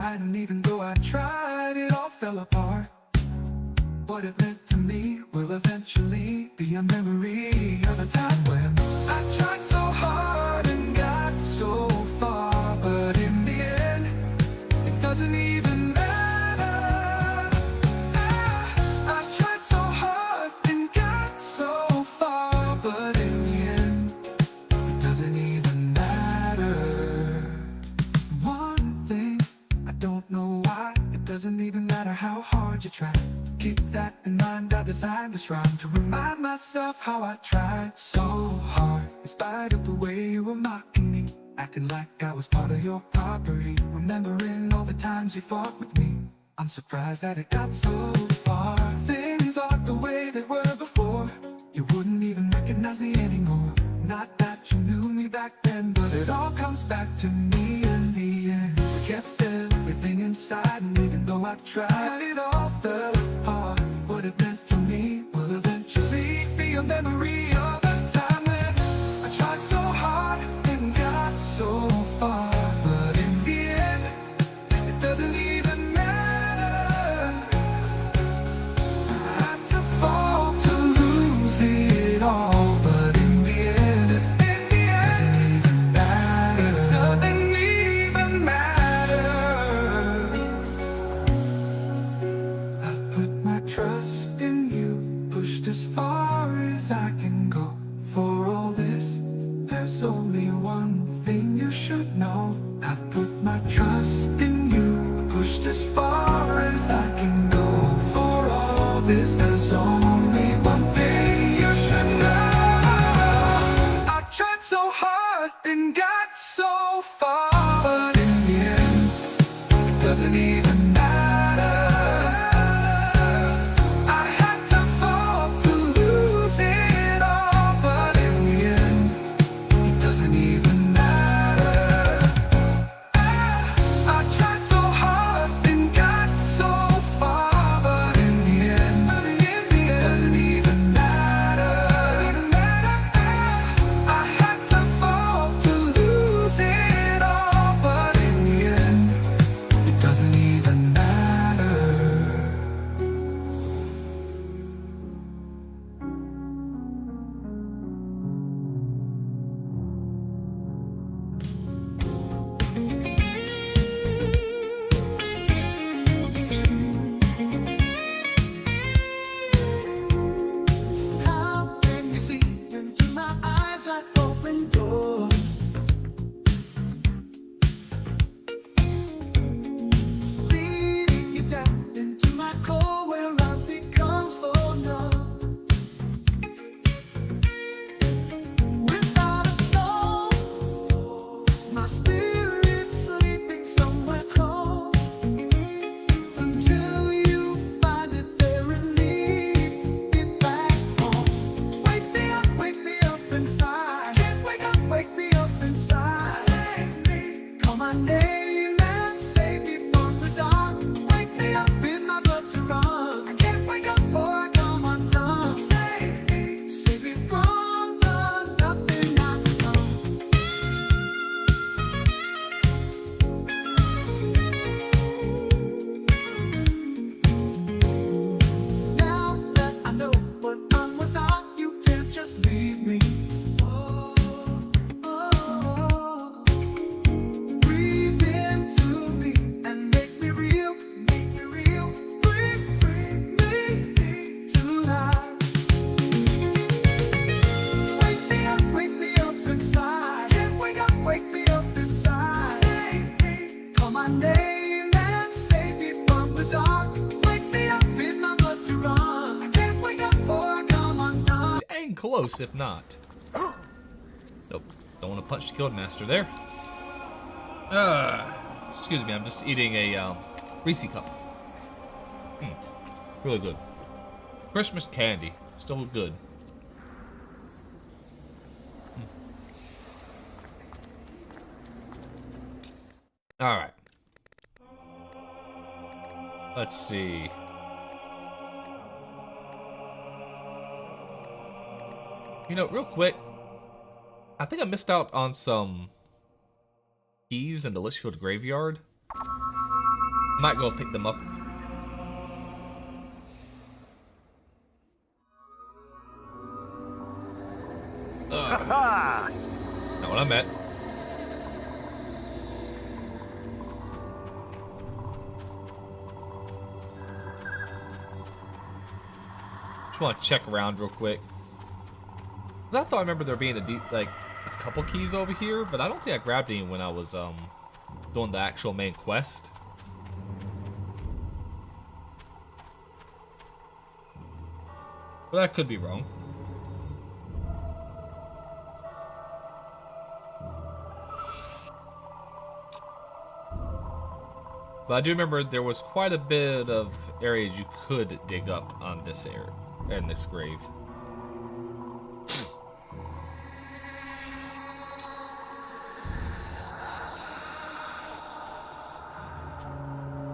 And even though I tried, it all fell apart. What it meant to me will eventually be a memory of a time when I tried so hard and got so far, but in the end, it doesn't even matter. I tried so hard and got so far, but in the end, it doesn't even matter. One thing, I don't know why, it doesn't even matter how hard you try. Keep that in mind, I designed this rhyme to remind myself how I tried so hard. In spite of the way you were mocking me, acting like I was part of your property, remembering all the times you fought with me. I'm surprised that it got so far. Things aren't the way they were before. You wouldn't even recognize me anymore. Not that you knew me back then, but it all comes back to me in the end. We kept everything inside, and even though I tried, it all fell apart. What it meant to me will eventually be a memory of a time when I tried so hard and got so far, but in the end, it doesn't even matter. I had to fall to lose it all, but in the end, it doesn't even matter. It doesn't even matter. I've put my trust in you, pushed as far as I can go. For all this, there's only one thing you should know. I've put my trust in you, pushed as far as I can go. For all this, there's only one thing you should know. I tried so hard and got so far, but in the end, it doesn't even matter. I had to fall to lose it all, but in the end, it doesn't even matter. I tried so hard and got so far, but in the end, it doesn't even matter. I had to fall to lose it all, but in the end, it doesn't even matter. How can you see into my eyes like open doors? Leading you down into my core where I've become so numb. Without a soul, my spirit's sleeping somewhere calm. Until you find it there and lead me back home. Wake me up inside. Can't wake me up inside. Save me. Call my name and save me from the dark. Wake me up in my blood to run. I can't wake up before I come undone. Save me from the nothing I become. Now that I know what I'm without, you can't just leave me. Oh, oh. Breathe into me and make me real, bring me to life. Wake me up inside. Can't wake me up inside. Save me. Call my name and save me from the dark. Wake me up in my blood to run. I can't wake up before I come undone. Dang close, if not. Nope, don't want to punch the Codemaster there. Excuse me, I'm just eating a Reese cup. Really good. Christmas candy, still good. All right. Let's see. You know, real quick, I think I missed out on some keys in the Litchfield Graveyard. Might go pick them up. Not what I meant. Just want to check around real quick. 'Cause I thought I remember there being a couple keys over here, but I don't think I grabbed any when I was doing the actual main quest. But I could be wrong. But I do remember there was quite a bit of areas you could dig up on this area, in this grave.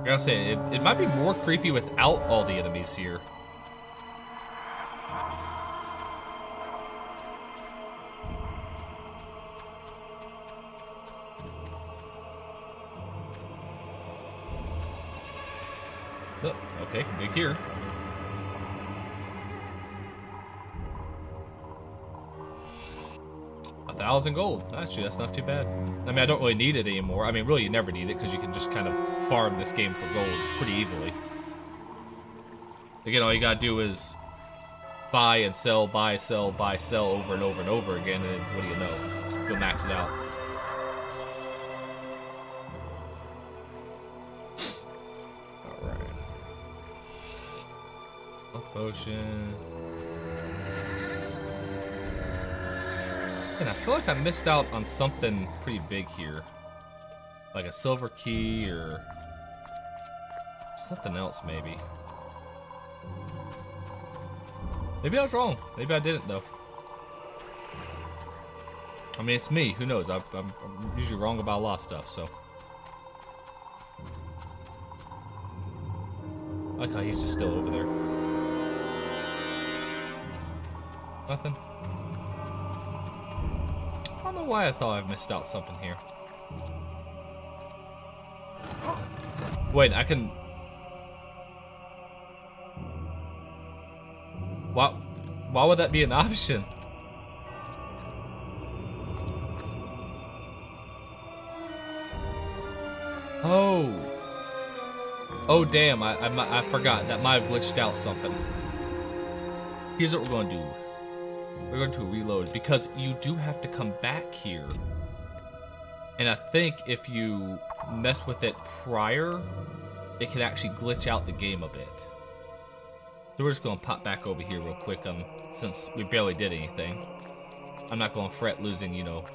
I gotta say, it might be more creepy without all the enemies here. Oh, okay, can dig here. $1,000 gold. Actually, that's not too bad. I mean, I don't really need it anymore. I mean, really, you never need it because you can just kind of farm this game for gold pretty easily. Again, all you gotta do is buy and sell, buy, sell, buy, sell over and over and over again, and what do you know? Go max it out. Alright. Health potion. And I feel like I missed out on something pretty big here. Like a silver key or something else, maybe. Maybe I was wrong. Maybe I didn't, though. I mean, it's me. Who knows? I'm usually wrong about a lot of stuff, so. I like how he's just still over there. Nothing. I don't know why I thought I missed out something here. Wait, I can... Why would that be an option? Oh. Oh, damn. I forgot. That might have glitched out something. Here's what we're going to do. We're going to reload because you do have to come back here. And I think if you mess with it prior, it can actually glitch out the game a bit. So we're just going to pop back over here real quick since we barely did anything. I'm not going to fret losing, you know,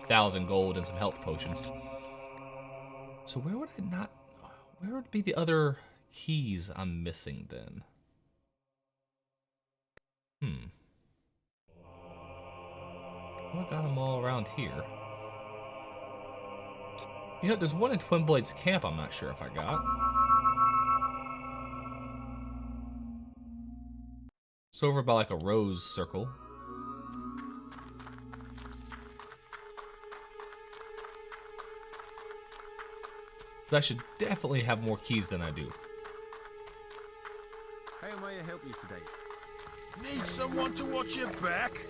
1,000 gold and some health potions. So where would be the other keys I'm missing then? Well, I got them all around here. You know, there's one in Twin Blades Camp I'm not sure if I got. It's over by like a rose circle. I should definitely have more keys than I do. How may I help you today? Need someone to watch your back?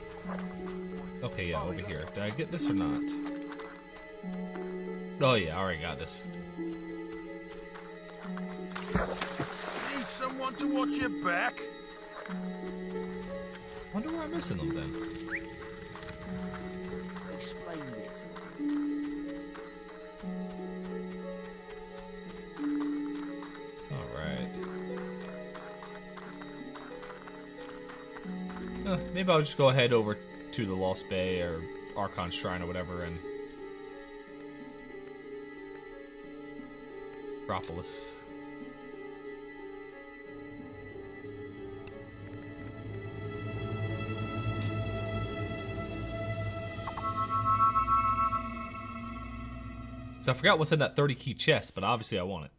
Okay, yeah, over here. Did I get this or not? Oh yeah, I already got this. Need someone to watch your back? Wonder where I'm missing them then. Explain this. Maybe I'll just go ahead over to the Lost Bay or Archon Shrine or whatever and Acropolis. So I forgot what's in that 30 key chest, but obviously I want it.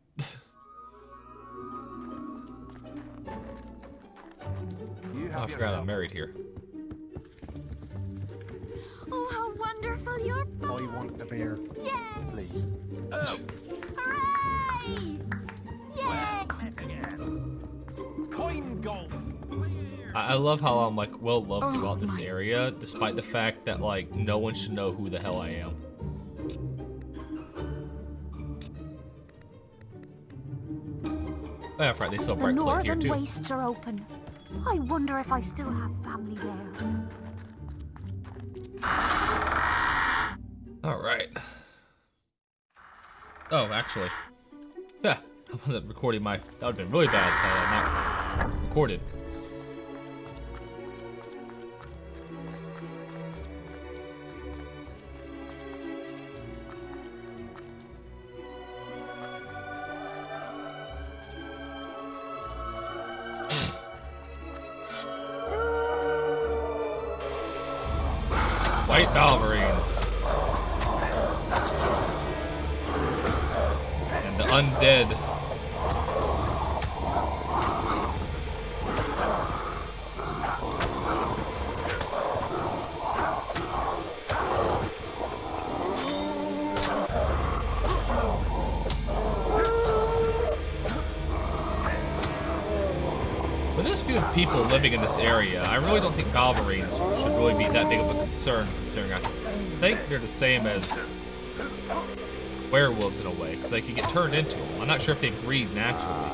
Oh, I forgot I'm married here. Oh, how wonderful you're both. I want the beer, Yay! please. Hooray! I love how I'm like well loved throughout this area, despite the fact that like no one should know who the hell I am. Oh, yeah, right, they sell The bright plate here northern too. wastes are open. I wonder if I still have family there. All right. Oh, actually, yeah, I wasn't recording my. That would've been really bad had I not recorded. White Valverines. And the undead. With this few people living in this area, I really don't think Valverines should really be that big of a concern, considering I think they're the same as werewolves in a way, because they can get turned into them. I'm not sure if they breed naturally.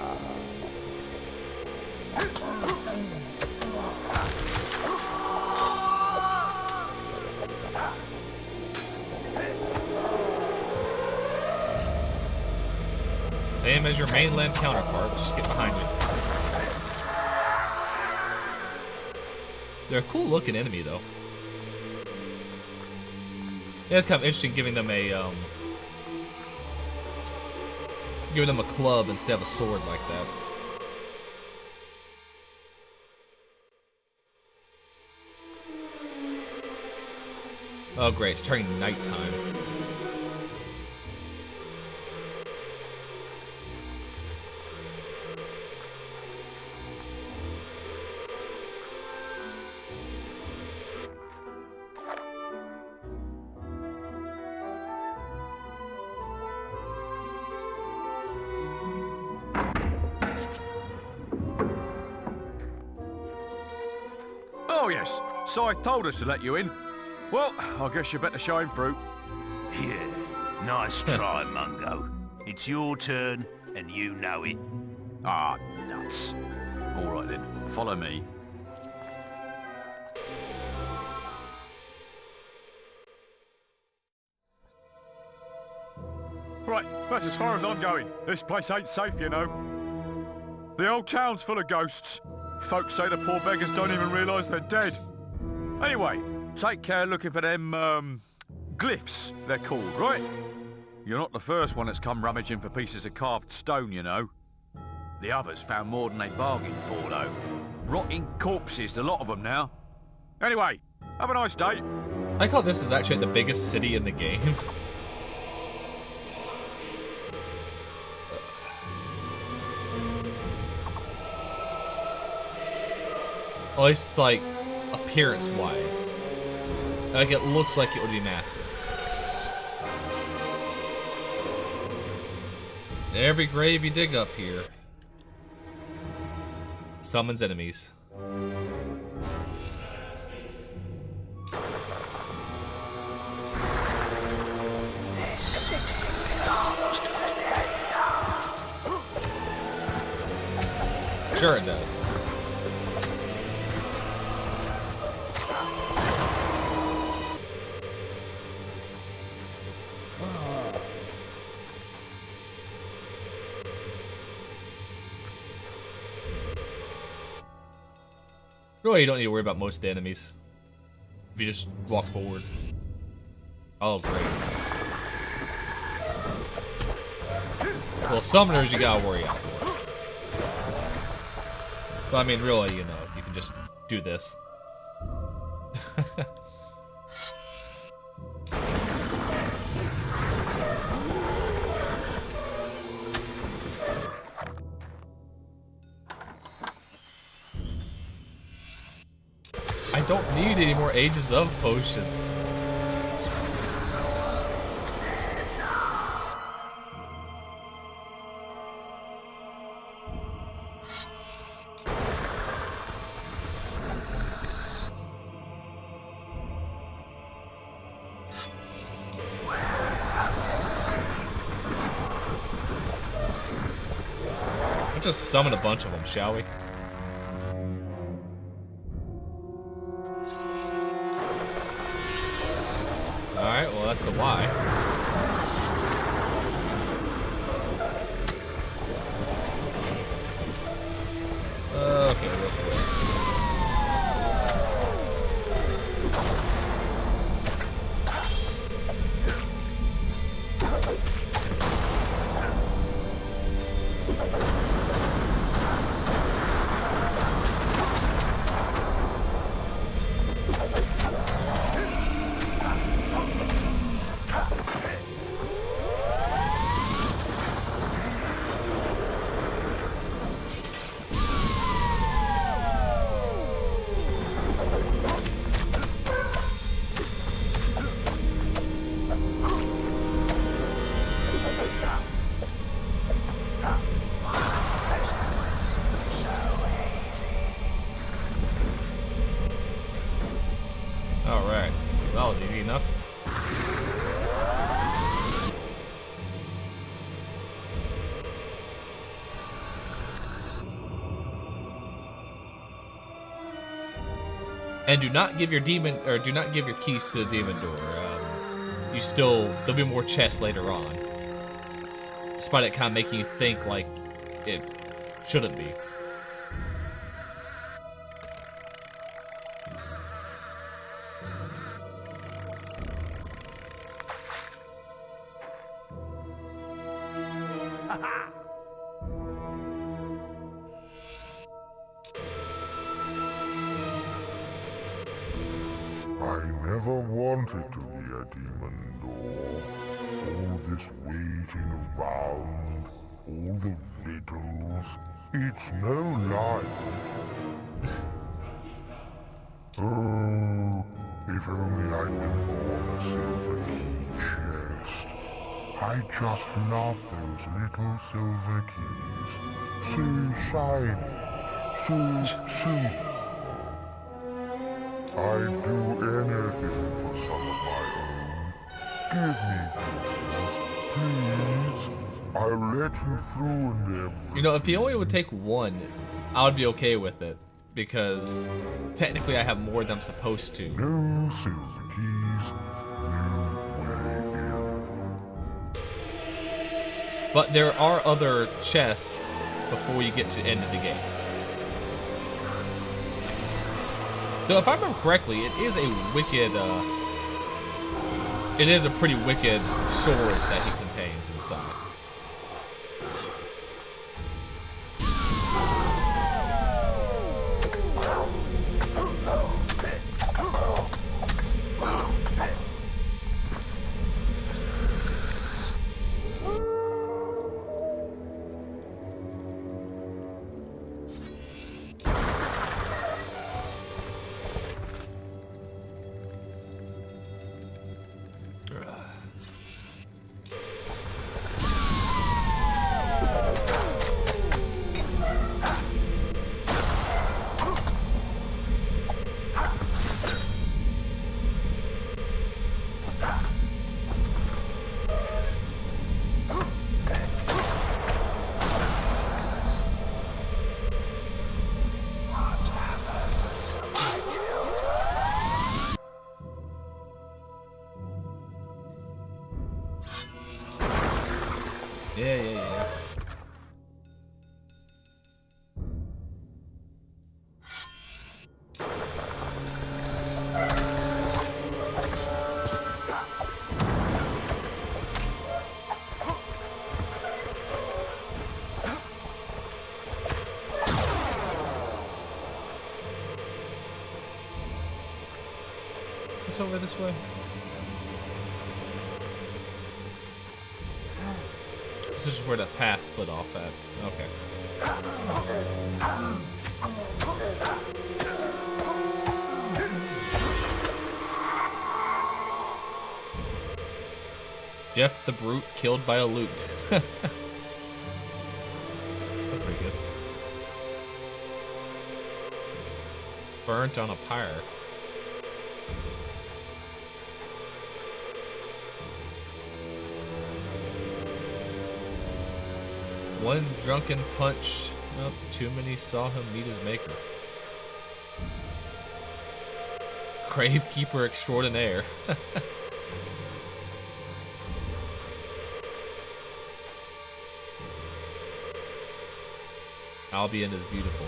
Same as your mainland counterpart, just get behind you. They're a cool looking enemy though. Yeah, it's kind of interesting giving them a club instead of a sword like that. Oh great, it's turning nighttime. Oh, yes. Sy told us to let you in. Well, I guess you better show him through. Yeah, nice try, Mungo. It's your turn, and you know it. Ah, nuts. All right, then. Follow me. Right, that's as far as I'm going. This place ain't safe, you know. The old town's full of ghosts. Folks say the poor beggars don't even realise they're dead. Anyway, take care looking for them, glyphs, they're called, right? You're not the first one that's come rummaging for pieces of carved stone, you know. The others found more than they bargained for, though. Rotting corpses, a lot of them now. Anyway, have a nice day. I like how this is actually the biggest city in the game. At least it's like appearance-wise. Like it looks like it would be massive. Every grave you dig up here summons enemies. Sure it does. Really, you don't need to worry about most of the enemies. If you just walk forward. Oh, great. Well, summoners you gotta worry out for. But I mean, really, you know, you can just do this. I don't need any more Ages of potions. Let's just summon a bunch of them, shall we? Alright, well that's the Y. Okay, real quick. Alright, well, that was easy enough. And do not give your demon, or do not give your keys to the demon door. There'll be more chests later on. Despite it kind of making you think like it shouldn't be. I never wanted to be a demon door. All this waiting around, all the riddles. It's no lie. Oh, if only I'd been born a silver key chest. I just love those little silver keys. So shiny, so soothing. I'd do anything for some of my own. Give me those, please. I'll let you through and everything. You know, if he only would take one, I would be okay with it. Because technically I have more than I'm supposed to. No silver keys, no way in. But there are other chests before you get to the end of the game. Though if I remember correctly, it is a wicked, it is a pretty wicked sword that he contains inside. Yeah. It's over this way. This is where the path split off at. Okay. Jeff the Brute killed by a loot. That's pretty good. Burnt on a pyre. One drunken punch Nope, too many saw him meet his maker. Gravekeeper extraordinaire. Albion is beautiful.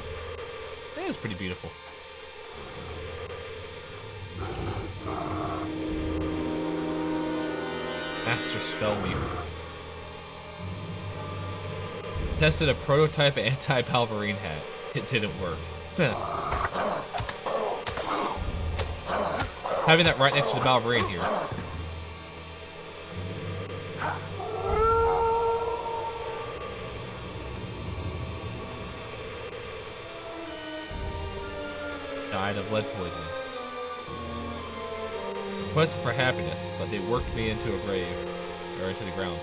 It is pretty beautiful. Master Spellweaver. Tested a prototype anti-Balverine hat. It didn't work. Having that right next to the Balverine here. Died of lead poisoning. Requested for happiness, but they worked me into a grave, or into the ground.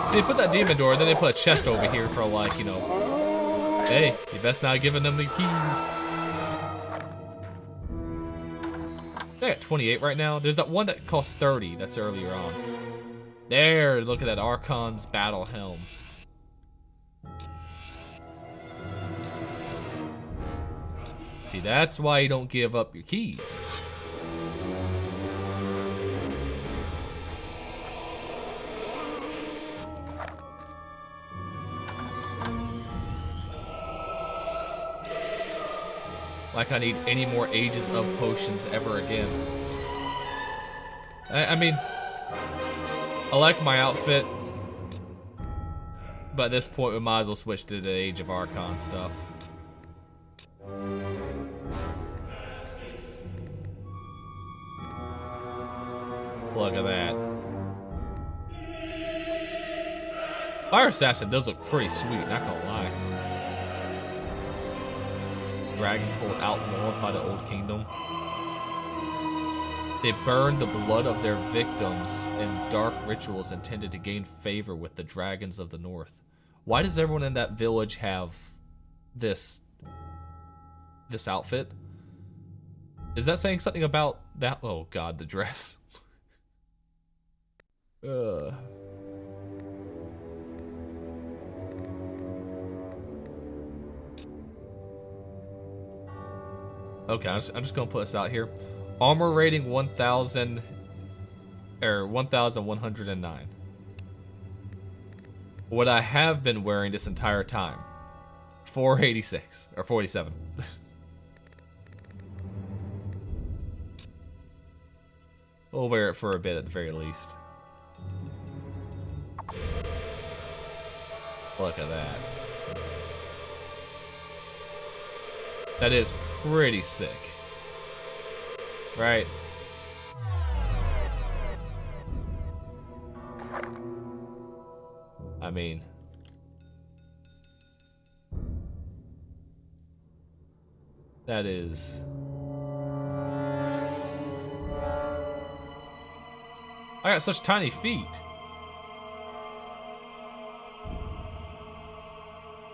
So they put that demon door, and then they put a chest over here for like, you know, hey, you best not giving them the keys. I got 28 right now. There's that one that costs 30 that's earlier on. There, look at that Archon's battle helm. See, that's why you don't give up your keys. Like I need any more ages of potions ever again. I mean, I like my outfit, but at this point we might as well switch to the Age of Archon stuff. Look at that. Fire Assassin does look pretty sweet, not gonna lie. Dragon cult outlawed by the Old Kingdom. They burned the blood of their victims in dark rituals intended to gain favor with the dragons of the north. Why does everyone in that village have this outfit? Is that saying something about that? Oh god, the dress. Okay, I'm just gonna put this out here. Armor rating 1,000 or 1,109. What I have been wearing this entire time, 486 or 47. We'll wear it for a bit at the very least. Look at that. That is pretty sick. Right? I mean, that is... I got such tiny feet.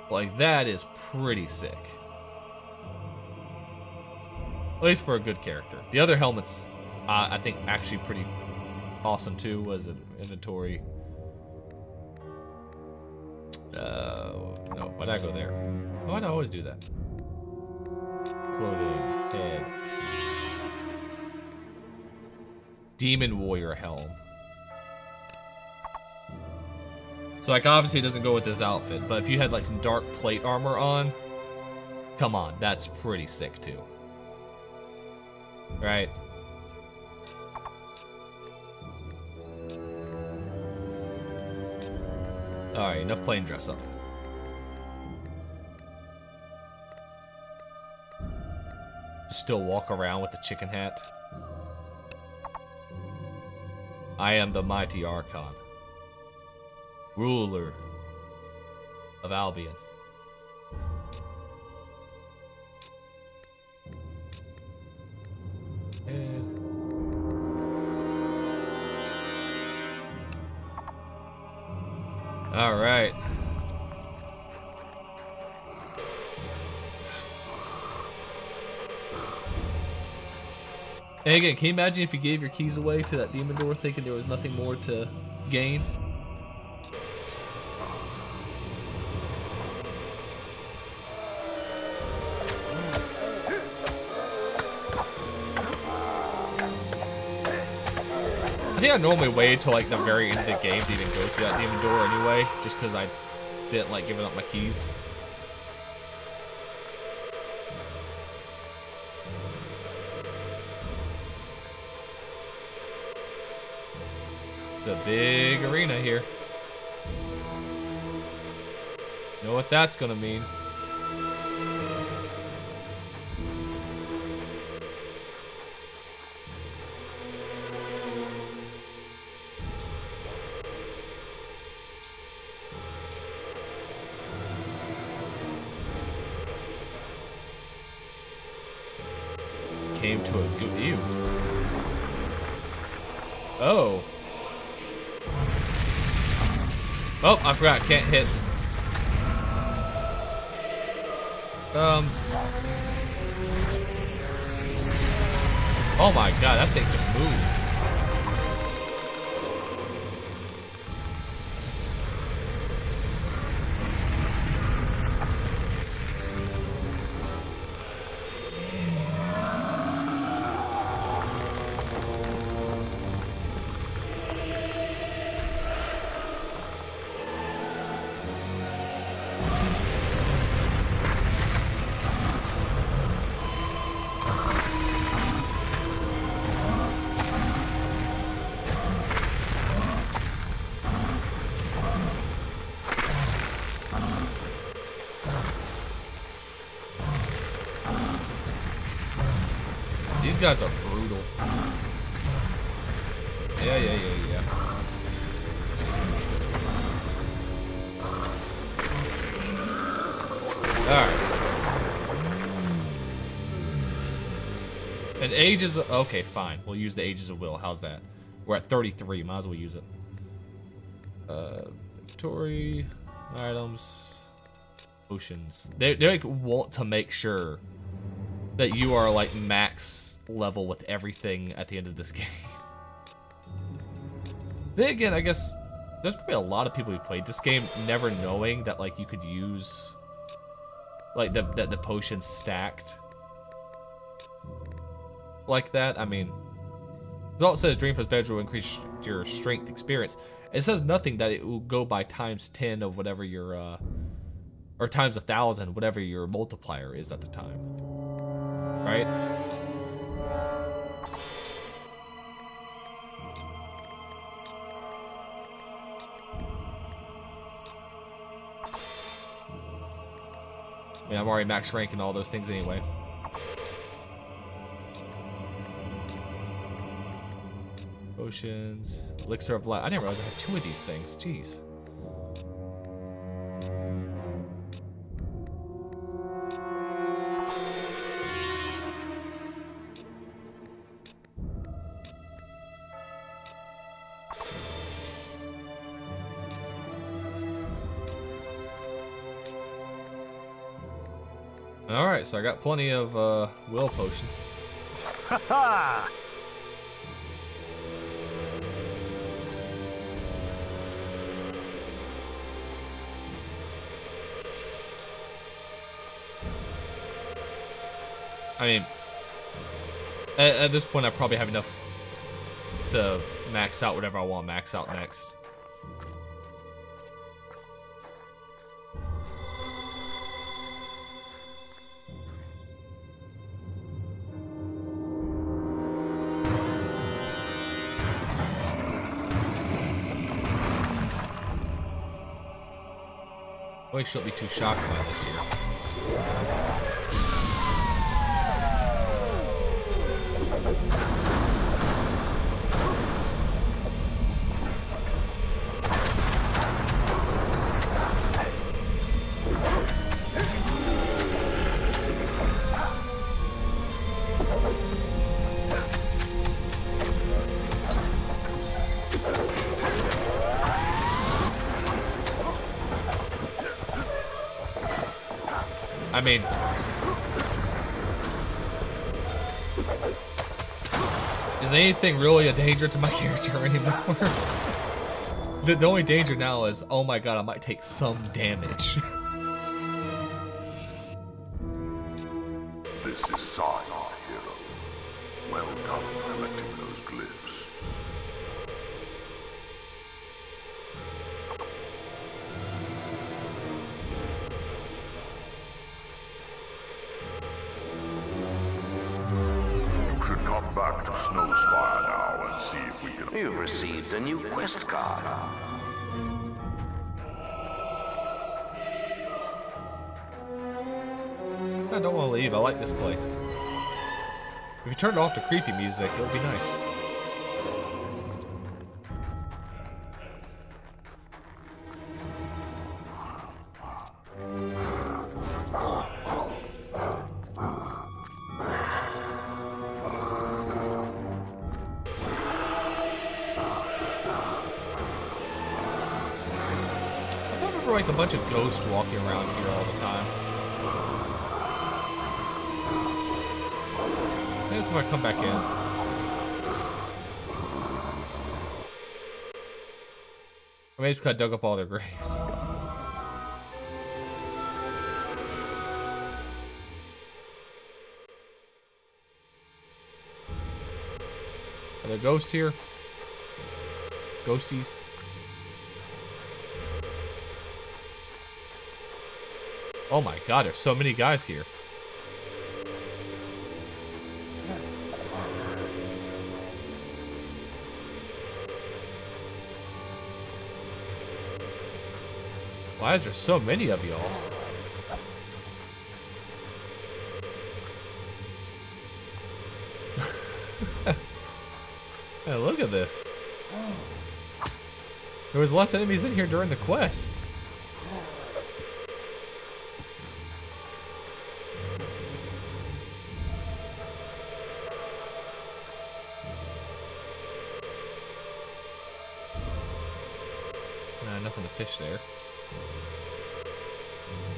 Like, that is pretty sick. At least for a good character. The other helmets, I think, actually pretty awesome too. Was an inventory. No, why'd I go there? Why do I always do that? Clothing, head. Demon Warrior helm. So like obviously it doesn't go with this outfit, but if you had like some dark plate armor on, come on, that's pretty sick too. Right? Alright, enough playing dress up. Still walk around with the chicken hat. I am the mighty Archon, ruler of Albion. All right. And again, can you imagine if you gave your keys away to that demon door thinking there was nothing more to gain? I think I normally wait till like the very end of the game to even go through that demon door anyway, just because I didn't like giving up my keys. The big arena here. Know what that's gonna mean. Came to a good view. Oh. Oh, I forgot. Can't hit. Oh my god, that thing can move. These guys are brutal. Yeah. Alright. And ages of, okay, fine. We'll use the ages of will. How's that? We're at 33. Might as well use it. Inventory, items, potions. They like want to make sure that you are like max level with everything at the end of this game. Then again, I guess there's probably a lot of people who played this game never knowing that like you could use like the potions stacked like that. I mean, all it says Dreamfast Badge will increase your strength experience. It says nothing that it will go by times 10 of whatever your or times 1,000, whatever your multiplier is at the time. Right? I mean, I'm already max ranking all those things anyway. Potions, elixir of life. I didn't realize I had 2 of these things. Jeez. Alright, so I got plenty of will potions. Ha! I mean, at this point I probably have enough to max out whatever I want to max out next. Boy, she'll be too shocked by this here. I mean, Is anything really a danger to my character anymore? The only danger now is, oh my god, I might take some damage. This is sign of hero. Well done collecting those glyphs. You should come back to Snowspire now and see if we can... You've received a new quest card. I don't want to leave. I like this place. If you turned off the creepy music, it would be nice. I remember like a bunch of ghosts walking around here all the time. I guess if I come back in. I may just kind of dug up all their graves. Are there ghosts here? Ghosties? Oh my god, there's so many guys here. Why is there so many of y'all? Hey, look at this. There was less enemies in here during the quest. Nah, nothing to fish there.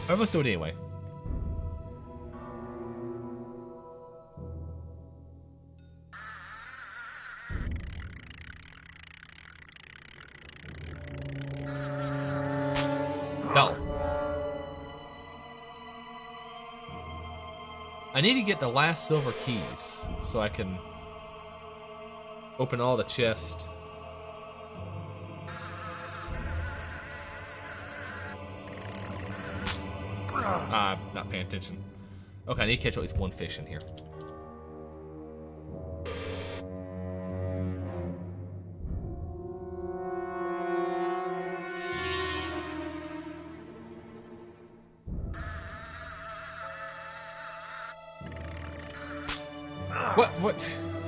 Alright, let's do it anyway. No. I need to get the last silver keys so I can open all the chests. I'm not paying attention. Okay, I need to catch at least one fish in here. What?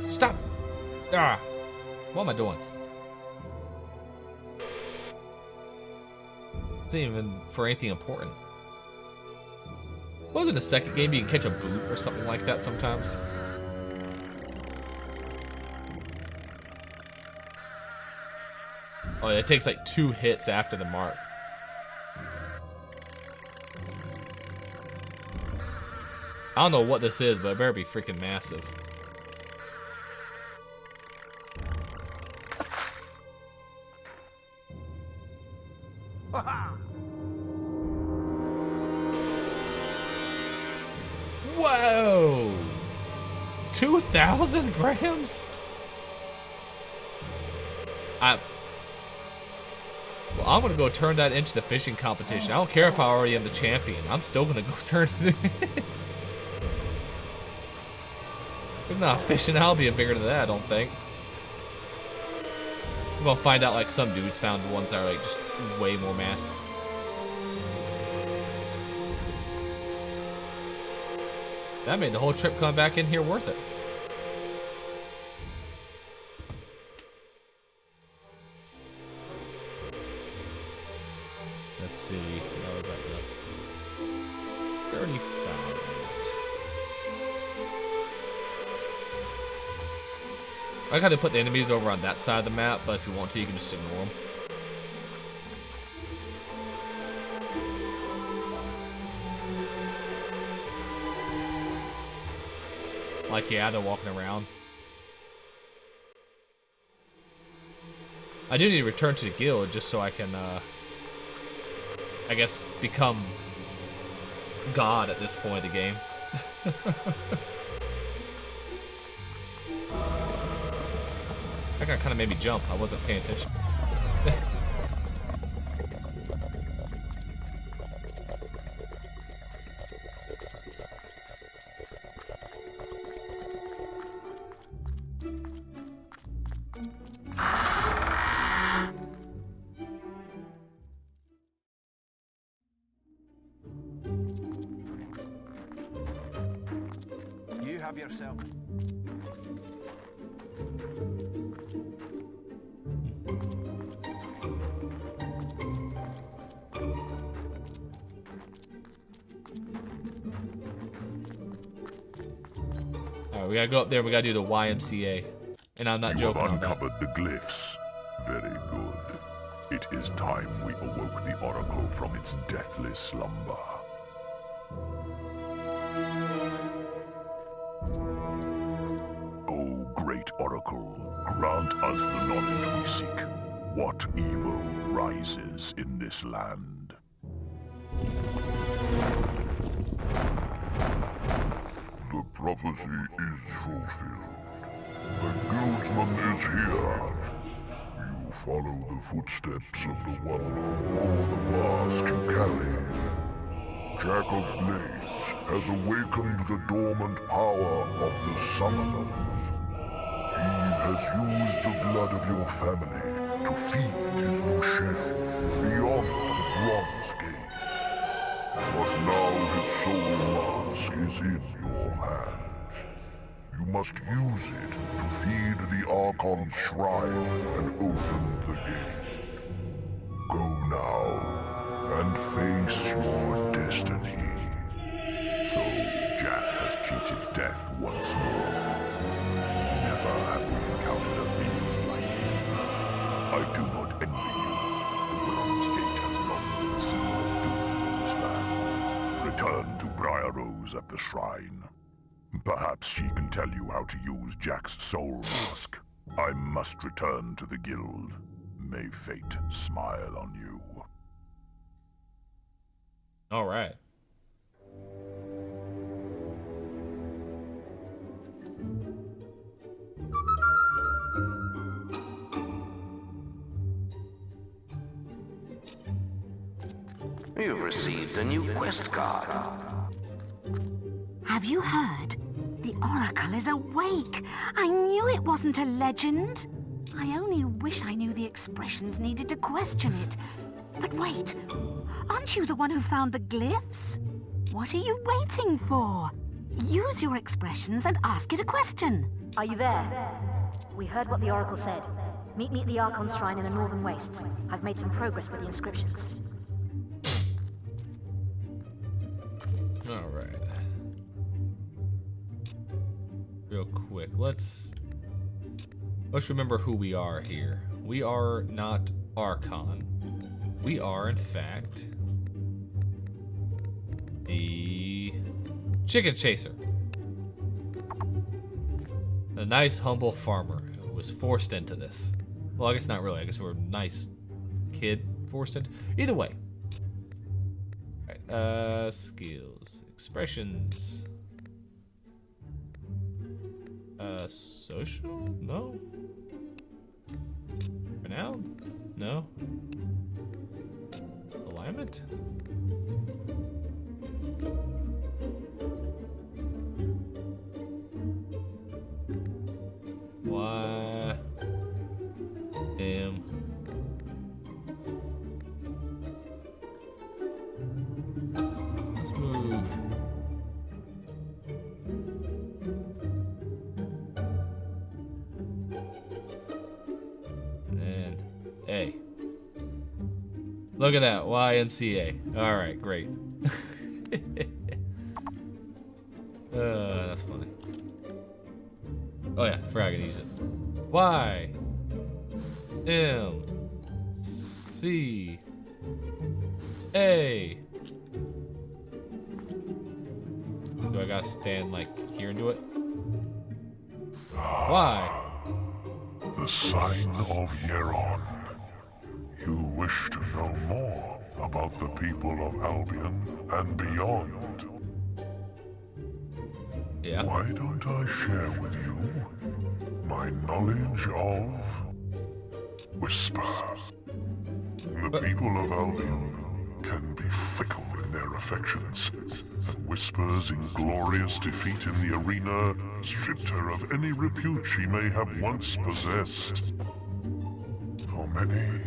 Stop! Ah! What am I doing? It's not even for anything important. What was it, the second game you can catch a boot or something like that sometimes? Oh yeah, it takes like 2 hits after the mark. I don't know what this is, but it better be freaking massive. Whoa! 2,000 grams? Well, I'm gonna go turn that into the fishing competition. I don't care if I already am the champion. I'm still gonna go turn it in. There's not a fish in Albion bigger than that, I don't think. We're gonna find out like some dudes found ones that are like just way more massive. That made the whole trip coming back in here worth it. Let's see, what was that? 35. I gotta put the enemies over on that side of the map, but if you want to, you can just ignore them. Like, yeah, they're walking around. I do need to return to the guild just so I can, I guess, become God at this point of the game. That guy kind of made me jump. I wasn't paying attention. You have yourself. Alright, we gotta go up there. We gotta do the YMCA. And I'm not You joking have on that. uncovered the glyphs. Very good. It is time we awoke the Oracle from its deathless slumber. O great Oracle, grant us the knowledge we seek. What evil rises in this land? The prophecy is fulfilled. The guildsman is here. You follow the footsteps of the one who wore the mask you carry. Jack of Blades has awakened the dormant power of the Summoners. He has used the blood of your family to feed his new shell beyond the Bronze Gate. But now his soul mask is in your hands. You must use it to feed the Archon's shrine and open the gate. Go now and face your destiny. So Jack has cheated death once more. Never have we encountered a being like him. I do not envy you. The Bronze Gate has long been a symbol of doom in this land. Return to Briar Rose at the shrine. Perhaps she can tell you how to use Jack's soul mask. I must return to the guild. May fate smile on you. Alright. You've received a new quest card. Have you heard? The Oracle is awake. I knew it wasn't a legend. I only wish I knew the expressions needed to question it. But wait, aren't you the one who found the glyphs? What are you waiting for? Use your expressions and ask it a question. Are you there? We heard what the Oracle said. Meet me at the Archon's shrine in the Northern Wastes. I've made some progress with the inscriptions. Alright. Real quick, let's remember who we are here. We are not Archon. We are, in fact, the Chicken Chaser. The nice, humble farmer who was forced into this. Well, I guess not really. I guess we're a nice kid forced into. Either way. Alright, skills. Expressions. Social? No. Renowned? No. Alignment? Why? Damn. Let's move. And A. Look at that, YMCA. All right, great. That's funny. Oh yeah, I forgot I could use it. Y M C A. Do I gotta stand like here and do it? Y. The sign of Yeron. wish to know more about the people of Albion and beyond, Yeah. why don't I share with you my knowledge of Whisper? The people of Albion can be fickle in their affections, and Whisper's inglorious defeat in the arena stripped her of any repute she may have once possessed. For many,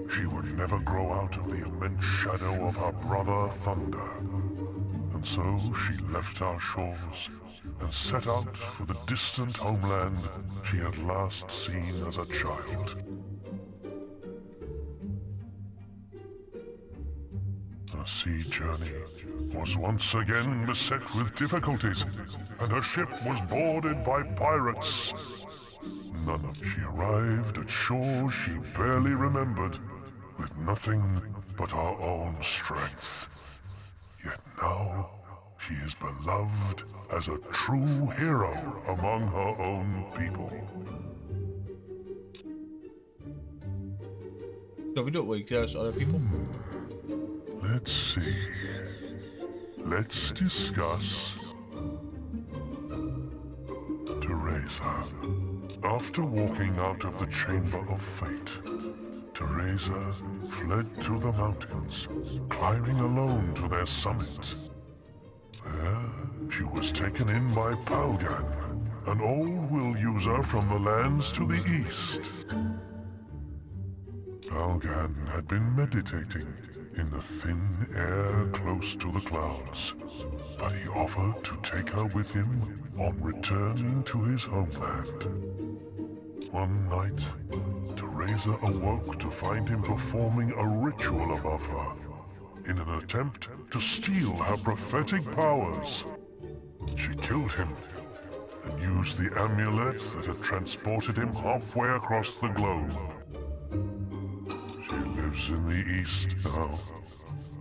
she would never grow out of the immense shadow of her brother Thunder. And so she left our shores and set out for the distant homeland she had last seen as a child. Her sea journey was once again beset with difficulties, and her ship was boarded by pirates. She arrived at shores she barely remembered, with nothing but her own strength. Yet now, she is beloved as a true hero among her own people. So we don't like just other people. Let's see. Let's discuss Teresa. After walking out of the Chamber of Fate, Teresa fled to the mountains, climbing alone to their summit. There, she was taken in by Palgan, an old will user from the lands to the east. Palgan had been meditating in the thin air close to the clouds, but he offered to take her with him on returning to his homeland. One night, Teresa awoke to find him performing a ritual above her, in an attempt to steal her prophetic powers. She killed him and used the amulet that had transported him halfway across the globe. She lives in the East now,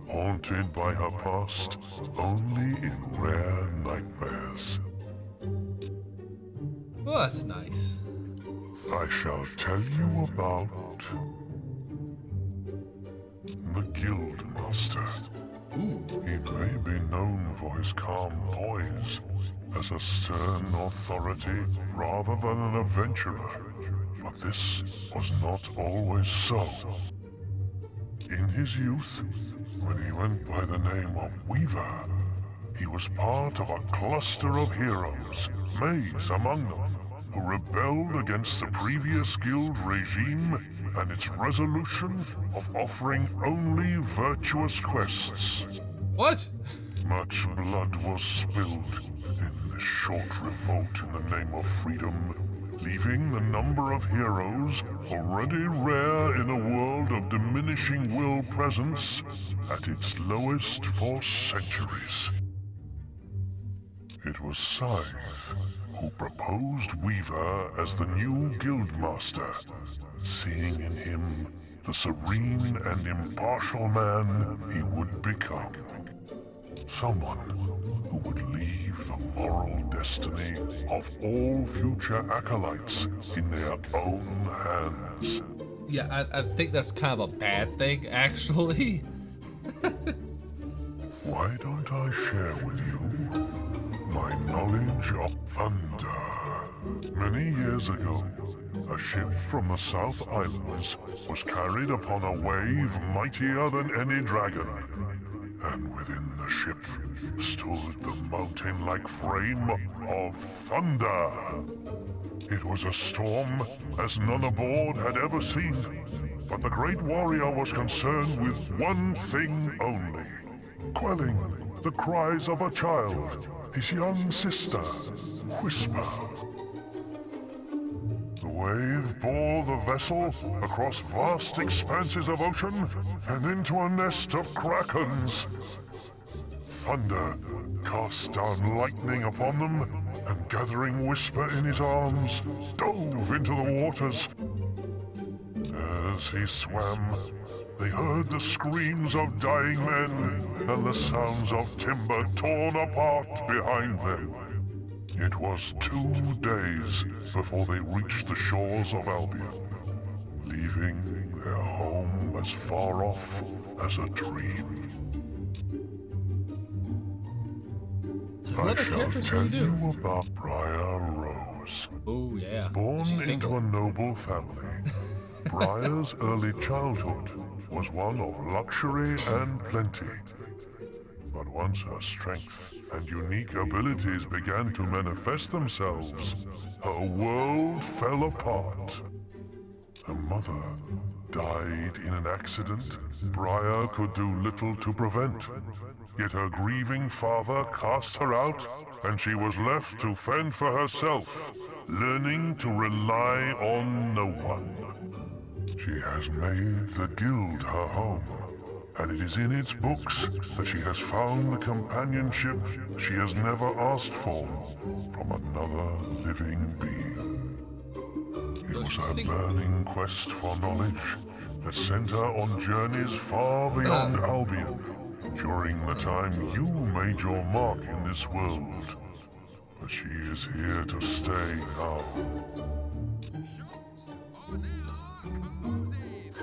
haunted by her past only in rare nightmares. Well, that's nice. I shall tell you about the Guildmaster. He may be known for his calm poise, as a stern authority rather than an adventurer, but this was not always so. In his youth, when he went by the name of Weaver, he was part of a cluster of heroes, Maze among them, who rebelled against the previous guild regime and its resolution of offering only virtuous quests. What? Much blood was spilled in this short revolt in the name of freedom, leaving the number of heroes, already rare in a world of diminishing will presence, at its lowest for centuries. It was Scythe who proposed Weaver as the new Guildmaster, seeing in him the serene and impartial man he would become. Someone who would leave the moral destiny of all future acolytes in their own hands. Yeah, I think that's kind of a bad thing, actually. Why don't I share with you my knowledge of thunder? Many years ago, a ship from the South Islands was carried upon a wave mightier than any dragon. And within the ship stood the mountain-like frame of thunder. It was a storm as none aboard had ever seen, but the great warrior was concerned with one thing only: quelling the cries of a child, his young sister, Whisper. The wave bore the vessel across vast expanses of ocean and into a nest of krakens. Thunder cast down lightning upon them, and gathering Whisper in his arms, dove into the waters. As he swam, they heard the screams of dying men and the sounds of timber torn apart behind them. It was 2 days before they reached the shores of Albion, leaving their home as far off as a dream. I What other shall characters tell will you do? you about Briar Rose. Oh yeah. Born Is she into single? a noble family, Briar's early childhood was one of luxury and plenty. But once her strength and unique abilities began to manifest themselves, her world fell apart. Her mother died in an accident Briar could do little to prevent. Yet her grieving father cast her out, and she was left to fend for herself, learning to rely on no one. She has made the guild her home, and it is in its books that she has found the companionship she has never asked for from another living being. It was her burning quest for knowledge that sent her on journeys far beyond Albion during the time you made your mark in this world. But she is here to stay now.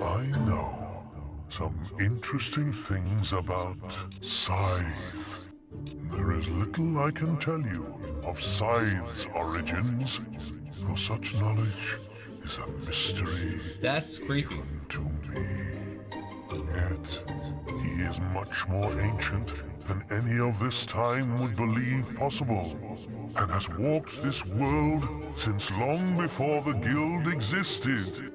I know some interesting things about Scythe. There is little I can tell you of Scythe's origins, for such knowledge is a mystery That's creepy. to me. Yet, he is much more ancient than any of this time would believe possible, and has walked this world since long before the guild existed.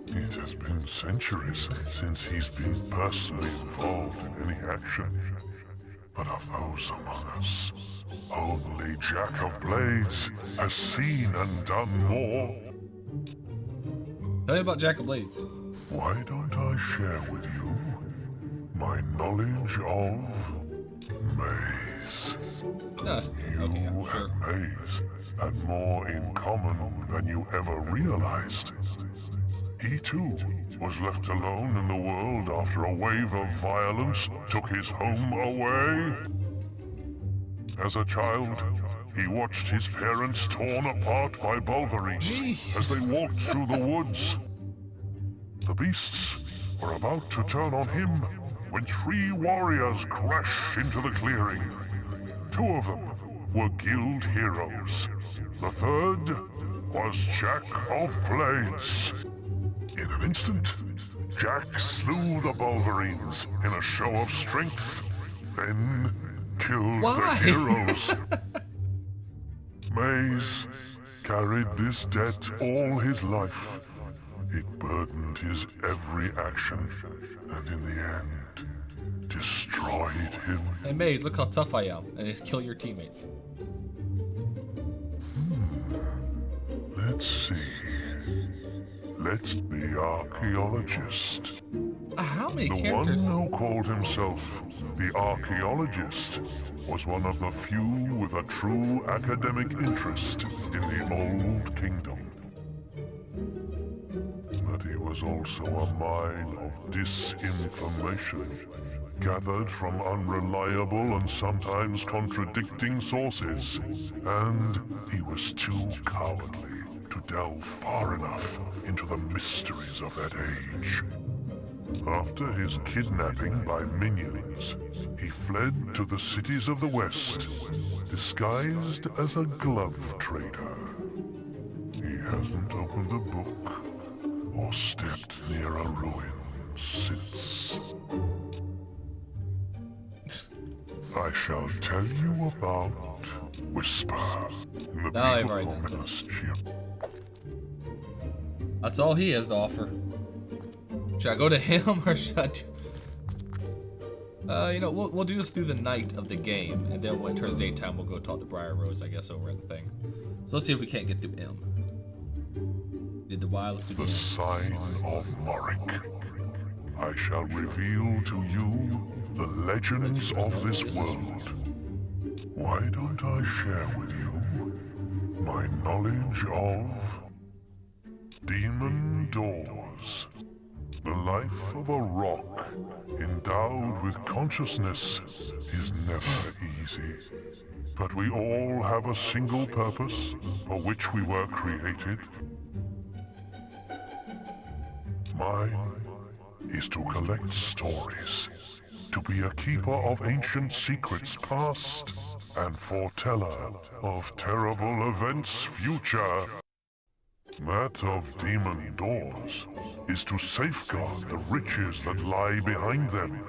It has been centuries since he's been personally involved in any action. But of those among us, only Jack of Blades has seen and done more. Tell me about Jack of Blades. Why don't I share with you my knowledge of Maze? No, it's- You okay, yeah, sure. and Maze had more in common than you ever realized. He too was left alone in the world after a wave of violence took his home away. As a child, he watched his parents torn apart by Bulverines Jeez. as they walked through the woods. The beasts were about to turn on him when 3 warriors crashed into the clearing. 2 of them were guild heroes. The third was Jack of Blades. In an instant, Jack slew the Bulverines in a show of strength, then killed Why? the heroes. Maze carried this debt all his life. It burdened his every action, and in the end, destroyed him. Hey Maze, look how tough I am, and just kill your teammates. Let's see. Let's the archaeologist. How many The one characters? who called himself the archaeologist was one of the few with a true academic interest in the Old Kingdom. But he was also a mine of disinformation, gathered from unreliable and sometimes contradicting sources, and he was too cowardly to delve far enough into the mysteries of that age. After his kidnapping by minions, he fled to the cities of the West, disguised as a glove trader. He hasn't opened a book or stepped near a ruin since. I shall tell you about Whisper, the No, I've people already done promise this. she. That's all he has to offer. Should I go to him or should I do... you know, we'll do this through the night of the game, and then when it turns daytime, we'll go talk to Briar Rose, I guess, over at the thing. So let's see if we can't get through him. Did the wireless do The the sign of Morik. I shall reveal to you the legends of this world. Why don't I share with you my knowledge of demon doors? The life of a rock endowed with consciousness is never easy. But we all have a single purpose for which we were created. Mine is to collect stories, to be a keeper of ancient secrets past, and foreteller of terrible events future. That of demon doors is to safeguard the riches that lie behind them,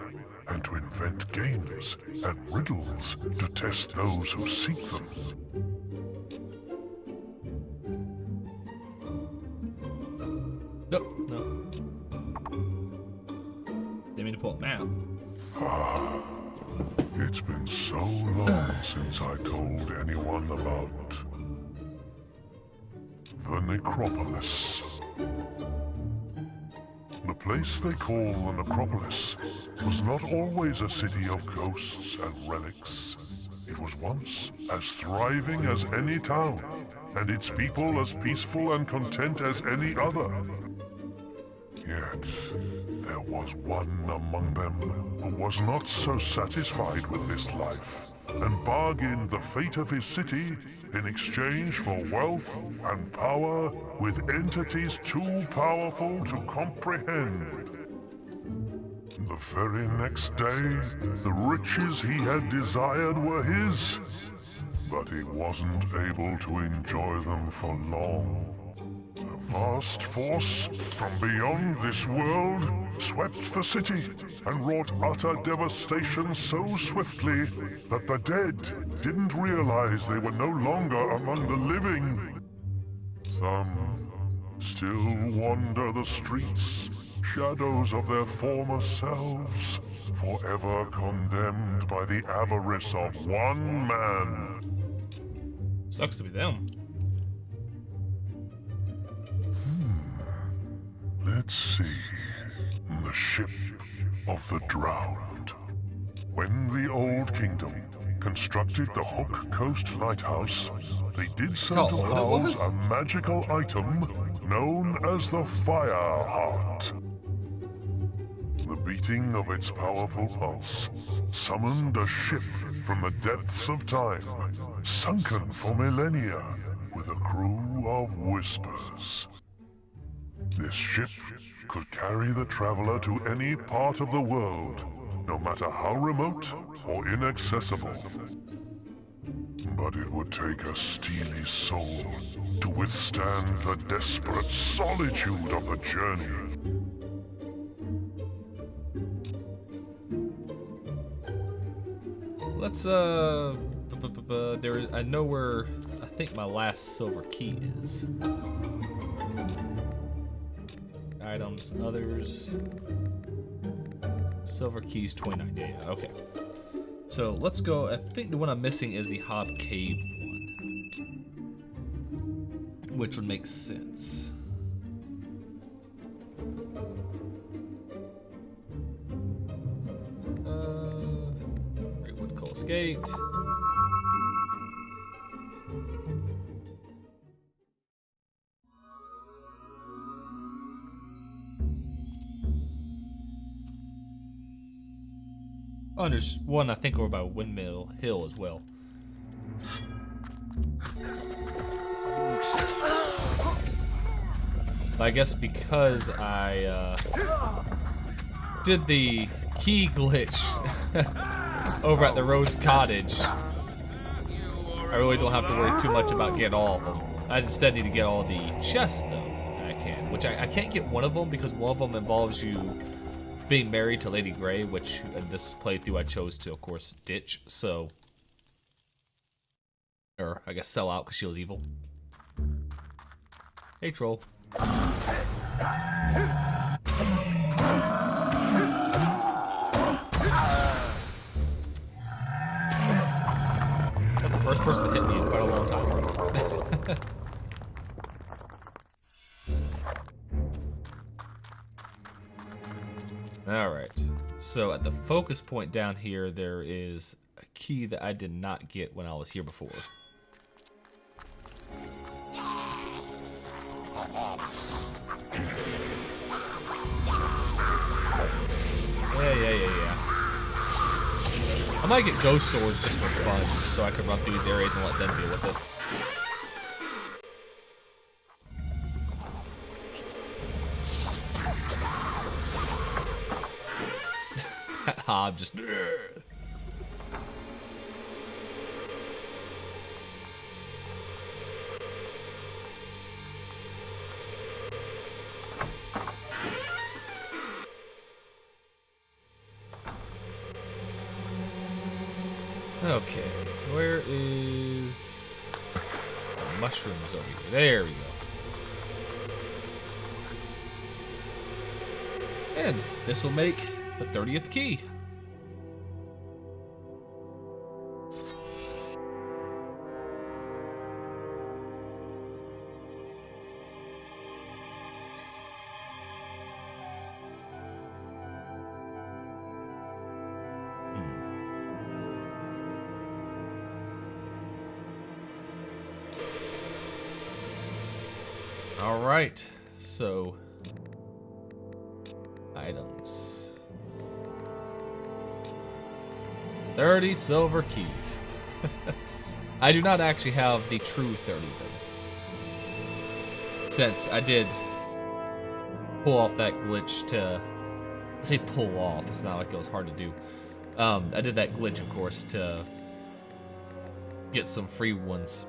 and to invent games and riddles to test those who seek them. No. Didn't mean to pull a map. It's been so long since I told anyone about the Necropolis. The place they call the Necropolis was not always a city of ghosts and relics. It was once as thriving as any town, and its people as peaceful and content as any other. Yet, there was one among them who was not so satisfied with this life, and bargained the fate of his city in exchange for wealth and power with entities too powerful to comprehend. The very next day, the riches he had desired were his, but he wasn't able to enjoy them for long. A vast force from beyond this world swept the city and wrought utter devastation so swiftly that the dead didn't realize they were no longer among the living. Some still wander the streets, shadows of their former selves, forever condemned by the avarice of one man. Sucks to be them. Let's see. The Ship of the Drowned. When the Old Kingdom constructed the Hook Coast Lighthouse, they did so to house a magical item known as the Fire Heart. The beating of its powerful pulse summoned a ship from the depths of time, sunken for millennia, with a crew of whispers. This ship could carry the traveler to any part of the world, no matter how remote or inaccessible. But it would take a steely soul to withstand the desperate solitude of the journey. Let's I know where I think my last silver key is. Items, others. Silver keys 29. Yeah, okay. So let's go. I think the one I'm missing is the Hob Cave one, which would make sense. Greatwood Coal's Gate. Oh, and there's one I think over by Windmill Hill as well. But I guess because I did the key glitch over at the Rose Cottage, I really don't have to worry too much about getting all of them. I instead need to get all the chests, though, that I can. Which I can't get one of them because one of them involves you being married to Lady Grey, which in this playthrough I chose to, of course, ditch, so... Or, I guess, sell out because she was evil. Hey, troll. That's the first person to hit me in quite a long time. Alright, so at the focus point down here, there is a key that I did not get when I was here before. Yeah. I might get ghost swords just for fun, just so I can run through these areas and let them deal with it. I'm just. Okay, where is mushrooms over here? There we go. And this will make the 30th key. All right, so items. 30 silver keys. I do not actually have the true 30 though. Since I did pull off that glitch to, I say pull off, it's not like it was hard to do. I did that glitch, of course, to get some free ones.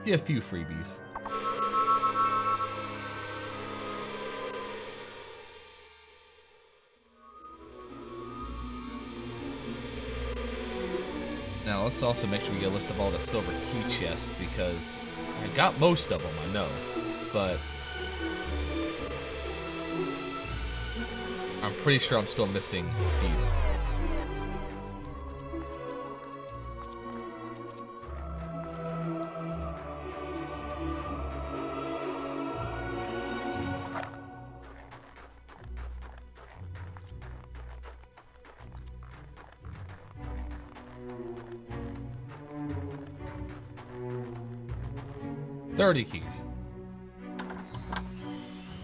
Get a few freebies. Now let's also make sure we get a list of all the silver key chests, because I got most of them, I know, but I'm pretty sure I'm still missing a few. $30 keys.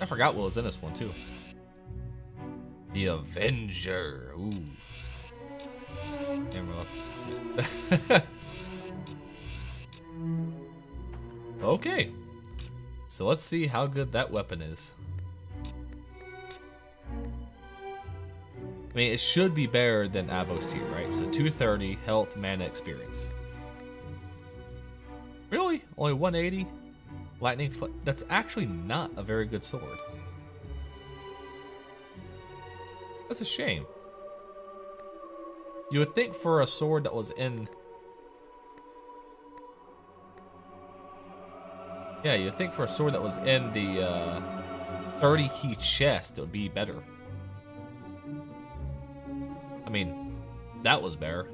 I forgot what was in this one too. The Avenger. Ooh. Emerald. Okay. So let's see how good that weapon is. I mean, it should be better than Avos tier, right? So 230 health, mana, experience. Really? Only 180? Lightning foot. That's actually not a very good sword. That's a shame. You would think for a sword that was in... Yeah, you'd think for a sword that was in the 30 key chest, it would be better. I mean, that was better.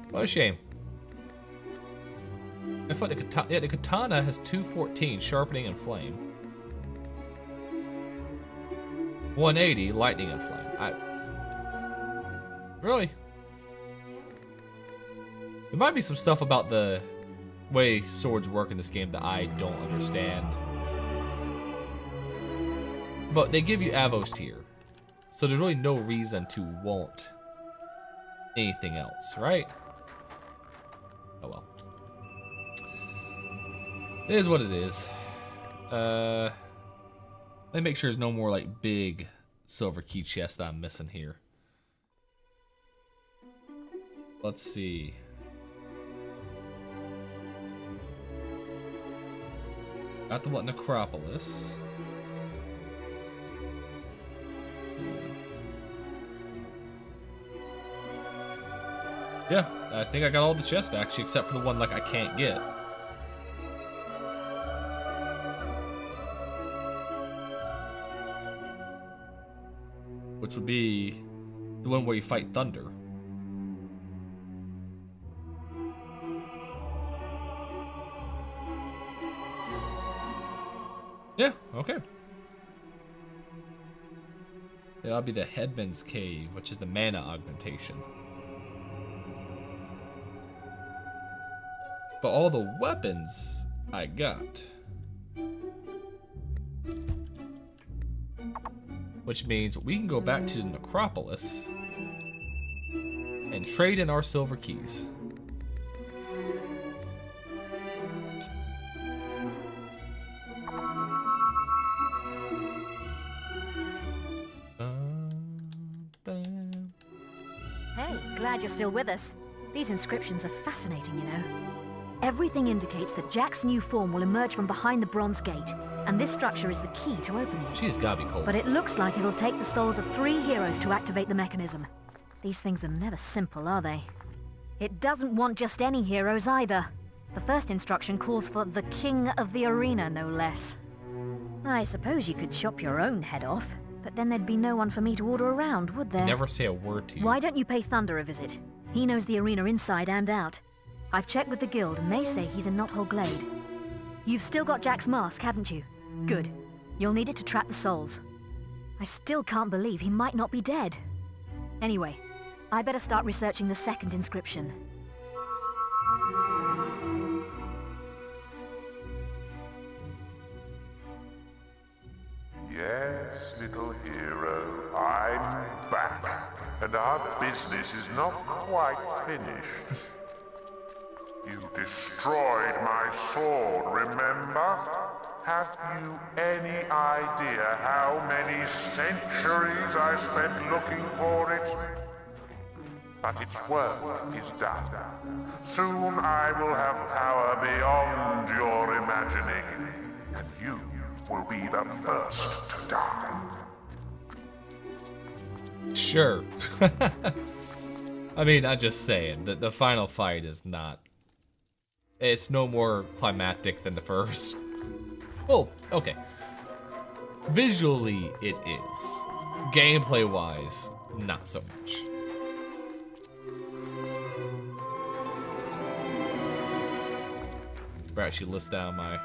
What a shame. I thought the katana has 214 sharpening and flame. 180 lightning and flame. Really? There might be some stuff about the way swords work in this game that I don't understand. But they give you Avos tier, so there's really no reason to want anything else, right? Oh well. It is what it is. Let me make sure there's no more like big silver key chests that I'm missing here. Let's see. Got the what? Necropolis. Yeah, I think I got all the chests actually, except for the one like I can't get. Which would be the one where you fight Thunder. Yeah, okay. Yeah, that'll be the Headman's Cave, which is the mana augmentation. But all the weapons I got. Which means we can go back to the Necropolis and trade in our silver keys. Glad you're still with us. These inscriptions are fascinating, you know. Everything indicates that Jack's new form will emerge from behind the bronze gate, and this structure is the key to opening it. She's gotta be cold. But it looks like it'll take the souls of 3 heroes to activate the mechanism. These things are never simple, are they? It doesn't want just any heroes either. The first instruction calls for the King of the Arena, no less. I suppose you could chop your own head off, but then there'd be no one for me to order around, would there? Never say a word to you. Why don't you pay Thunder a visit? He knows the arena inside and out. I've checked with the guild, and they say he's in Knothole Glade. You've still got Jack's mask, haven't you? Good. You'll need it to trap the souls. I still can't believe he might not be dead. Anyway, I better start researching the second inscription. Yes, little hero, I'm back. And our business is not quite finished. You destroyed my sword, remember? Have you any idea how many centuries I spent looking for it? But its work is done. Soon I will have power beyond your imagining, and you will be the first to die. Sure. I mean, I'm just saying that the final fight is not... It's no more climactic than the first. Well, okay. Visually, it is. Gameplay-wise, not so much. Better actually list down my...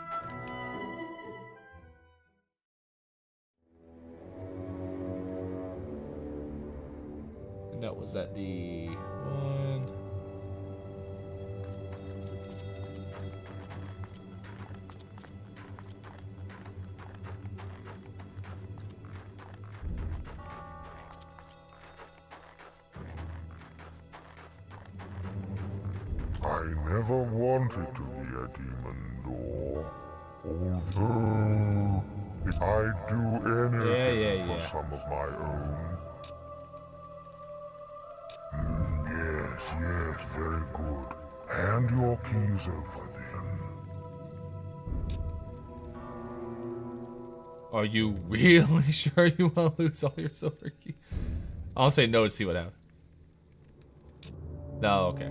That was at the one. I never wanted to be a demon door, although I'd do anything for some of my own. Yes, very good. Hand your keys over then. Are you really sure you want to lose all your silver keys? I'll say no to see what happens. No, okay. I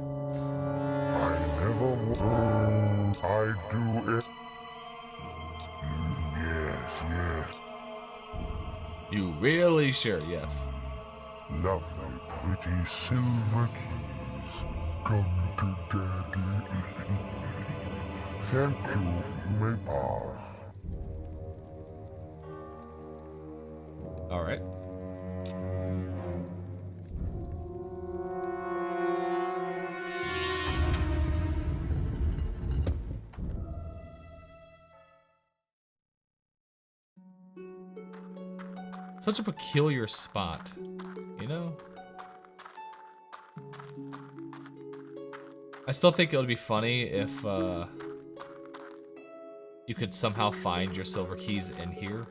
never I do it. Yes. You really sure? Yes. Lovely, pretty silver keys. Come to Daddy. Thank you. You may pass. All right. Such a peculiar spot, you know? I still think it would be funny if you could somehow find your silver keys in here.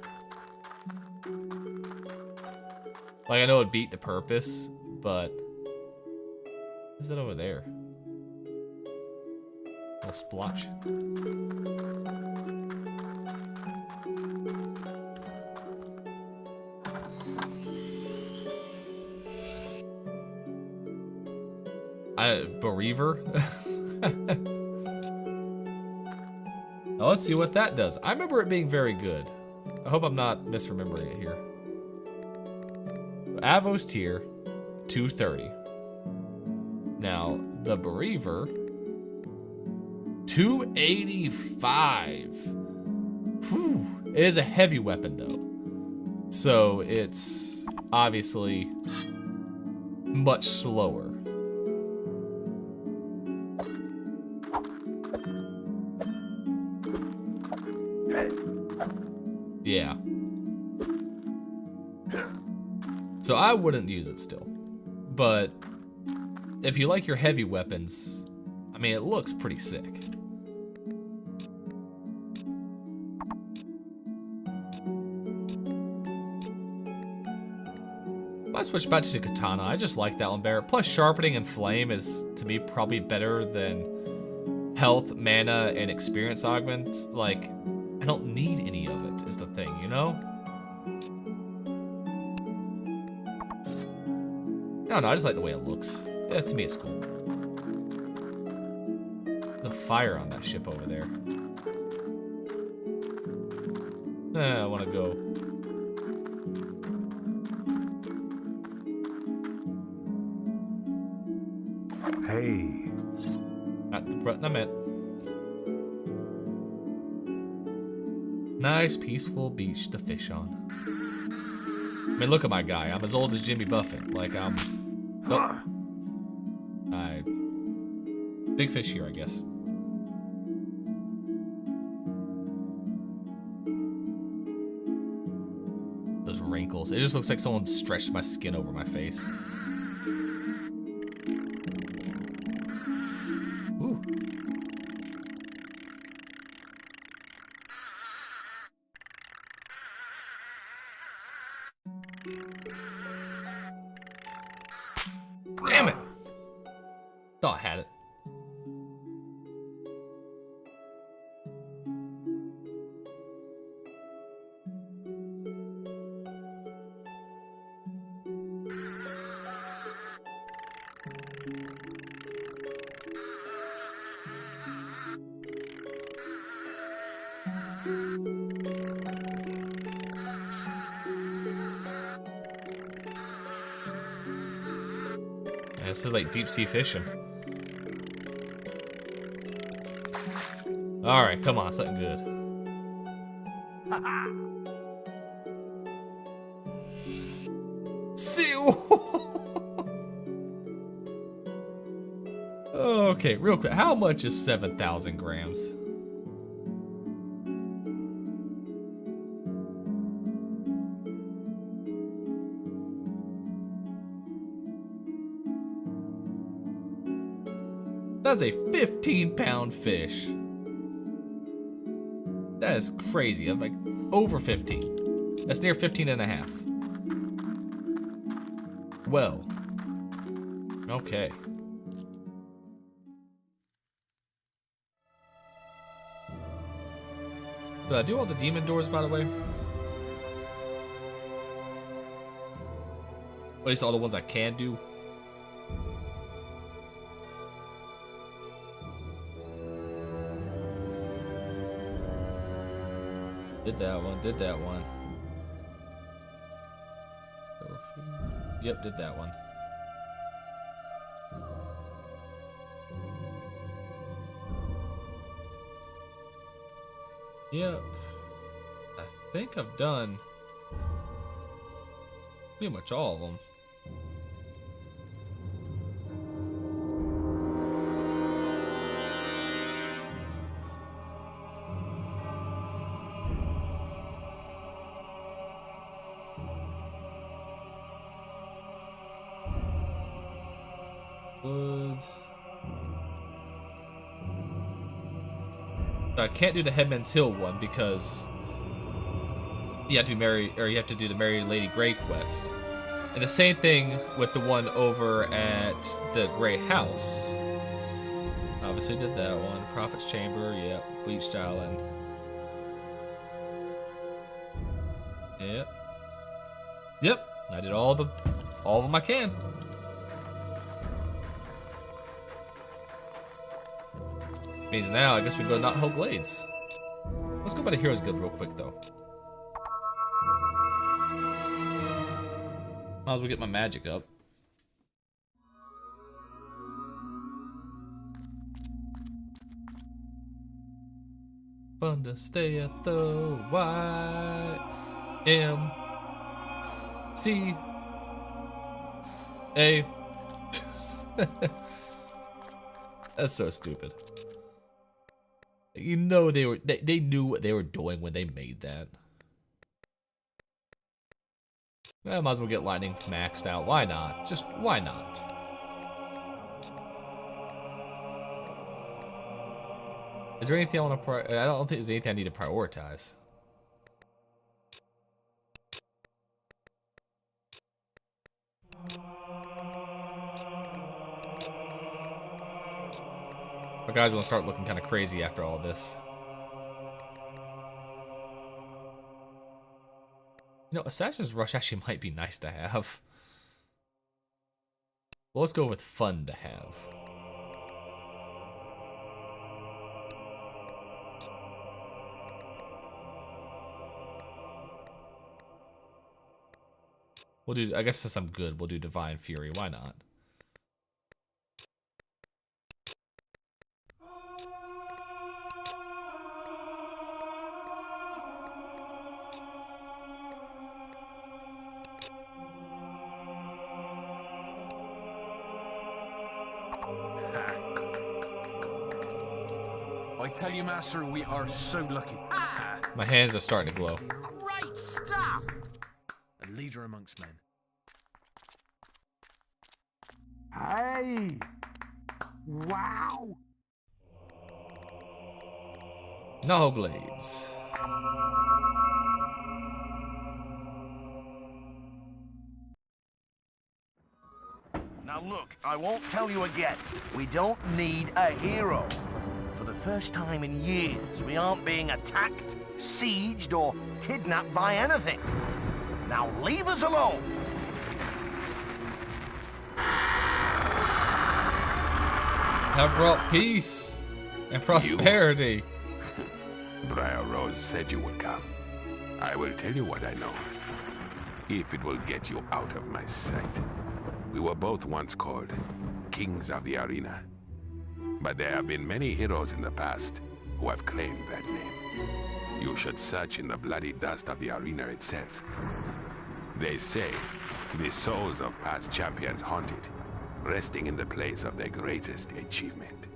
Like, I know it'd beat the purpose, but... Is that over there? A little splotch. Bereaver? Now let's see what that does. I remember it being very good. I hope I'm not misremembering it here. Avos tier, 230. Now, the Bereaver, 285. Whew. It is a heavy weapon, though. So it's obviously much slower. Yeah. So I wouldn't use it still. But if you like your heavy weapons, I mean, it looks pretty sick. might switch back to the katana. I just like that one better. Plus, sharpening and flame is, to me, probably better than health, mana, and experience augments. Like, I don't need any of it, is the thing, you know? I don't know, I just like the way it looks. Yeah, to me, it's cool. There's a fire on that ship over there. I want to go. Hey. At the front, I meant. Nice, peaceful beach to fish on. I mean, look at my guy. I'm as old as Jimmy Buffett. Like, oh. Big fish here, I guess. Those wrinkles. It just looks like someone stretched my skin over my face. Ooh. Damn it! Thought I had it. This is like deep sea fishing. Alright, come on, something good. Seal! Okay, real quick. How much is 7,000 grams? That's a 15-pound fish. That is crazy. I'm like over 15. That's near 15 and a half. Well. Okay. Did I do all the demon doors, by the way? At least all the ones I can do. Did that one, did that one. Yep, did that one. Yep. I think I've done pretty much all of them. Woods. I can't do the Headman's Hill one because you have to be married, or you have to do the Married Lady Grey quest. And the same thing with the one over at the Grey House. Obviously did that one. Prophet's Chamber, yep. Bleached Island. Yep. Yep. I did all of them I can. Means now I guess we go to Knothole Glades. Let's go by the Heroes Guild real quick though. Might as well get my magic up. Fun to stay at the YMCA. That's so stupid. You know they knew what they were doing when they made that. I might as well get lightning maxed out. Why not? Just why not? Is there anything I want to I don't think there's anything I need to prioritize. Our guy's gonna start looking kind of crazy after all this. You know, Assassin's Rush actually might be nice to have. Well, let's go with fun to have. We'll do, I guess since I'm good, we'll do Divine Fury. Why not? I tell you, Master, we are so lucky. My hands are starting to glow. Great stuff! A leader amongst men. Hey! Wow! No glades. Now look, I won't tell you again. We don't need a hero. For the first time in years, we aren't being attacked, sieged, or kidnapped by anything. Now leave us alone. Have brought peace and prosperity. Briar Rose said you would come. I will tell you what I know. If it will get you out of my sight. We were both once called Kings of the Arena. But there have been many heroes in the past who have claimed that name. You should search in the bloody dust of the arena itself. They say the souls of past champions haunt it, resting in the place of their greatest achievement.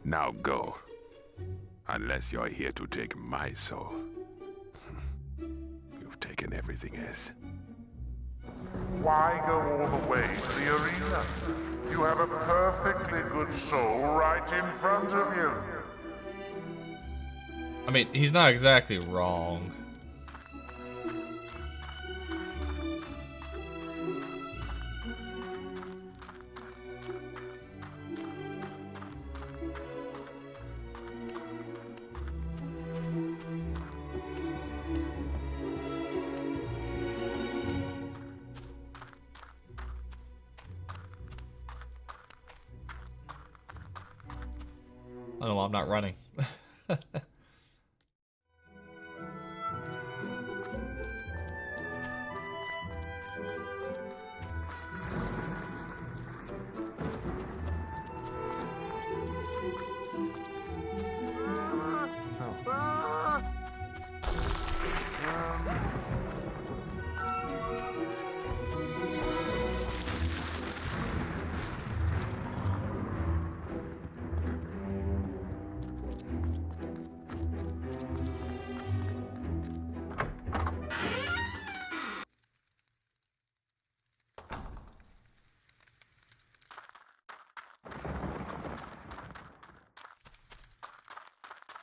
Now go. Unless you're here to take my soul. You've taken everything else. Why go all the way to the arena? You have a perfectly good soul right in front of you. I mean, he's not exactly wrong. I don't know, I'm not running.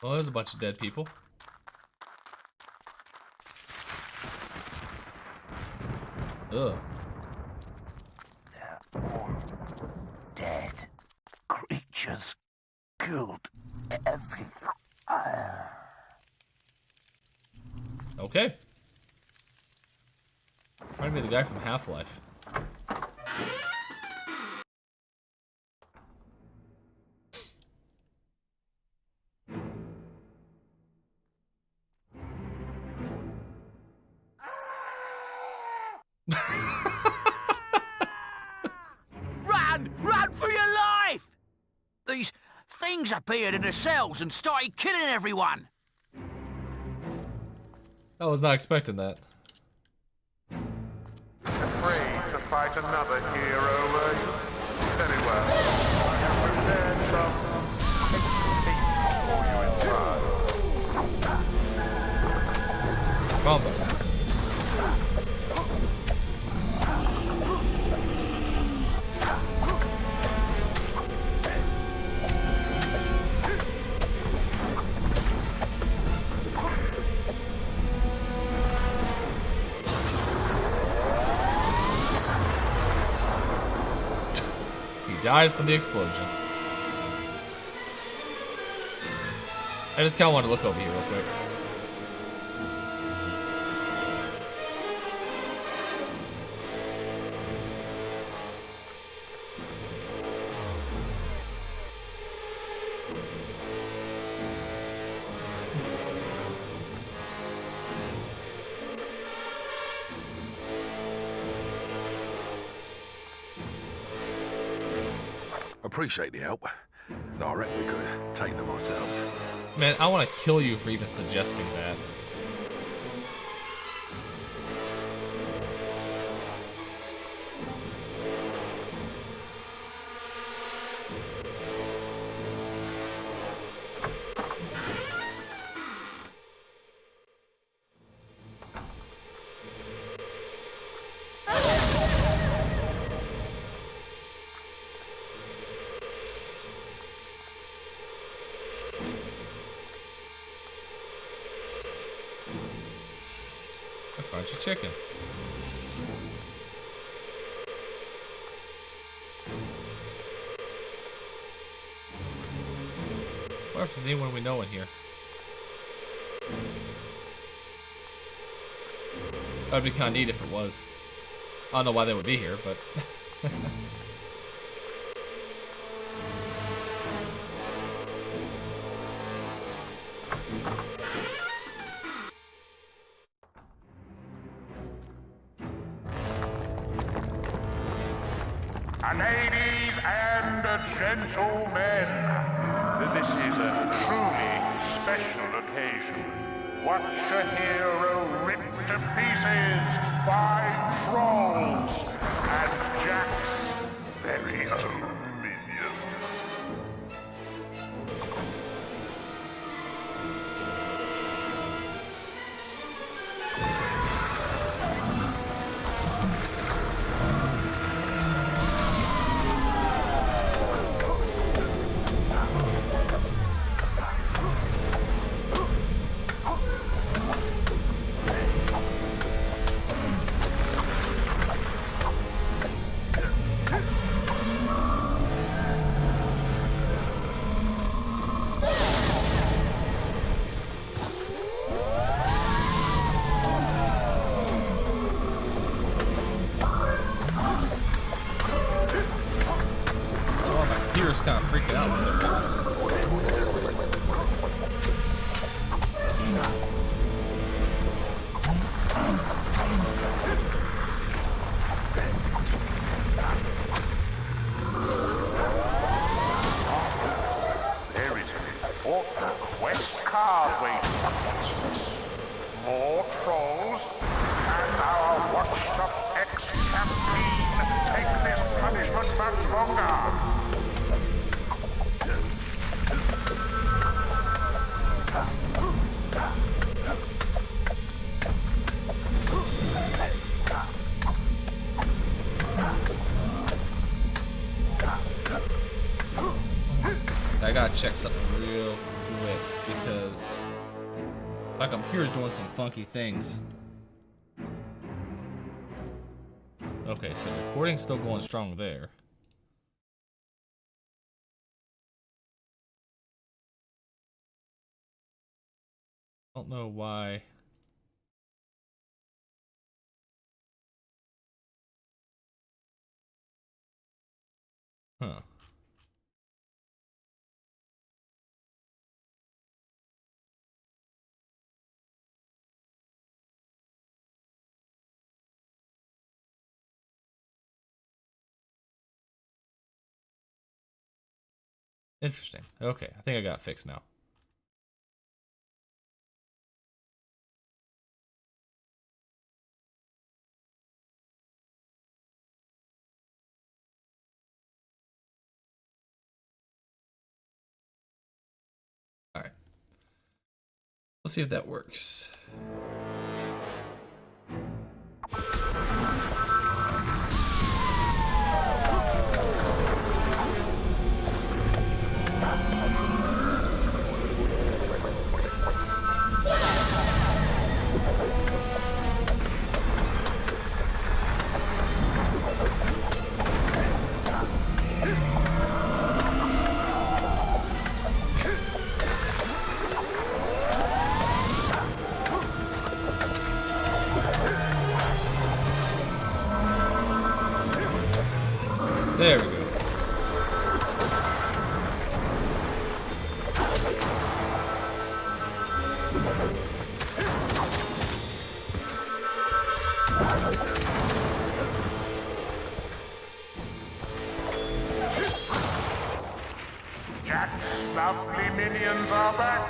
Oh, there's a bunch of dead people. Ugh. They're all dead. Creatures killed everywhere. Okay. Reminded me of the guy from Half-Life. Run for your life! These things appeared in the cells and started killing everyone. I was not expecting that. Afraid to fight another hero, were you? Very well. I have prepared some for you inside. Combo. Died from the explosion. I just kind of want to look over here real quick. Appreciate the help, though I reckon we could have taken them ourselves. Man, I want to kill you for even suggesting that. A bunch of chicken. What if there's anyone we know in here? That'd be kind of neat if it was. I don't know why they would be here, but... Ladies and gentlemen, this is a truly special occasion. Watch a hero ripped to pieces by trolls and Jack's very own minions. Kind of freaking out for some reason. There is an important quest card waiting for us. More trolls, and our washed-up ex-captain take this punishment much longer. I gotta check something real quick because my computer's doing some funky things. Okay, so the recording's still going strong there. Don't know why. Huh. Interesting. Okay, I think I got it fixed now. All right. Let's see if that works. There we go. Jack's lovely minions are back,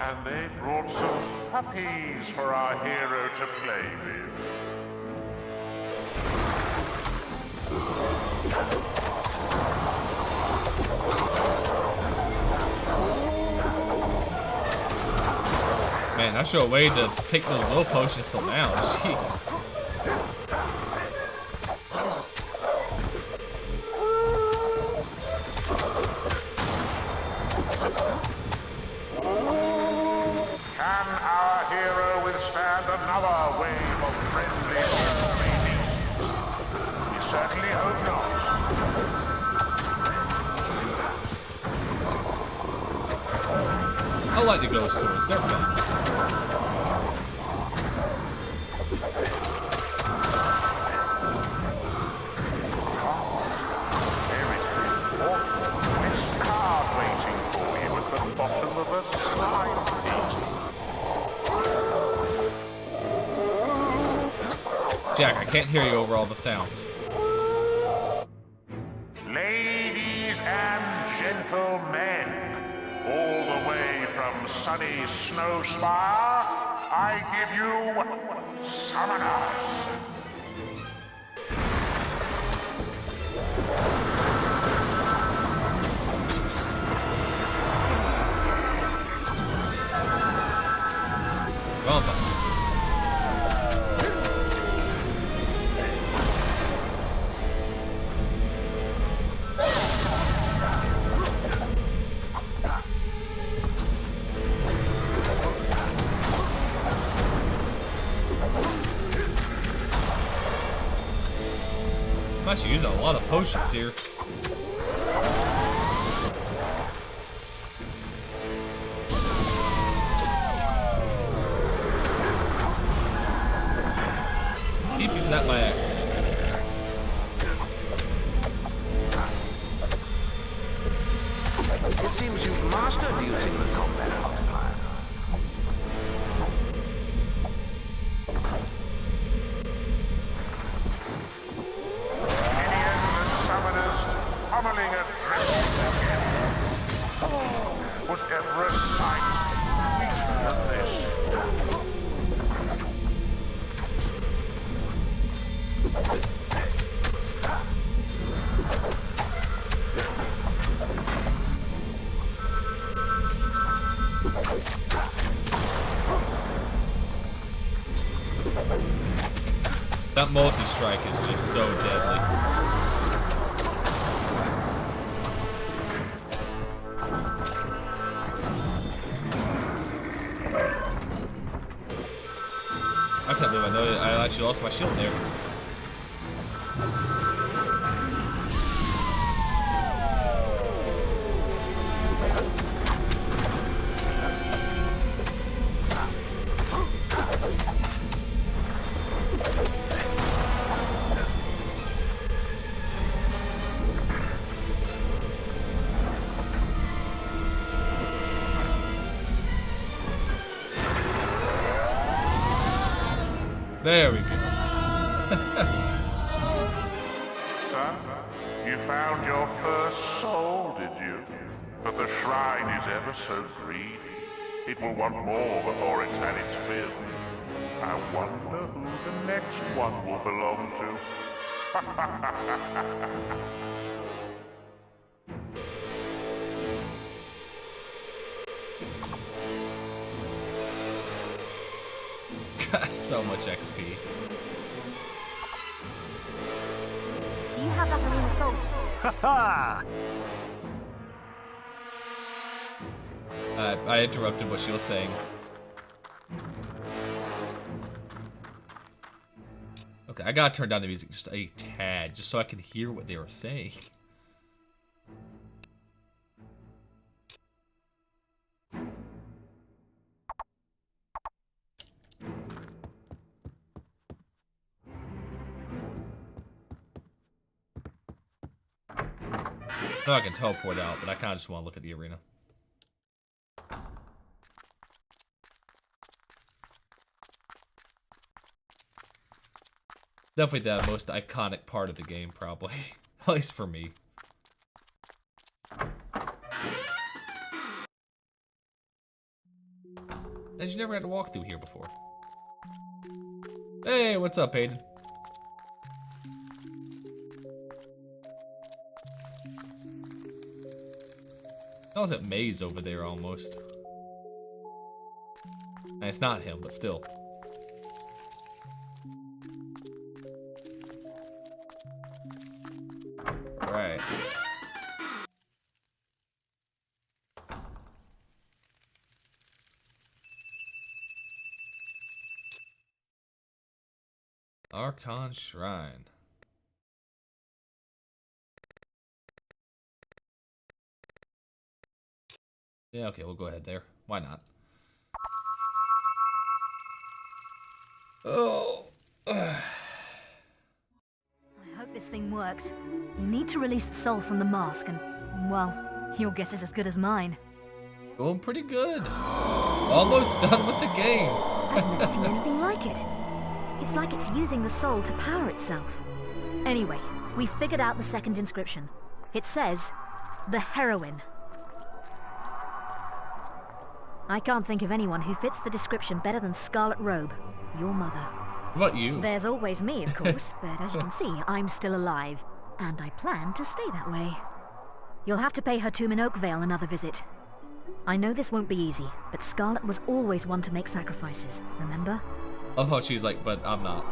and they brought some puppies for our hero to play with. Man, I should have waited to take those will potions till now. Jeez. Can our hero withstand another wave of friendly ladies? We certainly hope not. I like the ghost swords. They're fun. There is an important quest card waiting for you at the bottom of a slime pit. Jack, I can't hear you over all the sounds. Ladies and gentlemen, all the way from sunny Snowspire, I give you summoners. Well done. I'm actually using a lot of potions here. Keep using that by accident. It seems you've mastered using the combat multiplier. Minions and summoners pummeling a dragon again. Oh, was ever a sight sweeter than this? That multi-strike is just so deadly. I can't believe I actually lost my shield there. There we go. Son, you found your first soul, did you? But the shrine is ever so greedy. It will want more before it's had its fill. I wonder who the next one will belong to. So much XP. Do you have that arena sold? Ha I interrupted what she was saying. Okay, I gotta turn down the music just a tad, just so I can hear what they were saying. No, I can teleport out, but I kind of just want to look at the arena. Definitely the most iconic part of the game, probably. At least for me. And you never had to walk through here before. Hey, what's up, Aiden? That was that maze over there almost. And it's not him, but still. Right. Archon Shrine. Yeah, okay, we'll go ahead there. Why not? Oh. I hope this thing works. You need to release the soul from the mask and, well, your guess is as good as mine. Going pretty good. Almost done with the game. I've never seen anything like it. It's like it's using the soul to power itself. Anyway, we figured out the second inscription. It says, the heroine. I can't think of anyone who fits the description better than Scarlet Robe, your mother. What about you? There's always me, of course, but as you can see, I'm still alive, and I plan to stay that way. You'll have to pay her tomb in Oakvale another visit. I know this won't be easy, but Scarlet was always one to make sacrifices, remember? Oh, she's like, but I'm not.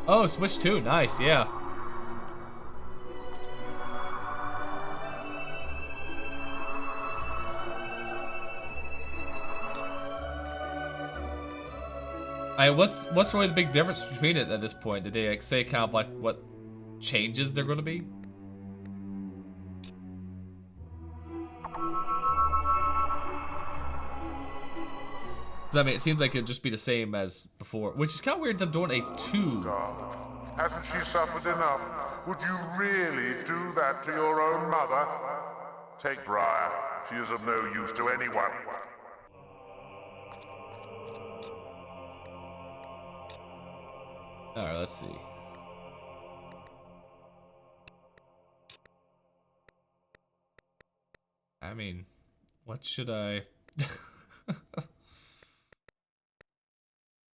Oh, Switch 2, nice, yeah. What's really the big difference between it at this point? Did they like say kind of like what changes they're going to be? Because I mean, it seems like it'd just be the same as before, which is kind of weird them doing a 2. Hasn't she suffered enough? Would you really do that to your own mother? Take Briar. She is of no use to anyone. Alright, let's see. I mean, what should I...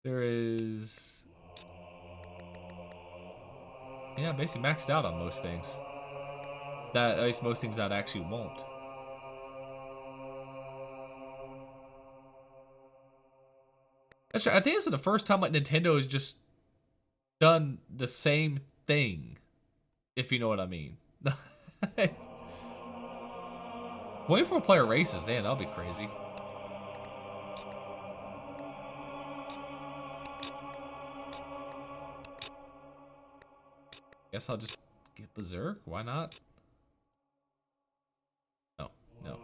There is... Yeah, basically maxed out on most things. That, at least most things that actually won't. That's right. I think this is the first time like Nintendo has just done the same thing, if you know what I mean. 24-player races, damn, that'll be crazy. Guess I'll just get Berserk, why not? No, no.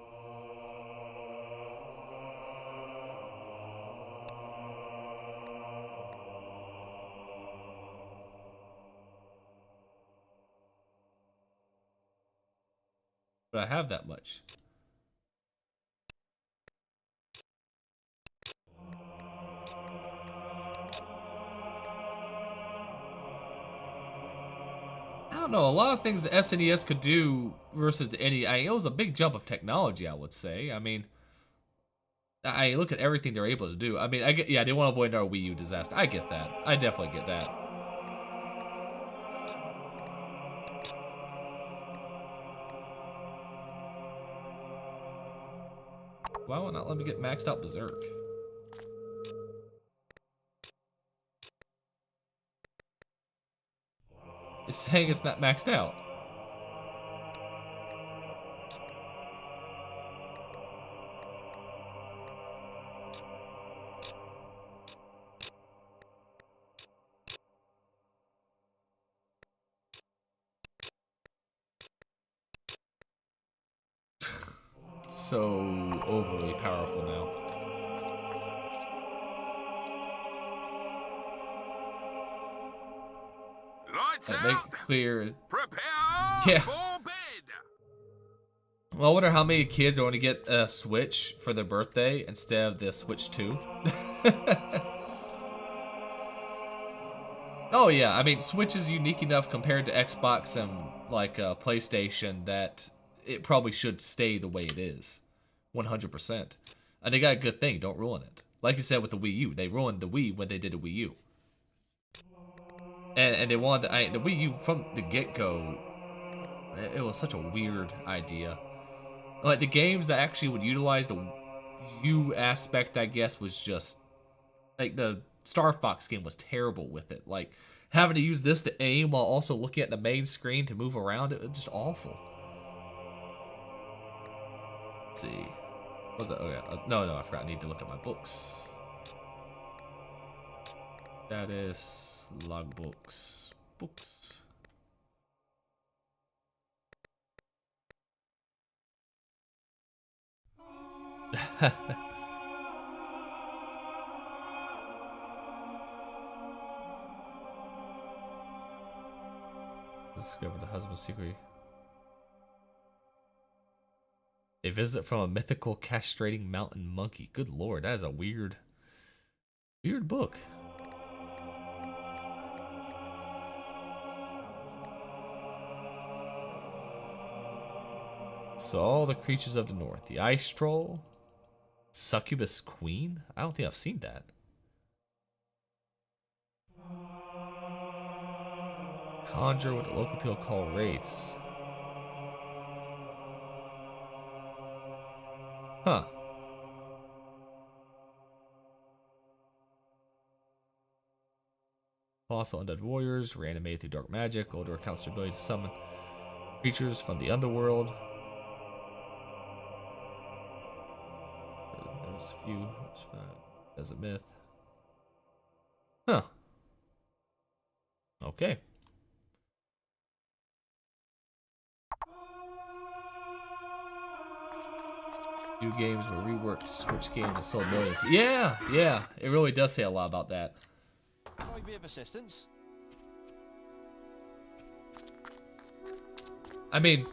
But I have that much. I don't know, a lot of things the SNES could do versus the NES, it was a big jump of technology, I would say. I mean, I look at everything they're able to do. I mean, I get, yeah, they want to avoid another Wii U disaster. I get that. I definitely get that. Why would not let me get maxed out Berserk? It's saying it's not maxed out. So overly powerful now. Lights Like, make out. it clear. Prepare Yeah. for bed. Well, I wonder how many kids are going to get a Switch for their birthday instead of the Switch 2. Oh yeah, I mean, Switch is unique enough compared to Xbox and like PlayStation that it probably should stay the way it is, 100%. And they got a good thing, don't ruin it. Like you said with the Wii U, they ruined the Wii when they did the Wii U. And they wanted the Wii U from the get-go. It was such a weird idea. Like the games that actually would utilize the U aspect, I guess, was just like the Star Fox game was terrible with it. Like having to use this to aim while also looking at the main screen to move around, it was just awful. Let's see. What was it? Okay. No, I forgot. I need to look at my books. That is logbooks. Books. Discover the husband's secret. A visit from a mythical castrating mountain monkey. Good lord, that is a weird book. So all the creatures of the north. The ice troll. Succubus queen? I don't think I've seen that. Conjure what the local people call wraiths. Huh. Colossal undead warriors, reanimated through dark magic. Older accounts their ability to summon creatures from the underworld. There's a few. There's a myth. Huh. Okay. New games were reworked, Switch games and sold millions. Yeah, it really does say a lot about that. Might be of assistance. I mean,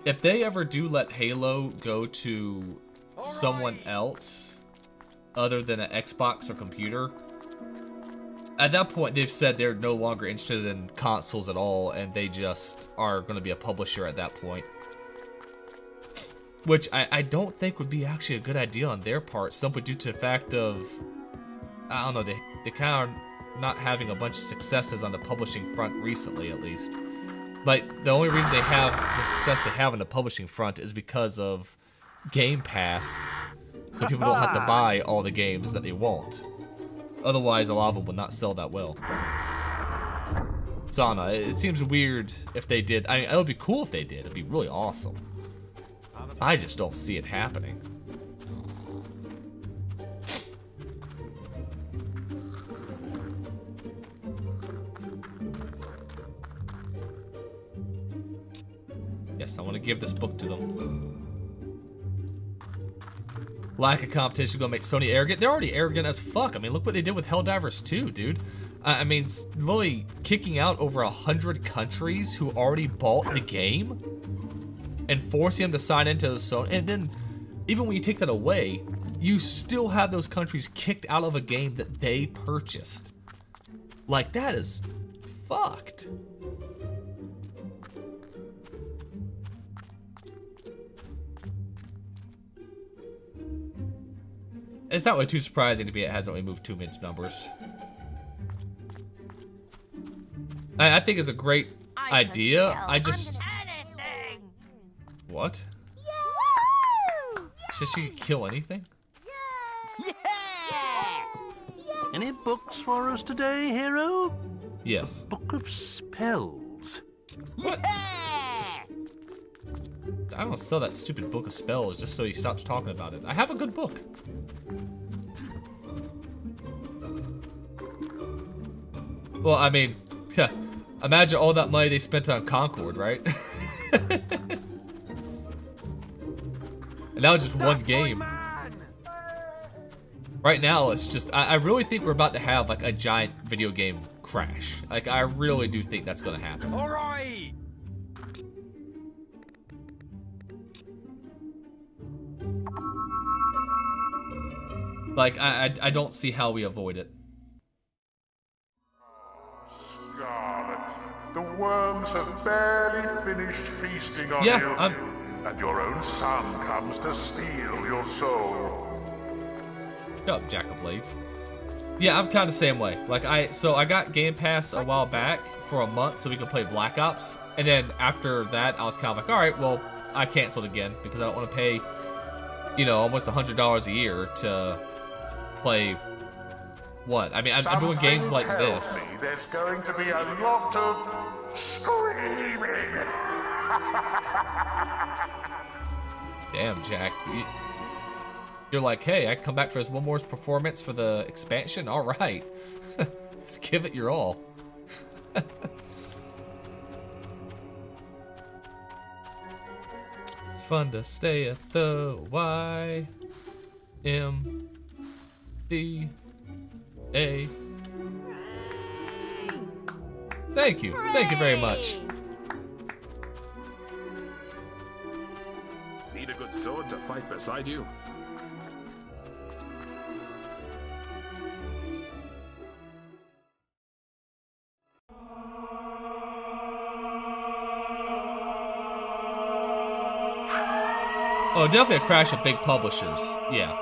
if they ever do let Halo go to someone else other than an Xbox or computer, at that point they've said they're no longer interested in consoles at all, and they just are going to be a publisher at that point. Which I don't think would be actually a good idea on their part, simply due to the fact of, I don't know, they kind of not having a bunch of successes on the publishing front recently, at least. Like, the only reason they have the success they have on the publishing front is because of Game Pass, so people don't have to buy all the games that they want. Otherwise, a lot of them would not sell that well. So I don't know, it seems weird if they did. I mean, it would be cool if they did. It'd be really awesome. I just don't see it happening. Yes, I want to give this book to them. Lack of competition is gonna make Sony arrogant. They're already arrogant as fuck. I mean, look what they did with Helldivers 2, dude. I mean, literally kicking out over 100 countries who already bought the game and forcing them to sign into the Sony. And then, even when you take that away, you still have those countries kicked out of a game that they purchased. Like, that is fucked. It's not really too surprising to me it hasn't really moved too many numbers. I think it's a great idea. I just... What? Says she could kill anything? Yeah! Any books for us today, hero? Yes. Book of spells. What? I don't sell that stupid book of spells just so he stops talking about it. I have a good book. Well, I mean, imagine all that money they spent on Concord, right? And now just one game. Right now, it's just, I really think we're about to have like a giant video game crash. Like, I really do think that's gonna happen. All right. Like, I don't see how we avoid it. Scarlet, the worms have barely finished feasting on you, and your own son comes to steal your soul. Shut up, Jack of Blades. Yeah, I'm kind of the same way. Like, I got Game Pass a while back for a month so we could play Black Ops, and then after that, I was kind of like, all right, well, I canceled again because I don't want to pay, you know, almost $100 a year to play. What? I mean, I'm doing games like this. There's going to be a lot of screaming. Damn, Jack. You're like, hey, I can come back for this one more performance for the expansion? All right. Let's give it your all. It's fun to stay at the YMCA. Thank you. Thank you very much. Need a good sword to fight beside you? Oh, definitely a crash of big publishers. Yeah.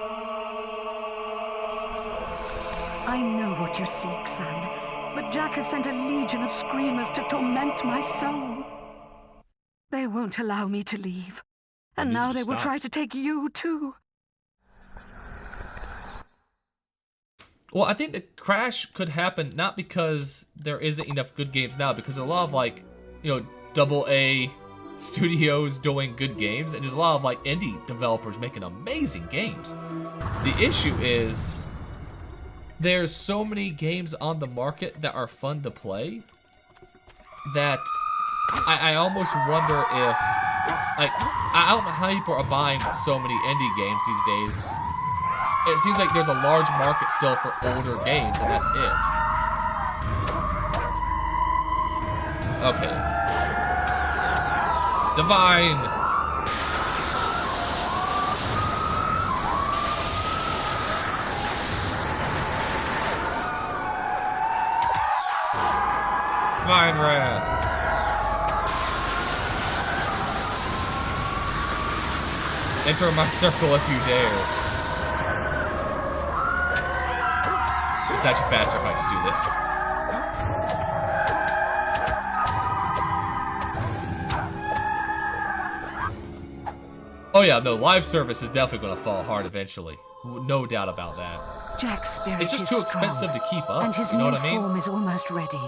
I know what you seek, son, but Jack has sent a legion of screamers to torment my soul. They won't allow me to leave, and now they will try to take you too. Well, I think the crash could happen not because there isn't enough good games now, because there's a lot of, like, you know, AA studios doing good games, and there's a lot of, like, indie developers making amazing games. The issue is there's so many games on the market that are fun to play that I almost wonder if, like, I don't know how people are buying so many indie games these days. It seems like there's a large market still for older games, and that's it. Okay. Divine! Divine Wrath! Enter my circle if you dare. It's actually faster if I just do this. Oh yeah, no, live service is definitely going to fall hard eventually. No doubt about that. Jack's spirit It's just is too strong, expensive to keep up, and his you know new what I mean? form is almost ready.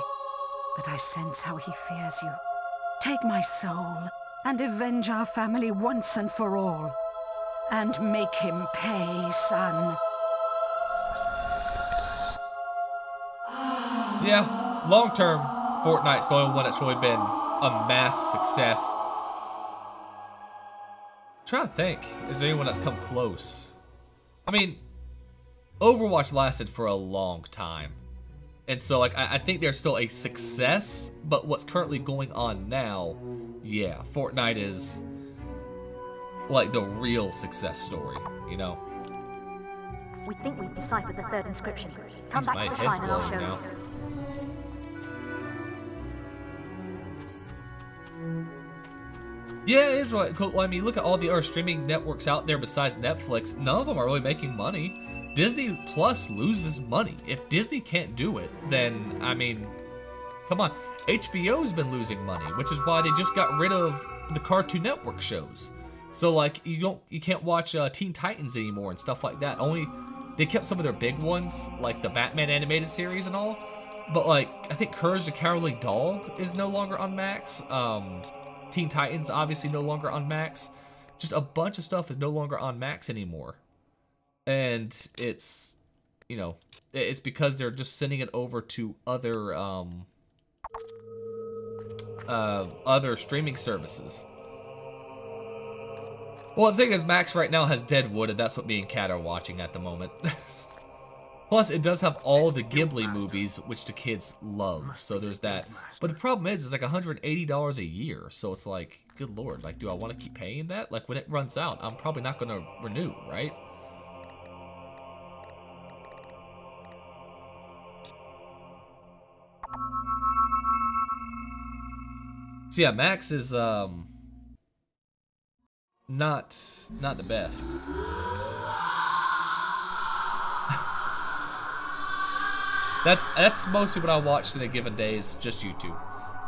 But I sense how he fears you. Take my soul and avenge our family once and for all. And make him pay, son. Yeah, long term, Fortnite's the only one that's really been a mass success. I'm trying to think, is there anyone that's come close? I mean, Overwatch lasted for a long time. And so, like, I think there's still a success, but what's currently going on now, yeah, Fortnite is like the real success story, you know? We think we've deciphered the third inscription. Come Jeez, back my to the head's shrine and I'll glowing show now. you. Yeah, it is right. Cool. Well, I mean, look at all the other streaming networks out there besides Netflix. None of them are really making money. Disney Plus loses money. If Disney can't do it, then, I mean, come on. HBO's been losing money, which is why they just got rid of the Cartoon Network shows. So, like, you can't watch Teen Titans anymore and stuff like that. Only, they kept some of their big ones, like the Batman animated series and all. But, like, I think Courage the Cowardly Dog is no longer on Max. Teen Titans obviously no longer on Max. Just a bunch of stuff is no longer on Max anymore. And it's, you know, it's because they're just sending it over to other streaming services. Well, the thing is, Max right now has Deadwood, and that's what me and Kat are watching at the moment. Plus, it does have all the Ghibli movies, which the kids love. So there's that. But the problem is, it's like $180 a year. So it's like, good lord, like, do I want to keep paying that? Like, when it runs out, I'm probably not going to renew, right? So yeah, Max is not the best. That's mostly what I watched in a given day is just YouTube.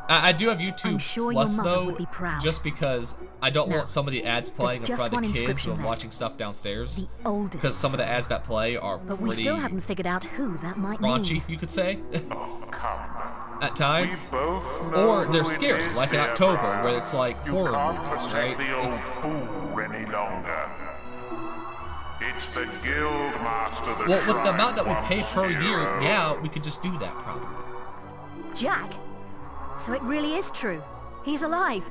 I do have YouTube Plus though, just because I don't want some of the ads playing in front of the kids when I'm watching stuff downstairs. Because some of the ads that play are but we still haven't figured out who that might raunchy, mean. you could say. Oh, come. At times, We both know or they're who it scary, is, like in dear October, Brown. where it's like You horror can't movies, protect right? the old fool any longer. It's the guild master that Well, with the amount that we wants pay per year, hero. yeah, we could just do that probably. Jack? So it really is true. He's alive,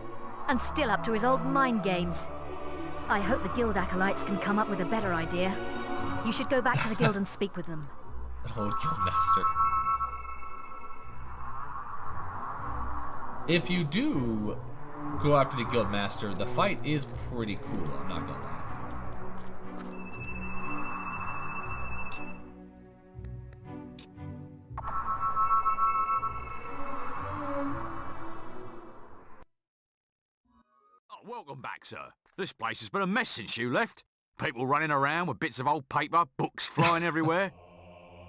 and still up to his old mind games. I hope the guild acolytes can come up with a better idea. You should go back to the guild and speak with them. Old Guildmaster. If you do go after the Guildmaster, the fight is pretty cool, I'm not gonna lie. Welcome back, sir. This place has been a mess since you left. People running around with bits of old paper, books flying everywhere.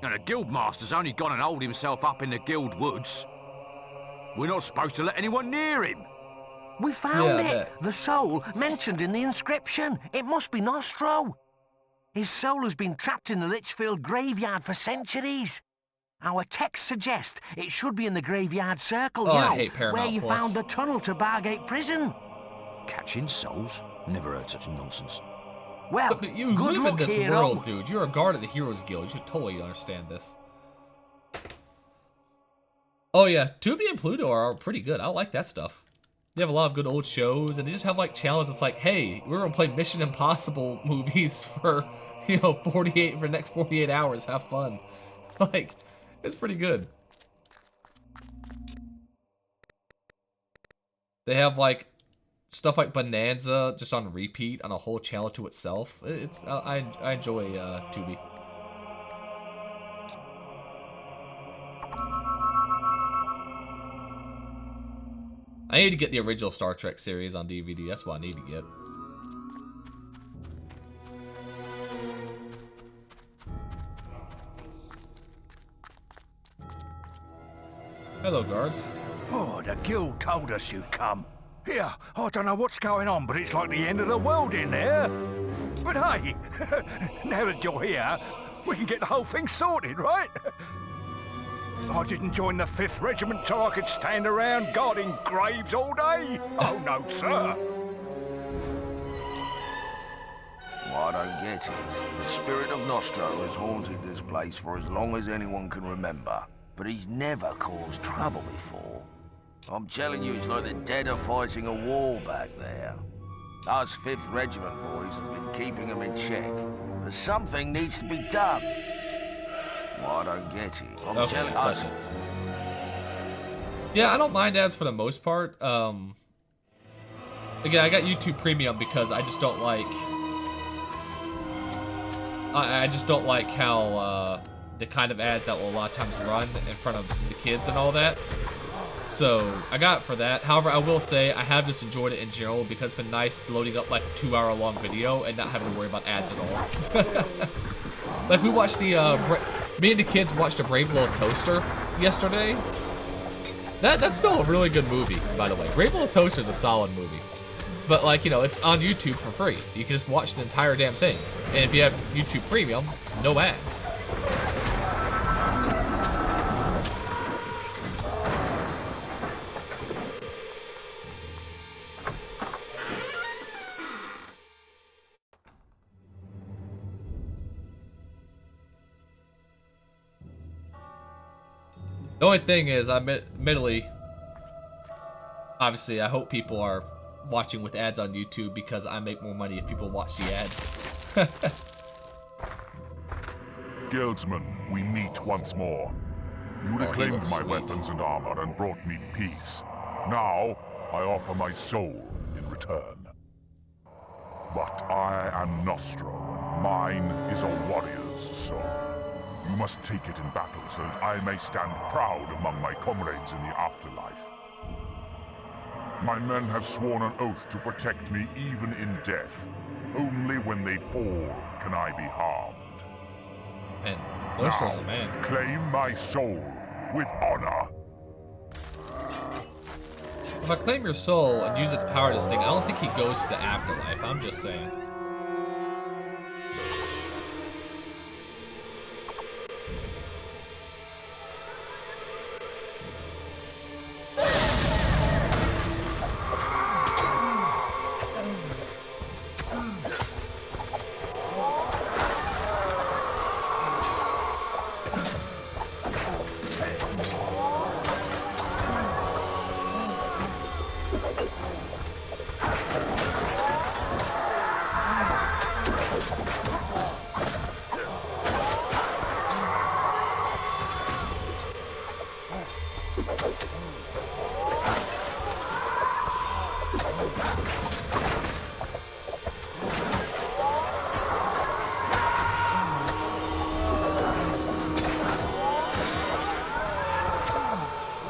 And the guildmaster's only gone and holed himself up in the guild woods. We're not supposed to let anyone near him. We found Yeah, I it! bet. The soul mentioned in the inscription. It must be Nostro. His soul has been trapped in the Litchfield graveyard for centuries. Our texts suggest it should be in the graveyard circle, Oh, you I know, hate Paramount where you Plus. found the tunnel to Bargate Prison. Catching souls? Never heard such nonsense. Well, But you good live in luck, this hero. world, dude. You're a guard of the Heroes Guild. You should totally understand this. Oh yeah, Tubi and Pluto are pretty good. I like that stuff. They have a lot of good old shows, and they just have like challenges. It's like, hey, we're gonna play Mission Impossible movies for, you know, for the next 48 hours. Have fun. Like, it's pretty good. They have like stuff like Bonanza just on repeat on a whole channel to itself. It's I enjoy Tubi. I need to get the original Star Trek series on DVD. That's what I need to get. Hello, guards. Oh, the guild told us you'd come. Here, I don't know what's going on, but it's like the end of the world in there. But hey, now that you're here, we can get the whole thing sorted, right? I didn't join the 5th Regiment so I could stand around guarding graves all day. Oh, no, sir. Well, I don't get it. The spirit of Nostro has haunted this place for as long as anyone can remember. But he's never caused trouble before. I'm telling you, it's like the dead are fighting a war back there. Us 5th Regiment boys have been keeping him in check. But something needs to be done. Well, I don't get it. I'm Okay, telling such us. Yeah, I don't mind ads for the most part. Again, I got YouTube Premium because I just don't like. I just don't like how the kind of ads that will a lot of times run in front of the kids and all that. So I got it for that. However, I will say I have just enjoyed it in general because it's been nice loading up like a 2-hour-long video and not having to worry about ads at all. Like we watched the, me and the kids watched a Brave Little Toaster yesterday. That's still a really good movie, by the way. Brave Little Toaster is a solid movie. But like, you know, it's on YouTube for free. You can just watch the entire damn thing. And if you have YouTube Premium, no ads. The only thing is, admittedly, obviously, I hope people are watching with ads on YouTube because I make more money if people watch the ads. guildsman, we meet once more. You reclaimed my weapons and armor and brought me peace. Now, I offer my soul in return. But I am Nostro, and mine is a warrior's soul. You must take it in battle so that I may stand proud among my comrades in the afterlife. My men have sworn an oath to protect me even in death. Only when they fall can I be harmed. And Nostro's a man. Claim my soul with honor. If I claim your soul and use it to power this thing, I don't think he goes to the afterlife. I'm just saying.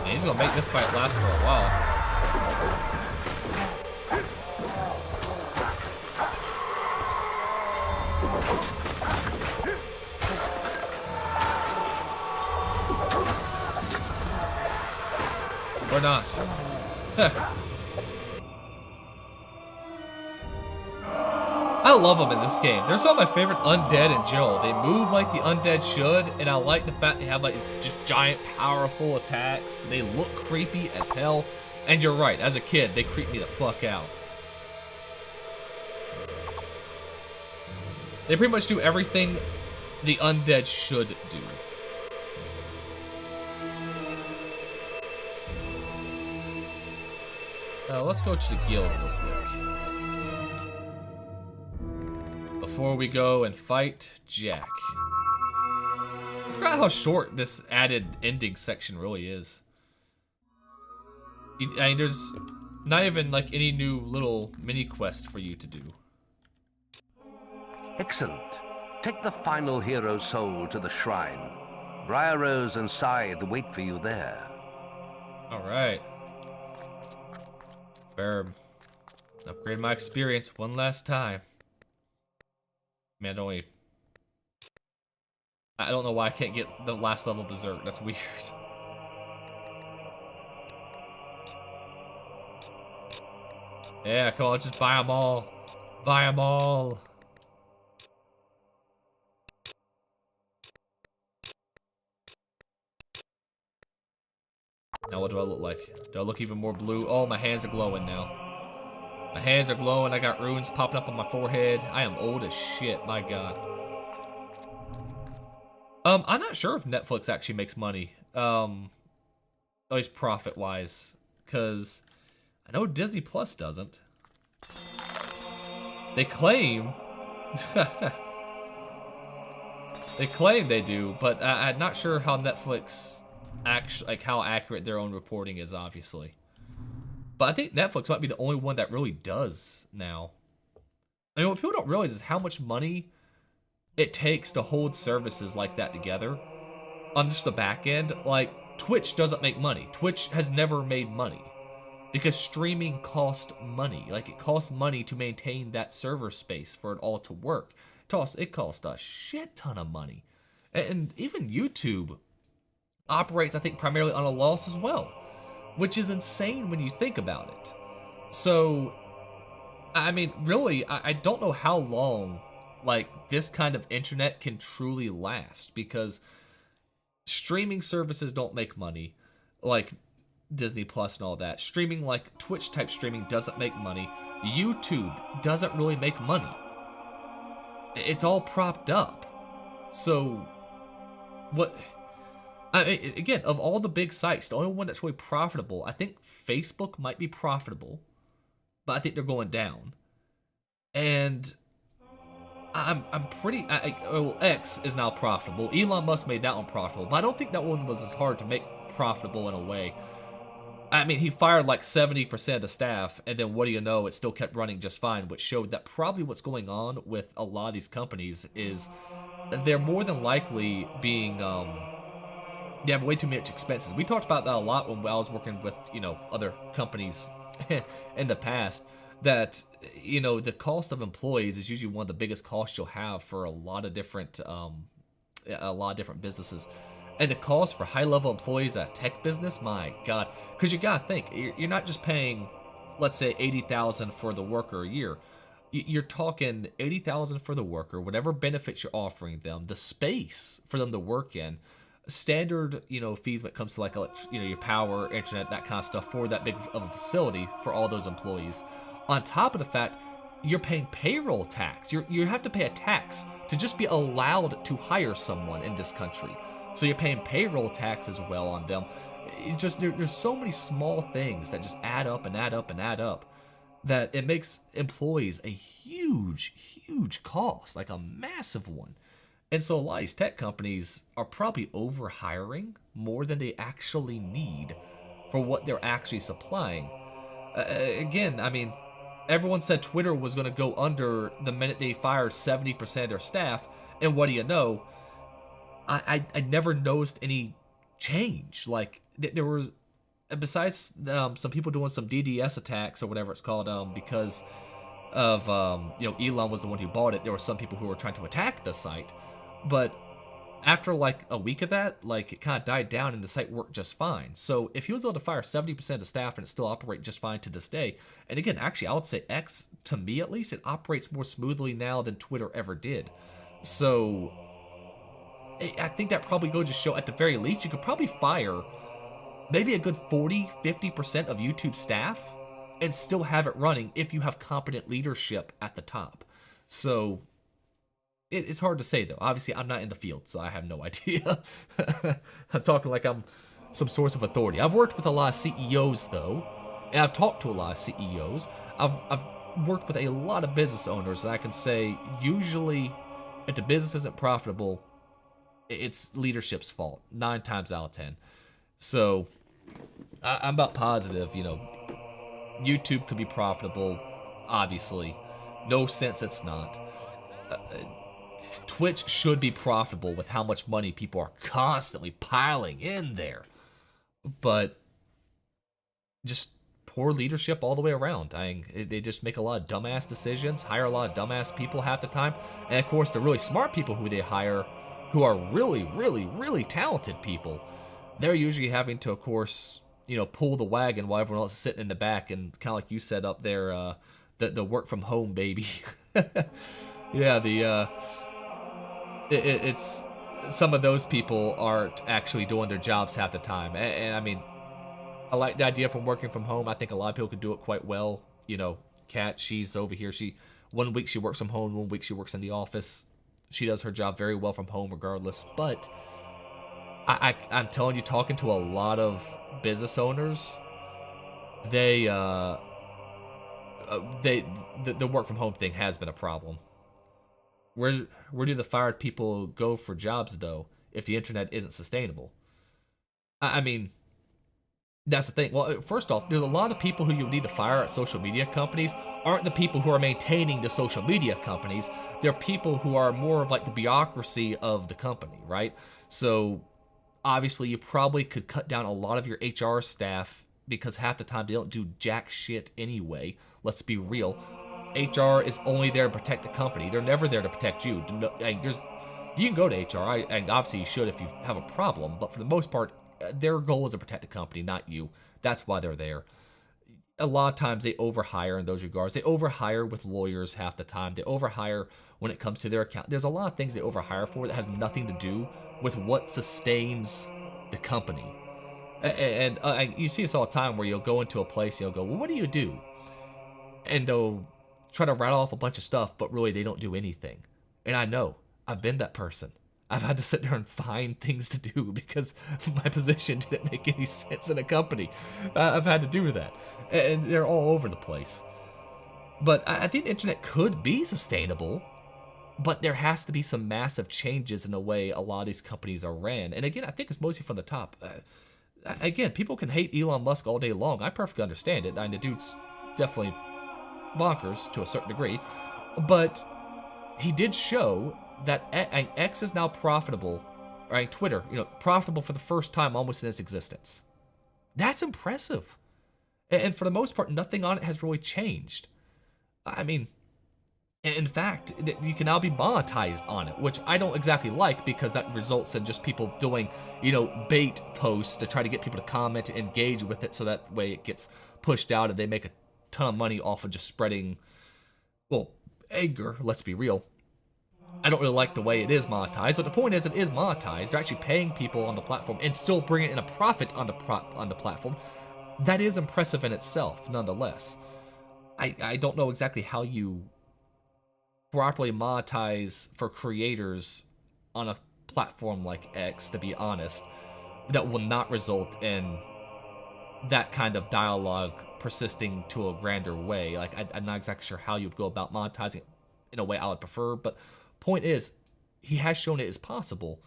He's gonna make this fight last for a while. Or not. I love them in this game. They're some of my favorite undead in general. They move like the undead should, and I like the fact they have like these just giant, powerful attacks. They look creepy as hell. And you're right, as a kid, they creep me the fuck out. They pretty much do everything the undead should do. Let's go to the guild real quick. Before we go and fight Jack. I forgot how short this added ending section really is. I mean, there's not even like any new little mini quest for you to do. Excellent. Take the final hero soul to the shrine. Briar Rose and Scythe wait for you there. Alright. Burb. Upgrade my experience one last time. Man, I don't know why I can't get the last level Berserk. That's weird. Yeah, come on, just buy them all. Buy them all. Now what do I look like? Do I look even more blue? Oh, my hands are glowing now. My hands are glowing. I got runes popping up on my forehead. I am old as shit. My God. I'm not sure if Netflix actually makes money. At least profit-wise, because I know Disney Plus doesn't. They claim. They claim they do, but I'm not sure how Netflix actually, like how accurate their own reporting is, obviously. But I think Netflix might be the only one that really does now. I mean, what people don't realize is how much money it takes to hold services like that together on just the back end. Like, Twitch doesn't make money. Twitch has never made money because streaming costs money. Like, it costs money to maintain that server space for it all to work. It costs a shit ton of money. And even YouTube operates, I think, primarily on a loss as well, which is insane when you think about it. So, I mean, really, I don't know how long, like, this kind of internet can truly last, because streaming services don't make money, like Disney Plus and all that. Streaming, like Twitch-type streaming, doesn't make money. YouTube doesn't really make money. It's all propped up. So, what... I mean, again, of all the big sites, the only one that's really profitable, I think Facebook might be profitable, but I think they're going down. And I'm pretty. Well, X is now profitable. Elon Musk made that one profitable, but I don't think that one was as hard to make profitable in a way. I mean, he fired like 70% of the staff, and then what do you know, it still kept running just fine, which showed that probably what's going on with a lot of these companies is they're more than likely being, they have way too much expenses. We talked about that a lot when I was working with, other companies in the past, that, the cost of employees is usually one of the biggest costs you'll have for a lot of different businesses. And the cost for high-level employees at a tech business, my God. Because you gotta think, you're not just paying, let's say, $80,000 for the worker a year. You're talking $80,000 for the worker, whatever benefits you're offering them, the space for them to work in, standard, fees when it comes to like, your power, internet, that kind of stuff for that big of a facility for all those employees. On top of the fact, you're paying payroll tax. You have to pay a tax to just be allowed to hire someone in this country. So you're paying payroll tax as well on them. It's just there's so many small things that just add up and add up and add up that it makes employees a huge, huge cost, like a massive one. And so a lot of these tech companies are probably over hiring more than they actually need for what they're actually supplying. Again, I mean, everyone said Twitter was going to go under the minute they fired 70% of their staff, and what do you know? I never noticed any change. Like, there was, besides some people doing some DDoS attacks or whatever it's called, because of, Elon was the one who bought it, there were some people who were trying to attack the site. But after like a week of that, like, it kind of died down and the site worked just fine. So if he was able to fire 70% of the staff and it still operate just fine to this day, and again, actually, I would say X, to me at least, it operates more smoothly now than Twitter ever did. So I think that probably goes to show, at the very least, you could probably fire maybe a good 40-50% of YouTube staff and still have it running if you have competent leadership at the top. So it's hard to say, though. Obviously, I'm not in the field, so I have no idea. I'm talking like I'm some source of authority. I've worked with a lot of CEOs, though, and I've talked to a lot of CEOs. I've worked with a lot of business owners, and I can say, usually, if the business isn't profitable, it's leadership's fault, 9 times out of 10. So I'm about positive, YouTube could be profitable, obviously. No sense it's not. Twitch should be profitable with how much money people are constantly piling in there. But just poor leadership all the way around. They just make a lot of dumbass decisions, hire a lot of dumbass people half the time. And of course, the really smart people who they hire, who are really, really, really talented people, they're usually having to, of course, pull the wagon while everyone else is sitting in the back, and kind of like you said up there, the work from home baby. Yeah, it's some of those people aren't actually doing their jobs half the time. And I mean, I like the idea from working from home. I think a lot of people can do it quite well. Kat, she's over here. One week she works from home, 1 week she works in the office. She does her job very well from home regardless. But I'm telling you, talking to a lot of business owners, the work from home thing has been a problem. Where do the fired people go for jobs, though, if the internet isn't sustainable? I mean, that's the thing. Well, first off, there's a lot of people who you need to fire at social media companies aren't the people who are maintaining the social media companies. They're people who are more of like the bureaucracy of the company, right? So obviously you probably could cut down a lot of your HR staff because half the time they don't do jack shit anyway. Let's be real. HR is only there to protect the company. They're never there to protect you. You can go to HR, and obviously you should if you have a problem, but for the most part, their goal is to protect the company, not you. That's why they're there. A lot of times they overhire in those regards. They overhire with lawyers half the time. They overhire when it comes to their account. There's a lot of things they overhire for that has nothing to do with what sustains the company. And you see this all the time where you'll go into a place and you'll go, well, what do you do? And they'll try to rattle off a bunch of stuff, but really they don't do anything. And I know, I've been that person. I've had to sit there and find things to do because my position didn't make any sense in a company. I've had to do that. And they're all over the place. But I think the internet could be sustainable But there has to be some massive changes in the way a lot of these companies are ran. And again, I think it's mostly from the top. Again, people can hate Elon Musk all day long. I perfectly understand it. I mean, the dude's definitely bonkers to a certain degree. But he did show that X is now profitable, right? Twitter, profitable for the first time almost in its existence. That's impressive. And for the most part, nothing on it has really changed. I mean, in fact, you can now be monetized on it, which I don't exactly like because that results in just people doing, bait posts to try to get people to comment and engage with it so that way it gets pushed out and they make a ton of money off of just spreading, well, anger, let's be real. I don't really like the way it is monetized, but the point is it is monetized. They're actually paying people on the platform and still bringing in a profit on the platform. That is impressive in itself, nonetheless. I don't know exactly how you properly monetize for creators on a platform like X, to be honest, that will not result in that kind of dialogue persisting to a grander way. Like, I'm not exactly sure how you'd go about monetizing it in a way I would prefer, but point is, he has shown it is possible.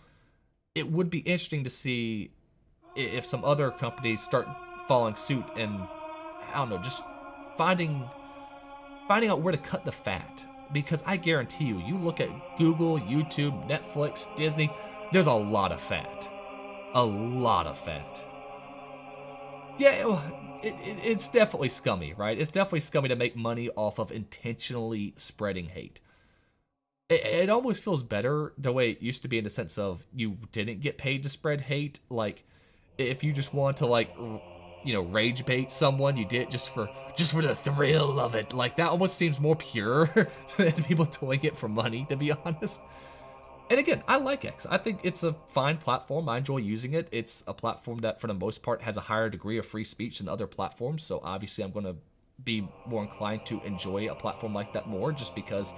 It would be interesting to see if some other companies start following suit and, I don't know, just finding out where to cut the fat. Because I guarantee you, you look at Google, YouTube, Netflix, Disney, there's a lot of fat. A lot of fat. Yeah, it's definitely scummy, right? It's definitely scummy to make money off of intentionally spreading hate. It almost feels better the way it used to be in the sense of you didn't get paid to spread hate. Like, if you just want to, rage bait someone, you did it just for the thrill of it. Like, that almost seems more pure than people doing it for money, to be honest. And again, I like X. I think it's a fine platform. I enjoy using it. It's a platform that, for the most part, has a higher degree of free speech than other platforms. So obviously, I'm going to be more inclined to enjoy a platform like that more, just because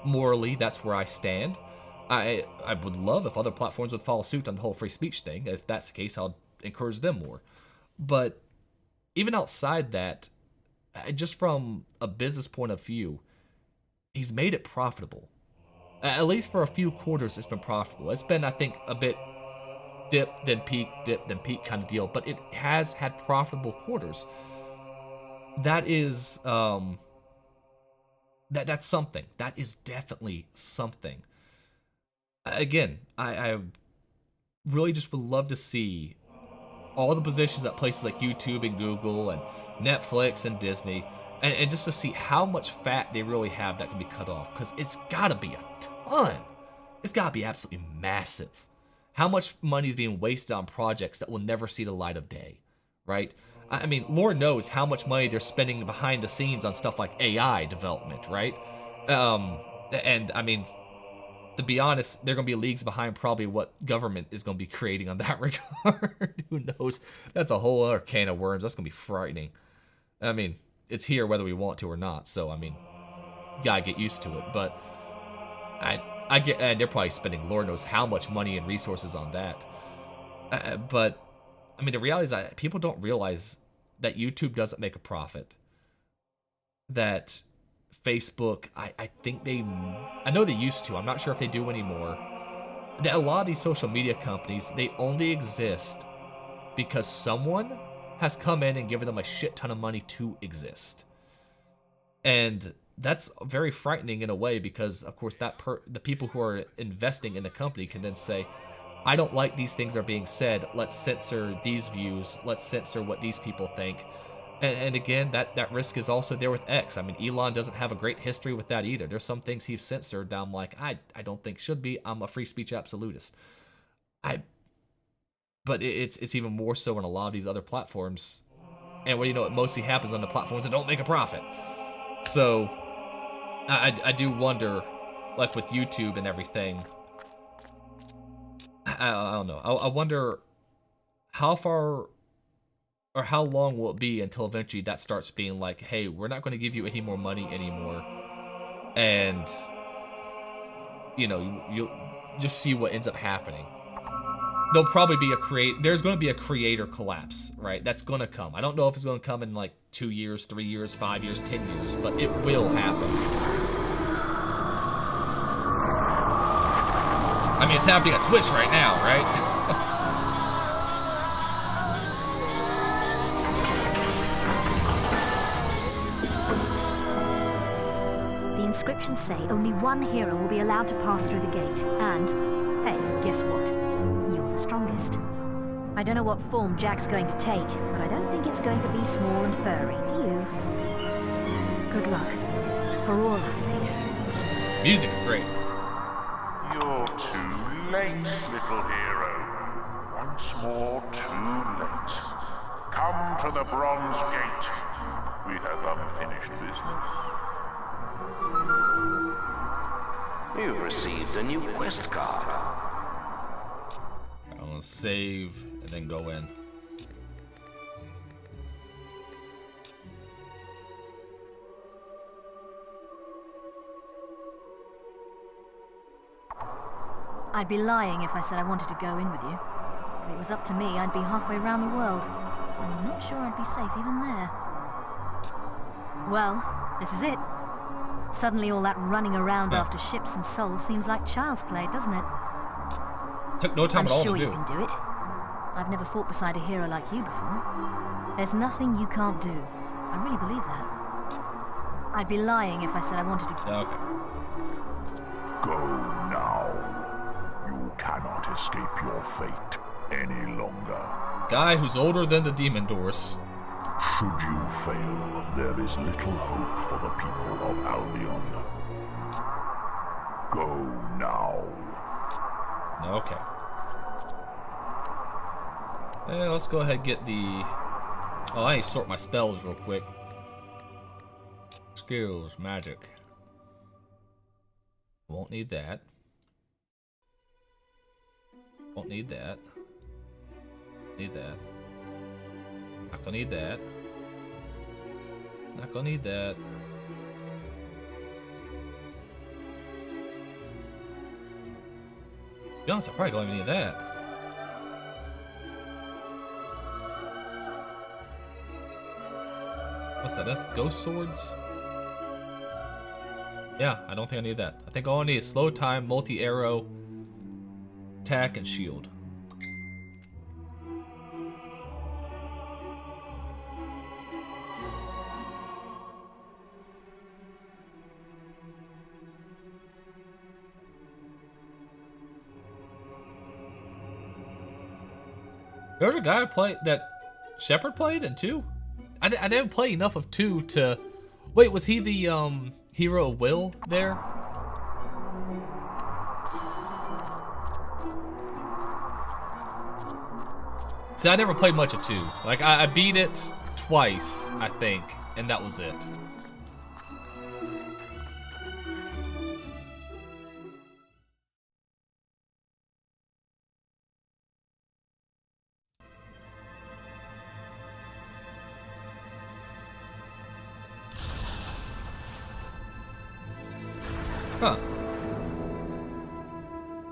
morally, that's where I stand. I would love if other platforms would follow suit on the whole free speech thing. If that's the case, I'll encourage them more. But even outside that, just from a business point of view, he's made it profitable. At least for a few quarters, it's been profitable. It's been, I think, a bit dip, then peak kind of deal, but it has had profitable quarters. That is, that's something. That is definitely something. Again, I really just would love to see all the positions at places like YouTube and Google and Netflix and Disney, and just to see how much fat they really have that can be cut off, because it's gotta be a ton. It's gotta be absolutely massive. How much money is being wasted on projects that will never see the light of day, right? I mean, Lord knows how much money they're spending behind the scenes on stuff like AI development, right? And I mean, to be honest, they're going to be leagues behind probably what government is going to be creating on that regard. Who knows? That's a whole other can of worms. That's going to be frightening. I mean, it's here whether we want to or not. So, I mean, you got to get used to it. But I get, and they're probably spending Lord knows how much money and resources on that. But, I mean, the reality is that people don't realize that YouTube doesn't make a profit. That Facebook, I think I know they used to, I'm not sure if they do anymore, that a lot of these social media companies, they only exist because someone has come in and given them a shit ton of money to exist. And that's very frightening in a way because, of course, the people who are investing in the company can then say, I don't like these things are being said, let's censor these views, let's censor what these people think. And again, that risk is also there with X. I mean, Elon doesn't have a great history with that either. There's some things he's censored that I'm like, I don't think should be. I'm a free speech absolutist. But it's even more so on a lot of these other platforms. And what do you know, it mostly happens on the platforms that don't make a profit. So I do wonder, like with YouTube and everything, I don't know. I wonder how far or how long will it be until eventually that starts being like, hey, we're not going to give you any more money anymore. And, you'll just see what ends up happening. There'll probably be there's going to be a creator collapse, right? That's going to come. I don't know if it's going to come in like 2 years, 3 years, 5 years, 10 years, but it will happen. I mean, it's happening at Twitch right now, right? The inscriptions say only one hero will be allowed to pass through the gate, and, hey, guess what? You're the strongest. I don't know what form Jack's going to take, but I don't think it's going to be small and furry, do you? Good luck. For all our sakes. Music's great. You're too late, little hero. Once more, too late. Come to the Bronze Gate. We have unfinished business. You've received a new quest card. I'm gonna save and then go in. I'd be lying if I said I wanted to go in with you. If it was up to me, I'd be halfway around the world. I'm not sure I'd be safe even there. Well, this is it. Suddenly all that running around after ships and souls seems like child's play, doesn't it? Took no time at all to do. I'm sure you can do it. I've never fought beside a hero like you before. There's nothing you can't do. I really believe that. I'd be lying if I said I wanted to... Okay. Go now. You cannot escape your fate any longer. Guy who's older than the demon doors. Should you fail, there is little hope for the people of Albion. Go now. Okay. Let's go ahead and get the... Oh, I need to sort my spells real quick. Skills, magic. Won't need that. Won't need that. Need that. Not gonna need that. Not gonna need that. To be honest, I probably don't even need that. What's that? That's ghost swords? Yeah, I don't think I need that. I think all I need is slow time, multi-arrow, attack, and shield. There's a guy that Shepard played in 2? I didn't play enough of 2 to... Wait, was he the hero of Will there? See, I never played much of 2. Like, I beat it twice, I think, and that was it. Huh.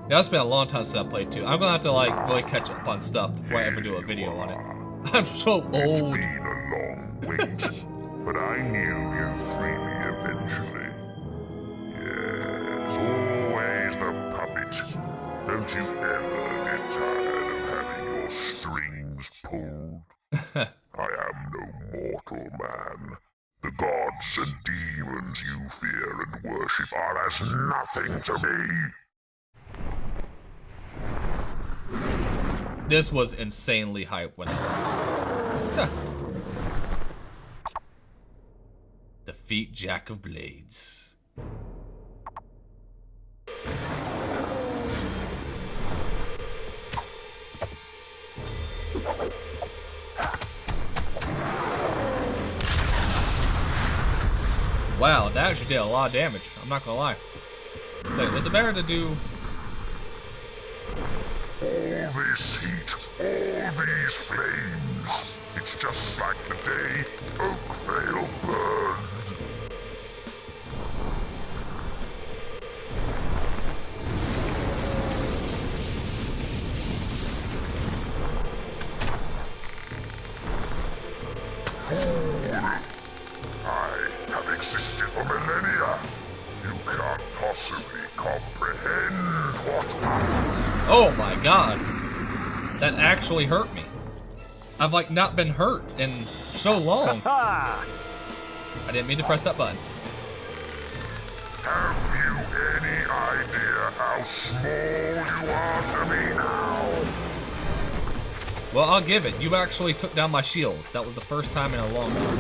Yeah, it's been a long time since I played 2. I'm gonna have to like really catch up on stuff before I ever do a video on it. I'm so old. It's been a long wait, but I knew you'd free me eventually. Yes, always the puppet. Don't you ever get tired of having your strings pulled? I am no mortal man. The gods and demons you fear and worship are as nothing to me. This was insanely hype when I defeat Jack of Blades. Wow, that actually did a lot of damage. I'm not gonna lie. Wait, was it better to do... All this heat, all these flames. It's just like the day Oakvale burned. I have existed for millennia. You can't possibly comprehend what happened. Oh my god. That actually hurt me. I've like not been hurt in so long. I didn't mean to press that button. Have you any idea how small you are to me now? Well, I'll give it. You actually took down my shields. That was the first time in a long time.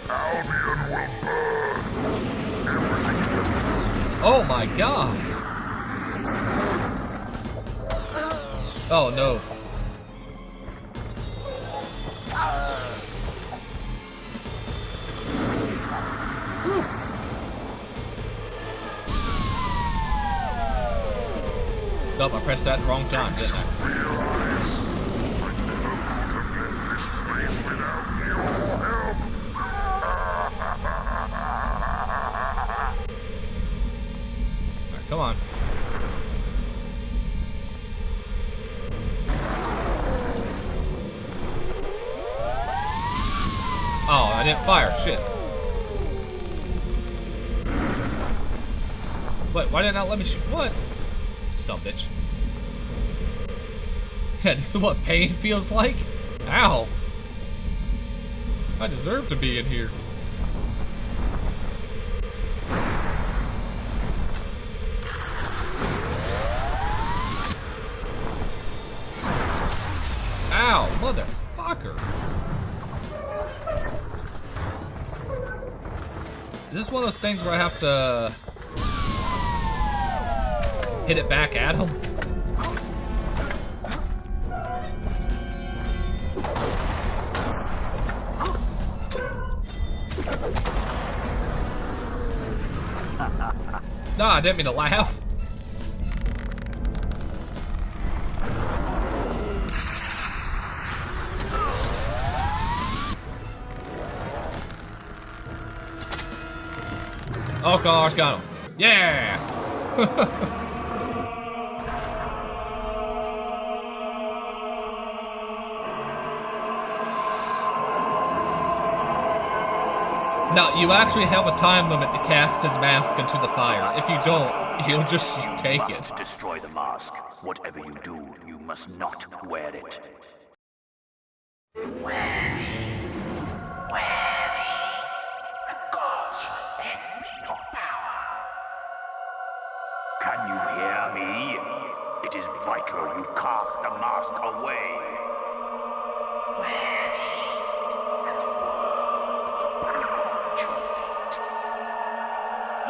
Albion will burn. Everything you have. Oh my god. Oh no. Whew. Nope, I pressed that wrong time, didn't I? Realize I never could have left this place without your help. Alright, come on. Oh, I didn't fire. Shit. What? Why did it not let me shoot? What? Son of a bitch. Yeah, this is what pain feels like? Ow. I deserve to be in here. Ow, motherfucker. Is this one of those things where I have to hit it back at him? No, I didn't mean to laugh. Oh gosh, got him. Yeah! Now, you actually have a time limit to cast his mask into the fire. If you don't, he'll just take it. You must destroy the mask. Whatever you do, you must not wear it. Can you hear me? It is vital you cast the mask away.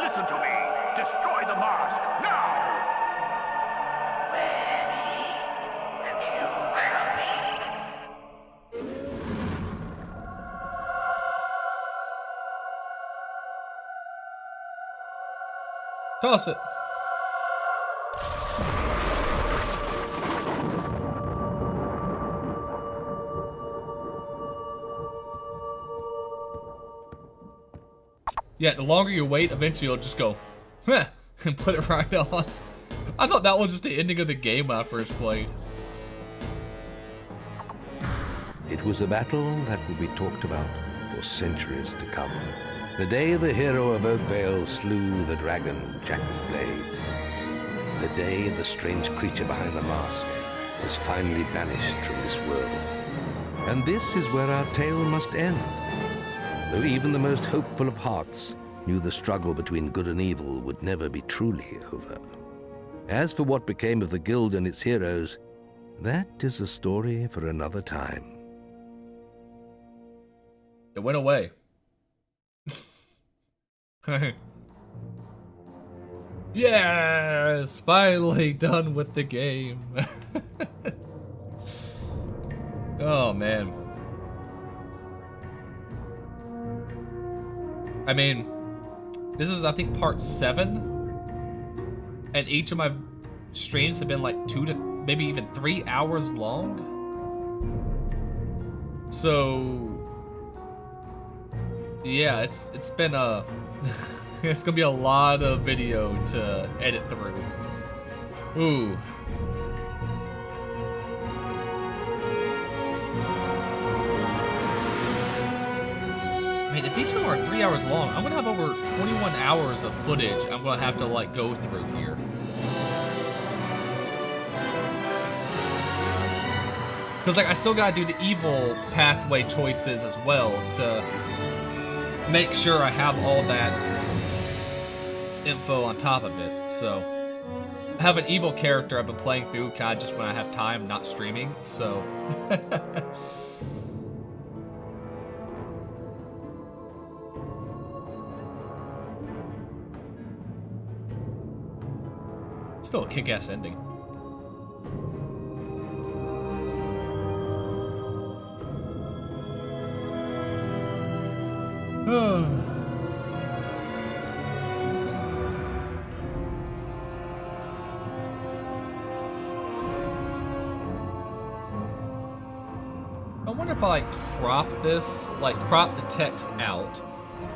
Listen to me! Destroy the mask, now! And you shall be. Toss it. Yeah, the longer you wait, eventually you'll just go, heh, and put it right on. I thought that was just the ending of the game when I first played. It was a battle that would be talked about for centuries to come. The day the hero of Oakvale slew the dragon, Jack of Blades. The day the strange creature behind the mask was finally banished from this world. And this is where our tale must end. Though even the most hopeful of hearts knew the struggle between good and evil would never be truly over. As for what became of the guild and its heroes, that is a story for another time. It went away. Yes! Finally done with the game. Oh, man. I mean, this is, I think, part 7. And each of my streams have been like 2 to maybe even 3 hours long. So, yeah, it's been a... it's gonna be a lot of video to edit through. Ooh. Man, if each of them are 3 hours long, I'm gonna have over 21 hours of footage I'm gonna have to like go through here. Because like I still gotta do the evil pathway choices as well to make sure I have all that info on top of it. So I have an evil character I've been playing through kind of just when I have time, not streaming. So still a kick-ass ending. I wonder if I like crop this, like crop the text out,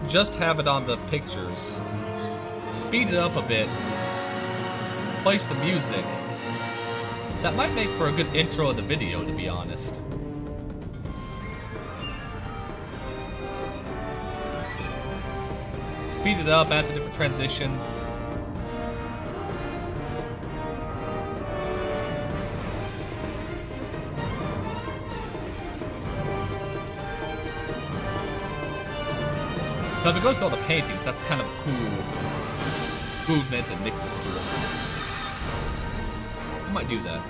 just have it on the pictures, speed it up a bit, place the music. That might make for a good intro of the video, to be honest. Speed it up, add some different transitions. Now if it goes to all the paintings, that's kind of a cool movement that mixes to it. I might do that.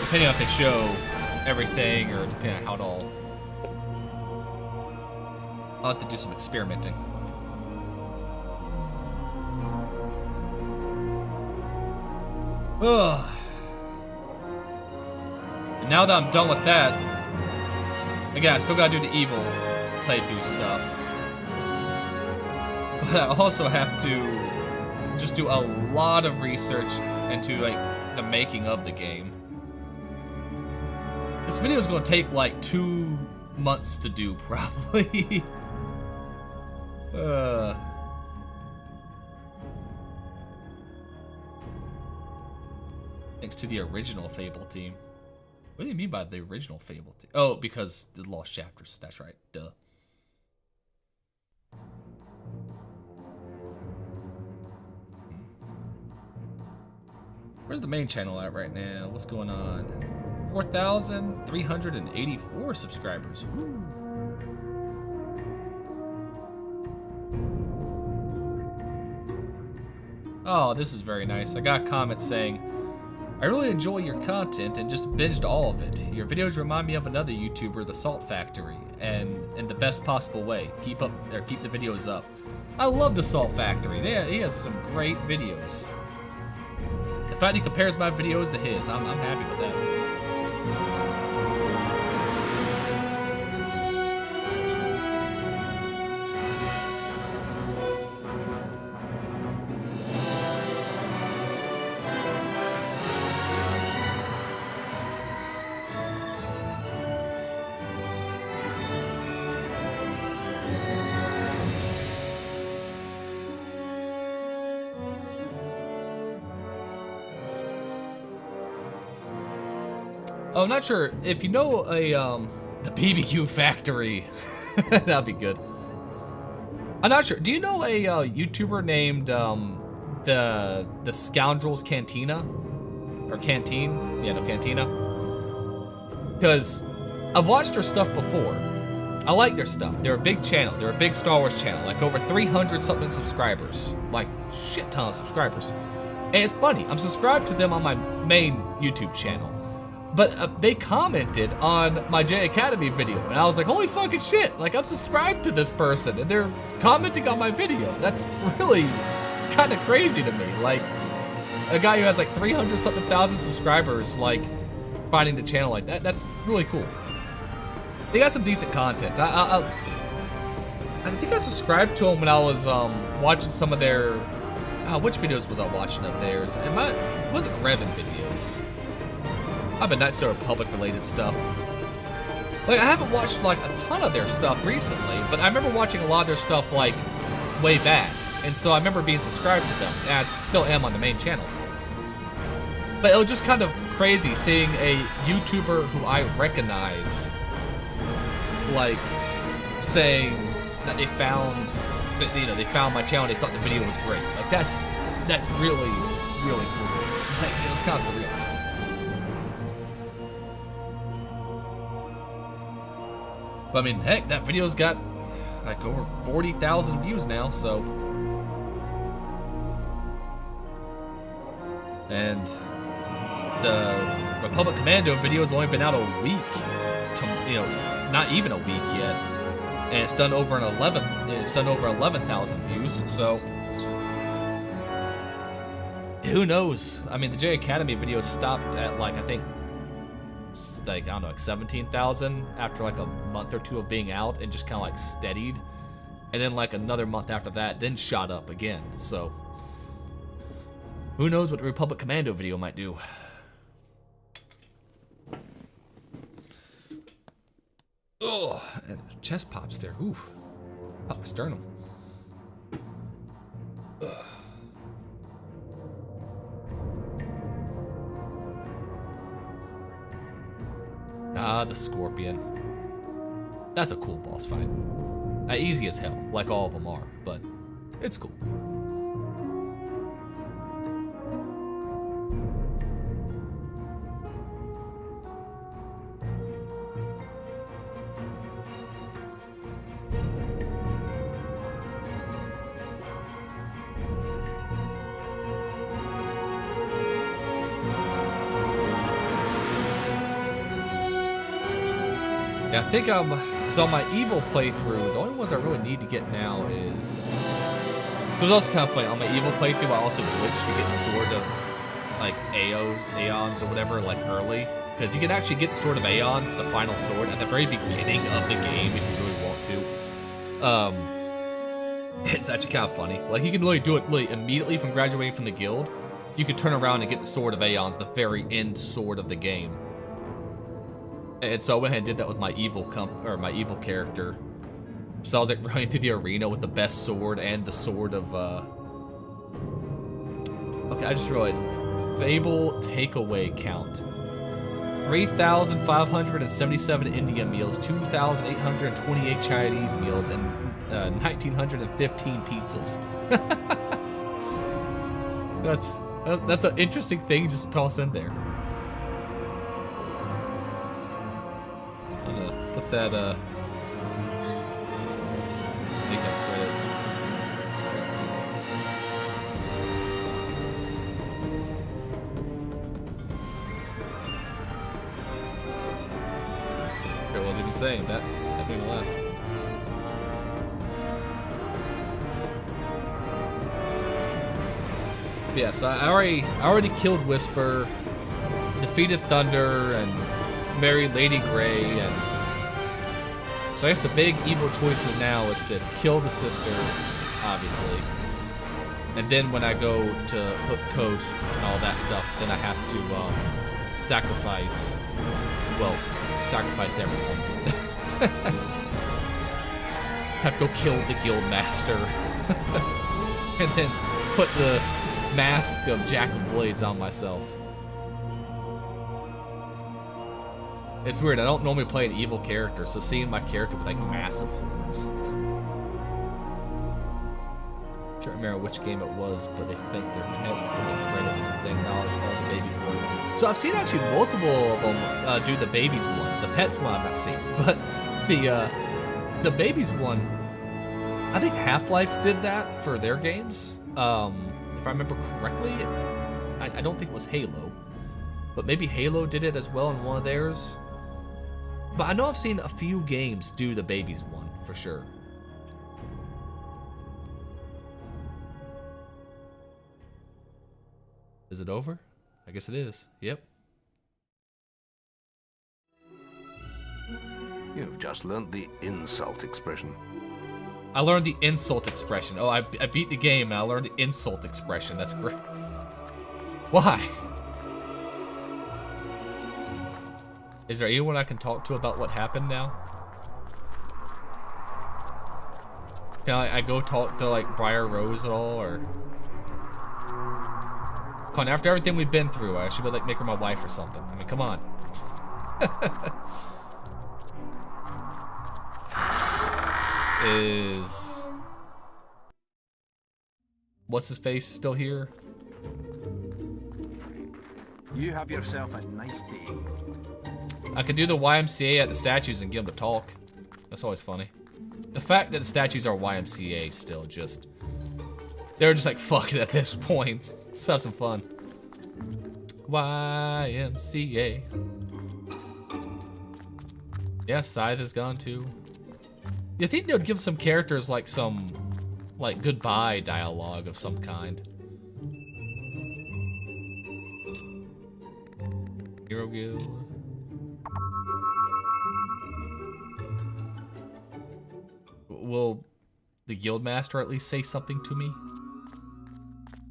Depending on if they show everything or depending on how it all... I'll have to do some experimenting. Ugh. And now that I'm done with that, again, I still gotta do the evil playthrough stuff. But I also have to just do a lot of research into like the making of the game. This video is gonna take like 2 months to do, probably. Thanks to the original Fable team. What do you mean by the original Fable team? Oh, because the Lost Chapters. That's right. Duh. Where's the main channel at right now? What's going on? 4,384 subscribers. Woo. Oh, this is very nice. I got comments saying, I really enjoy your content and just binged all of it. Your videos remind me of another YouTuber, The Salt Factory, and in the best possible way. Keep the videos up. I love The Salt Factory. He has some great videos. The fact he compares my videos to his, I'm happy with that. Oh, I'm not sure if you know the BBQ factory. That'd be good. I'm not sure. Do you know a YouTuber named the Scoundrels Cantina or Canteen? Yeah, no, Cantina. Because I've watched their stuff before. I like their stuff. They're a big channel. They're a big Star Wars channel. Like over 300 something subscribers. Like shit ton of subscribers. And it's funny. I'm subscribed to them on my main YouTube channel. But they commented on my J Academy video, and I was like, holy fucking shit, like I'm subscribed to this person, and they're commenting on my video. That's really kind of crazy to me. Like, a guy who has like 300 something thousand subscribers, like, finding the channel like that, that's really cool. They got some decent content. I think I subscribed to them when I was watching some of their, which videos was I watching of theirs? It wasn't Revan videos. I've been Knights of the Republic related stuff. Like, I haven't watched, like, a ton of their stuff recently, but I remember watching a lot of their stuff, like, way back. And so I remember being subscribed to them, and I still am on the main channel. But it was just kind of crazy seeing a YouTuber who I recognize, like, saying that they found my channel and they thought the video was great. Like, that's really, really cool. Like, it was kind of surreal. But I mean, heck, that video's got like over 40,000 views now, so. And the Republic Commando video's only been out a week, not even a week yet, and it's done over 11,000 views. So who knows? I mean, the J Academy video stopped at like, I think, like, I don't know, like 17,000 after like a month or two of being out, and just kind of like steadied, and then like another month after that, then shot up again. So who knows what the Republic Commando video might do? Oh, and chest pops there. Ooh, pop my sternum. Ugh. Ah, the Scorpion. That's a cool boss fight. Easy as hell, like all of them are, but it's cool. I think so my evil playthrough, the only ones I really need to get now is, so it's also kind of funny, on my evil playthrough I also glitched to get the sword of like Aeons or whatever, like early, because you can actually get the sword of Aeons, the final sword, at the very beginning of the game if you really want to. It's actually kind of funny, like you can literally do it literally immediately from graduating from the guild. You can turn around and get the sword of Aeons, the very end sword of the game. And so I went ahead and did that with my evil character. So I was like running through the arena with the best sword and the sword of okay, I just realized Fable takeaway count. 3,577 Indian meals, 2,828 Chinese meals, and 1,915 pizzas. That's an interesting thing just to toss in there. Put that, make that credits. I wasn't even saying that. That made me laugh. But yeah, so I already killed Whisper, defeated Thunder, and married Lady Grey, and so I guess the big evil choices now is to kill the sister, obviously. And then when I go to Hook Coast and all that stuff, then I have to sacrifice everyone. Have to go kill the guild master. And then put the mask of Jack of Blades on myself. It's weird, I don't normally play an evil character, so seeing my character with like massive horns. Can't remember which game it was, but they thank their pets in the credits and they acknowledge all the babies born. So I've seen actually multiple of them do the babies one. The pets one I've not seen, but the babies one, I think Half-Life did that for their games. If I remember correctly, I don't think it was Halo, but maybe Halo did it as well in one of theirs. But I know I've seen a few games do the babies one, for sure. Is it over? I guess it is. Yep. You've just learned the insult expression. I learned the insult expression. Oh, I beat the game and I learned the insult expression. That's great. Why? Is there anyone I can talk to about what happened now? Can I go talk to like Briar Rose at all, or? Come on, after everything we've been through, I should be like make her my wife or something. I mean, come on. Is what's his face still here? You have yourself a nice day. I could do the YMCA at the statues and get them to talk. That's always funny. The fact that the statues are YMCA still just... They're just like, fuck it at this point. Let's have some fun. YMCA. Yeah, Scythe is gone too. You think they would give some characters like some... like goodbye dialogue of some kind. Hero Guild. Will the Guildmaster at least say something to me?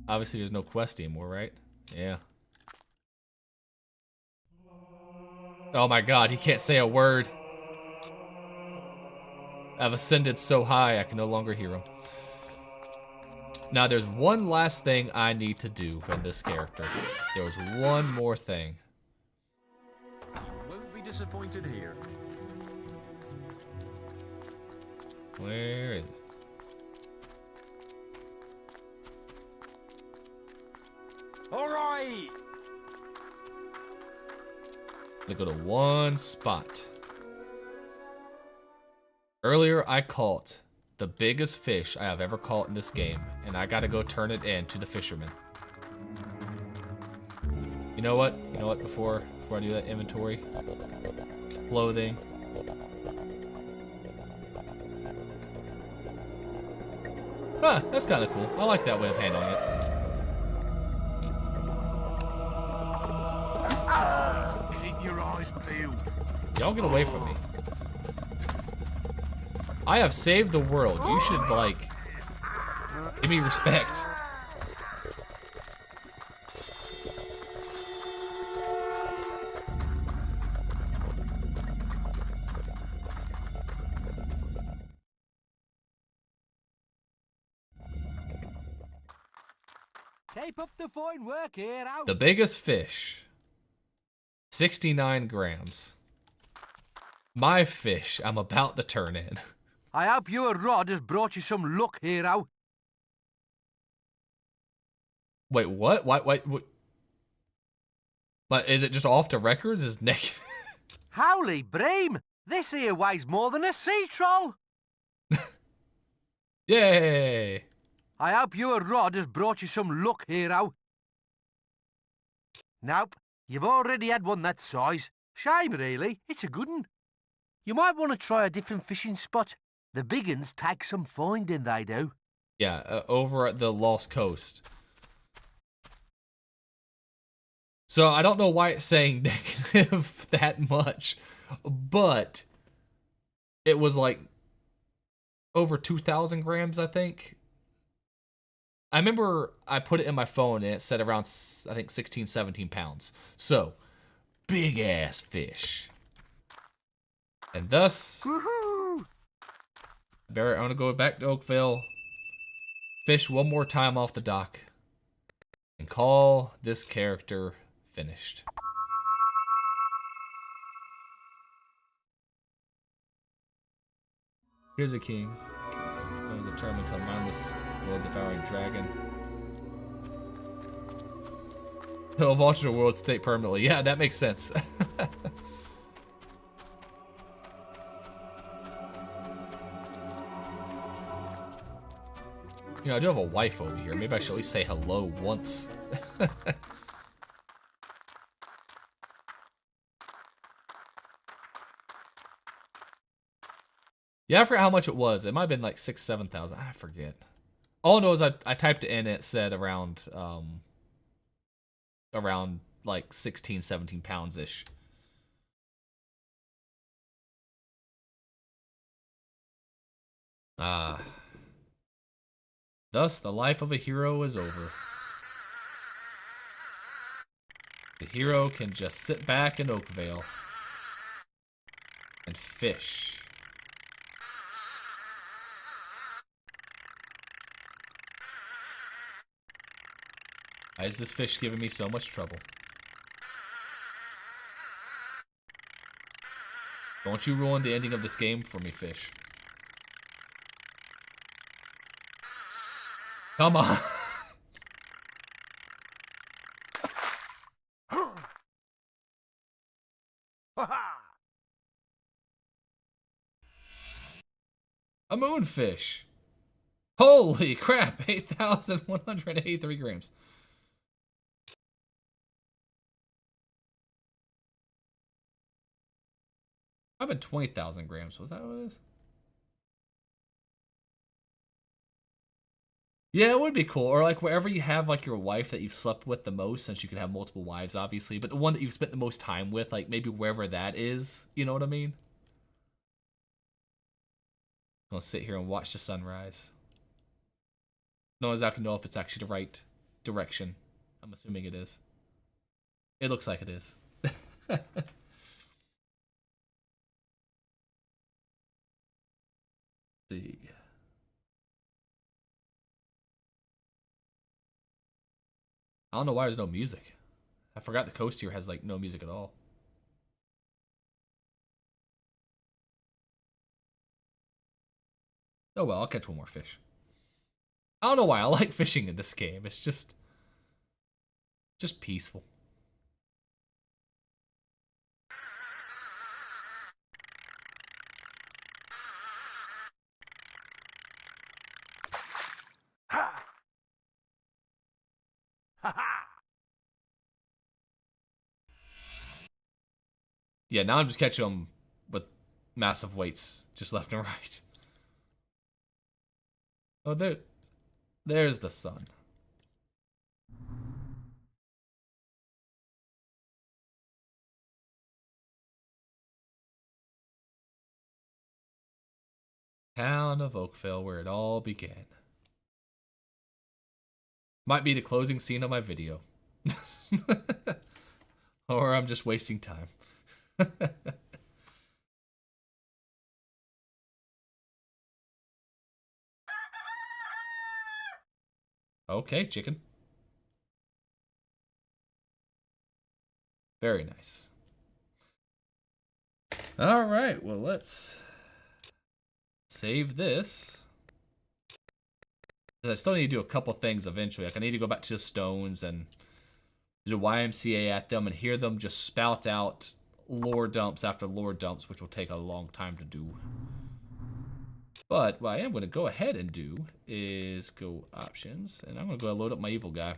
Obviously there's no quest anymore, right? Yeah. Oh my god, he can't say a word. I've ascended so high I can no longer hear him. Now there's one last thing I need to do in this character. There was one more thing. Won't be disappointed here. Where is it? All right. They go to one spot. Earlier I caught the biggest fish I have ever caught in this game, and I gotta go turn it in to the fisherman. You know what? You know what? Before I do that inventory, clothing. Huh, that's kind of cool. I like that way of handling it. Keep your eyes peeled. Y'all get away from me. I have saved the world. You should, like, give me respect. Keep up the fine work here, out. The biggest fish. 69 grams. My fish I'm about to turn in. I hope your rod has brought you some luck, hero. Wait, what? What? But is it just off the records? Is negative? Howly bream! This here weighs more than a sea troll. Yay! I hope your rod has brought you some luck, hero. Nope, you've already had one that size. Shame, really. It's a good one. You might want to try a different fishing spot. The big uns take some finding, they do. Yeah, over at the Lost Coast. So I don't know why it's saying negative that much, but it was like over 2,000 grams, I think. I remember I put it in my phone and it said around, I think, 16, 17 pounds. So, big ass fish. And thus, I'm gonna go back to Oakville, fish one more time off the dock, and call this character finished. Here's a king. I was determined to a mindless, world-devouring dragon. He'll vault your world state permanently. Yeah, that makes sense. You know, I do have a wife over here. Maybe I should at least say hello once. Yeah, I forgot how much it was. It might have been like 6,000, 7,000. I forget. All I know is I typed it in and it said around like 16, 17 pounds-ish. Thus, the life of a hero is over. The hero can just sit back in Oakvale fish. Why is this fish giving me so much trouble? Don't you ruin the ending of this game for me, fish. Come on. A moonfish. Holy crap, 8,183 grams. I've been 20,000 grams. Was that what it is? Yeah, it would be cool. Or like wherever you have like your wife that you've slept with the most, since you can have multiple wives, obviously, but the one that you've spent the most time with, like maybe wherever that is, you know what I mean? I'm gonna sit here and watch the sunrise. No one's actually know if it's actually the right direction. I'm assuming it is. It looks like it is. See. I don't know why there's no music. I forgot the coast here has like no music at all. Oh well, I'll catch one more fish. I don't know why I like fishing in this game. It's just peaceful. Yeah, now I'm just catching them with massive weights, just left and right. Oh, there's the sun. Town of Oakville, where it all began. Might be the closing scene of my video. Or I'm just wasting time. Okay, chicken. Very nice. All right, well, let's save this. I still need to do a couple things eventually. Like I need to go back to the stones and do YMCA at them and hear them just spout out lore dumps after lore dumps, which will take a long time to do. But what I am going to go ahead and do is go options, and I'm going to go load up my evil guy.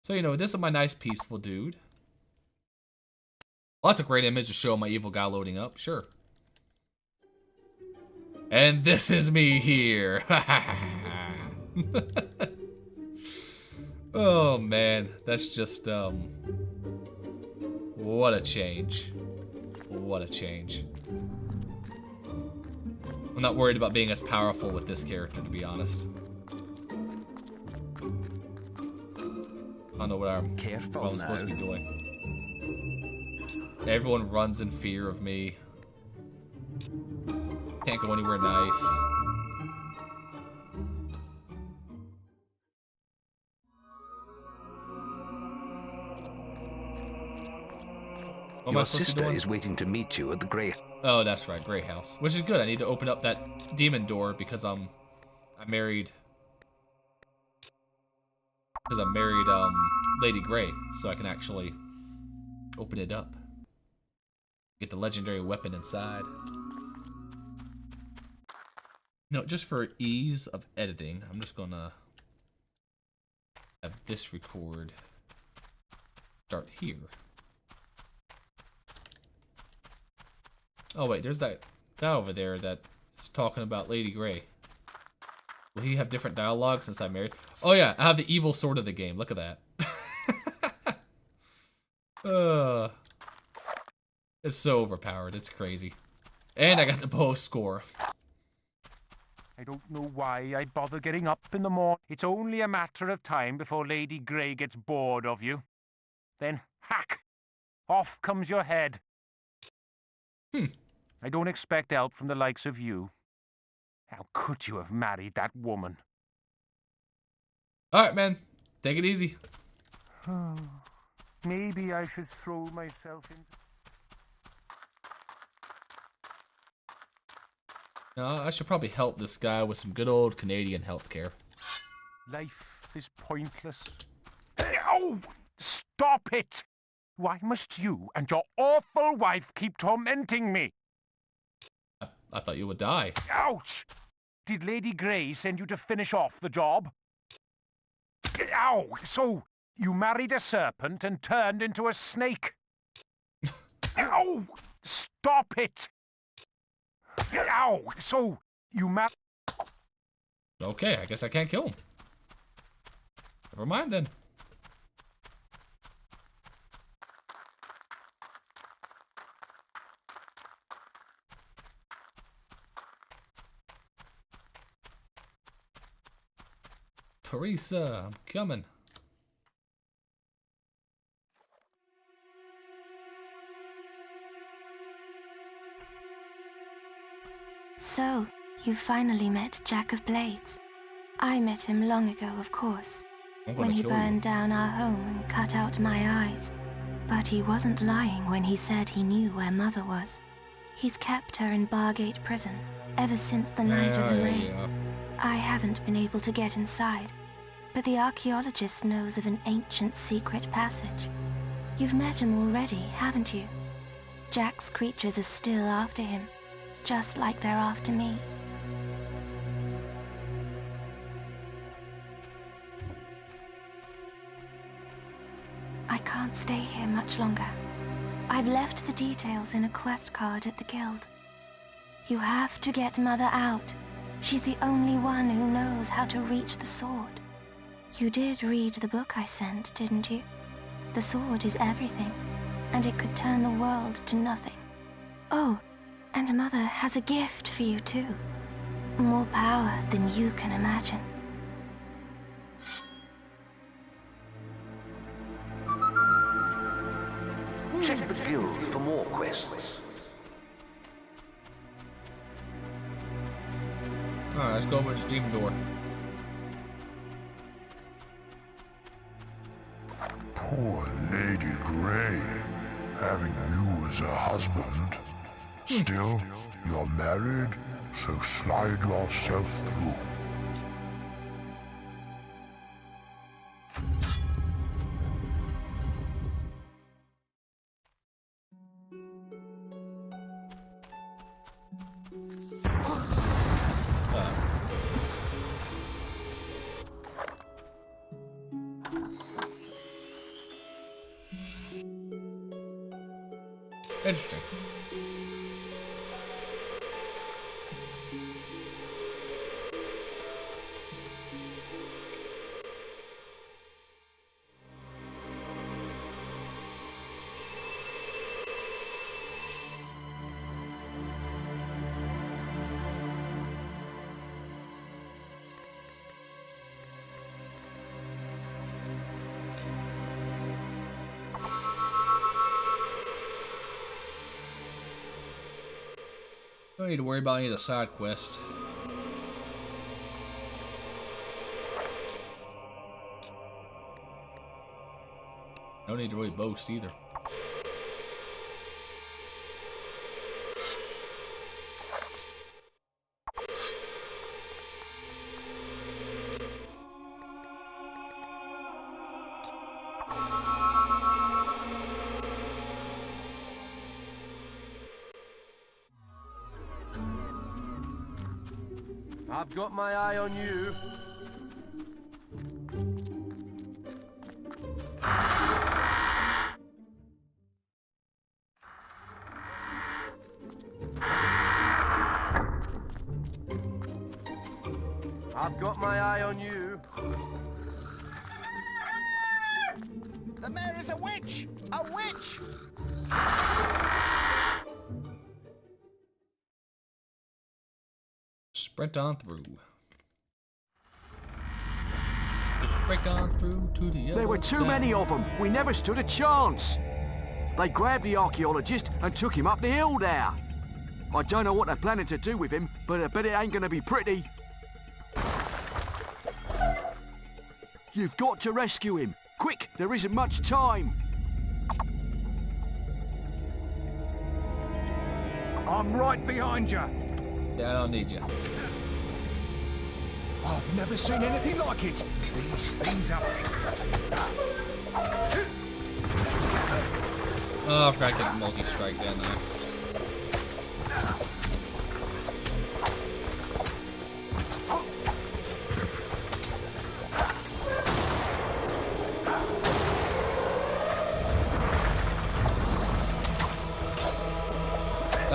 So, you know, this is my nice, peaceful dude. Well, that's a great image to show my evil guy loading up, sure. And this is me here. Oh, man. That's just, what a change. What a change. I'm not worried about being as powerful with this character, to be honest. I don't know what I'm supposed to be doing. Everyone runs in fear of me. Can't go anywhere nice. What am I Your supposed to be sister doing? is waiting to meet you at the Grey. Oh, that's right, Grey House. Which is good. I need to open up that demon door because I married Lady Grey, so I can actually open it up. Get the legendary weapon inside. No, just for ease of editing, I'm just gonna have this record start here. Oh wait, there's that guy over there that is talking about Lady Grey. Will he have different dialogue since I'm married? Oh yeah, I have the evil sword of the game. Look at that. It's so overpowered. It's crazy. And I got the bow of score. I don't know why I bother getting up in the morning. It's only a matter of time before Lady Grey gets bored of you. Then, hack! Off comes your head. I don't expect help from the likes of you. How could you have married that woman? Alright, man. Take it easy. Maybe I should throw myself in. I should probably help this guy with some good old Canadian healthcare. Life is pointless. Oh! Stop it! Why must you and your awful wife keep tormenting me? I thought you would die. Ouch! Did Lady Grey send you to finish off the job? Ow! So, you married a serpent and turned into a snake? Ow! Stop it! Ow! So, you Okay, I guess I can't kill him. Never mind then. Teresa, I'm coming. So, you finally met Jack of Blades. I met him long ago, of course, when he burned down our home and cut out my eyes. But he wasn't lying when he said he knew where Mother was. He's kept her in Bargate Prison ever since the night of the raid. I haven't been able to get inside, but the archaeologist knows of an ancient secret passage. You've met him already, haven't you? Jack's creatures are still after him, just like they're after me. I can't stay here much longer. I've left the details in a quest card at the guild. You have to get Mother out. She's the only one who knows how to reach the sword. You did read the book I sent, didn't you? The sword is everything, and it could turn the world to nothing. Oh, and Mother has a gift for you too. More power than you can imagine. Check the guild for more quests. Alright, let's go over to Demon Door. Poor Lady Grey, having you as a husband. Still, you're married, so slide yourself through. Interesting. Don't need to worry about any of the side quests. No need to really boast either. I've got my eye on you. I've got my eye on you. The mayor is a witch! A witch! Sprint on through. Just break on through to the other There were too side. many of them. We never stood a chance. They grabbed the archaeologist and took him up the hill there. I don't know what they're planning to do with him, but I bet it ain't gonna be pretty. You've got to rescue him. Quick, there isn't much time. I'm right behind you. Yeah, I don't need you. I've never seen anything like it. These things are... Oh, I forgot to get multi-strike down there.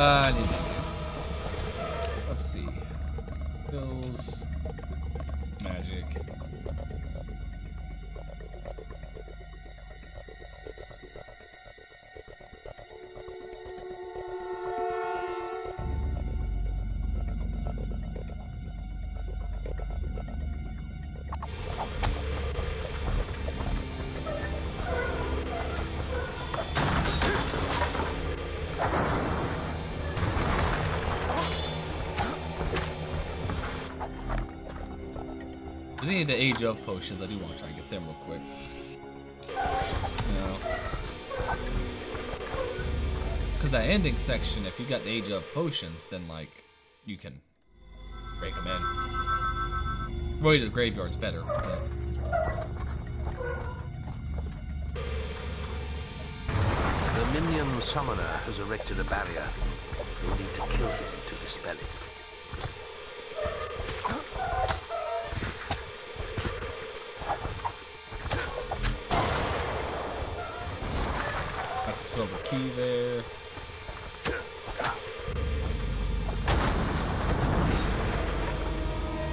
I need that. Let's see. Skills. Magic. There's any of the age of potions. I do want to try and get them real quick. No. Because that ending section, if you got the age of potions, then like you can break them in. Roy to the graveyard's better, but The minion summoner has erected a barrier. You'll need to kill him to dispel it. that's a silver key there.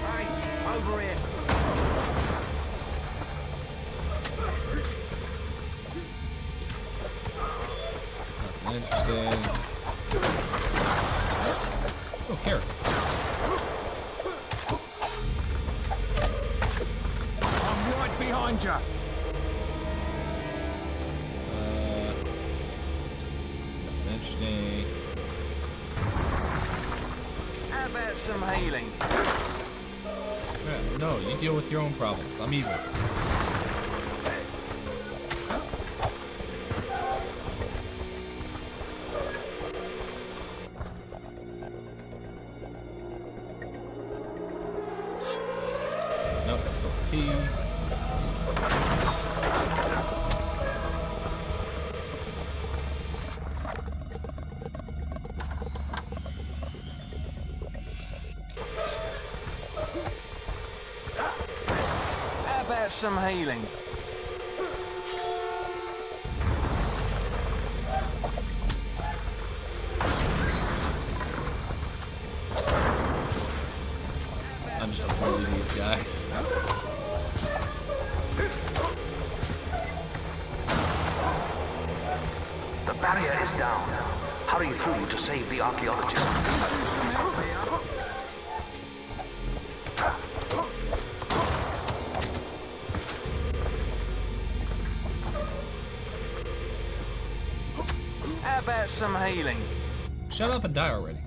Hey, over here. Nothing interesting. Oh, carrot. I'm right behind you. Interesting. How about some healing? Yeah, no, you deal with your own problems. I'm evil. Nope, that's still the key. How about some healing? I'm just avoiding these guys. The barrier is down. Hurry through to save the archaeologist. How about some healing? Shut up and die already.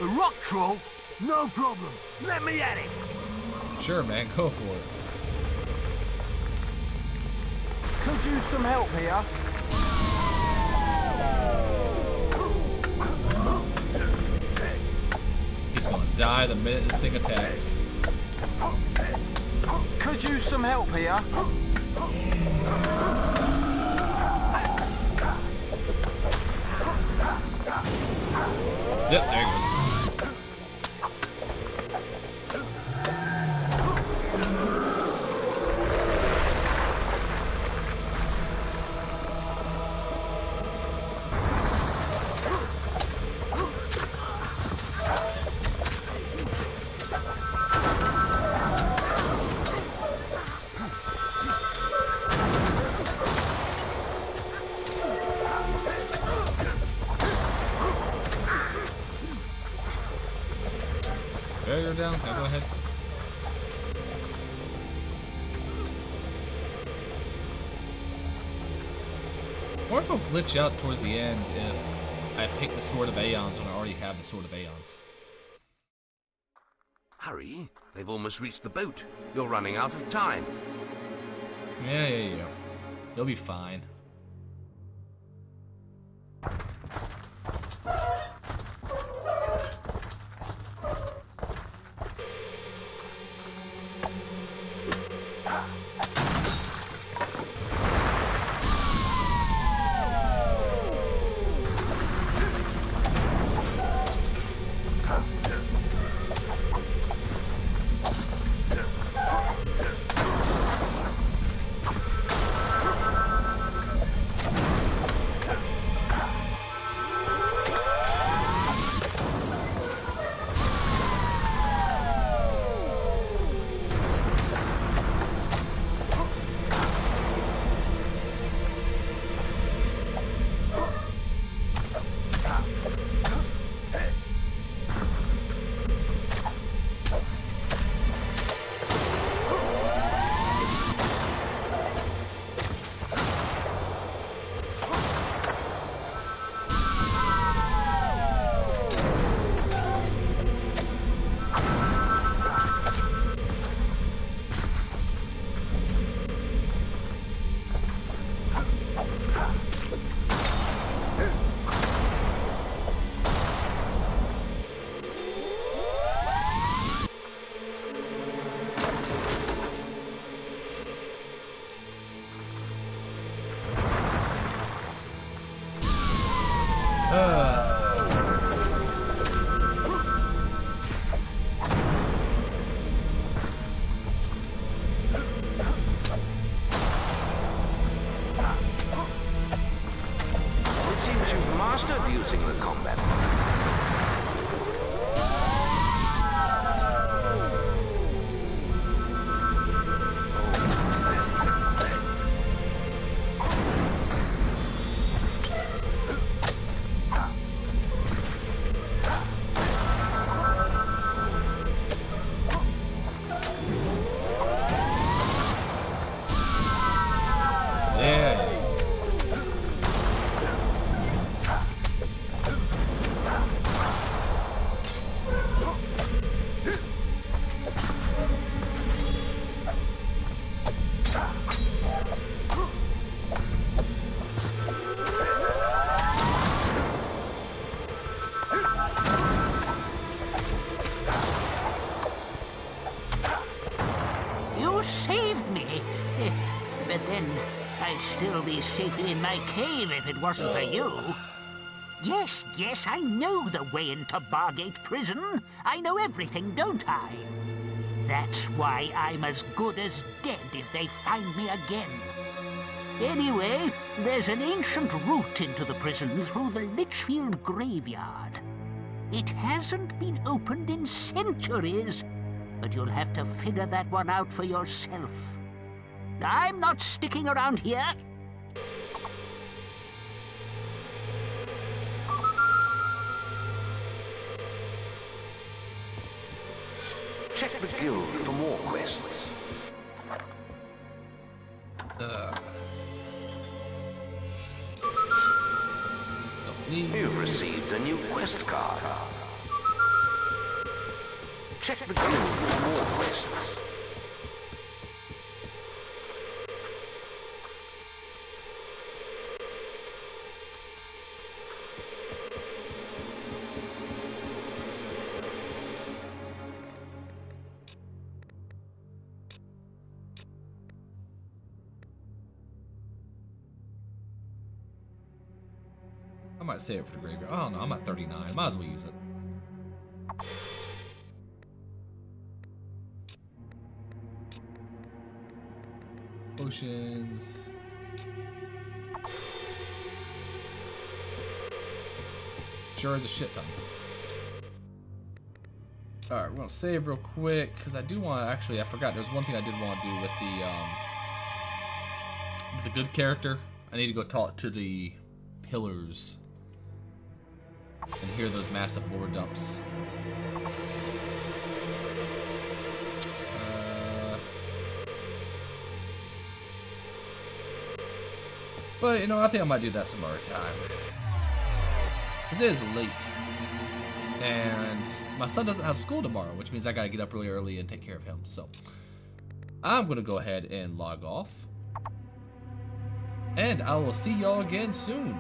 A rock troll? No problem. Let me at it. Sure, man, go for it. Could use some help here. He's gonna die the minute this thing attacks. Could use some help here. Yep, there he goes. down? Can I go ahead? Or if I'll glitch out towards the end if I pick the Sword of Aeons when I already have the Sword of Aeons. Hurry, they've almost reached the boat. You're running out of time. Yeah. You'll be fine. Using the combat. But then I'd still be safely in my cave if it wasn't for you. Yes, I know the way into Bargate Prison. I know everything, don't I? That's why I'm as good as dead if they find me again. Anyway, there's an ancient route into the prison through the Litchfield graveyard. It hasn't been opened in centuries, but you'll have to figure that one out for yourself. I'm not sticking around here. Check the guild for more quests. You've received a new quest card. Check the guild for more quests. I might save it for the graveyard. Oh no, I'm at 39. Might as well use it. Potions. Sure is a shit ton. Alright, we're gonna save real quick because I do want to actually. I forgot there's one thing I did want to do with the good character. I need to go talk to the pillars and hear those massive lore dumps. But, you know, I think I might do that some other time. Because it is late. And my son doesn't have school tomorrow, which means I gotta get up really early and take care of him. So, I'm gonna go ahead and log off. And I will see y'all again soon.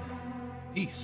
Peace.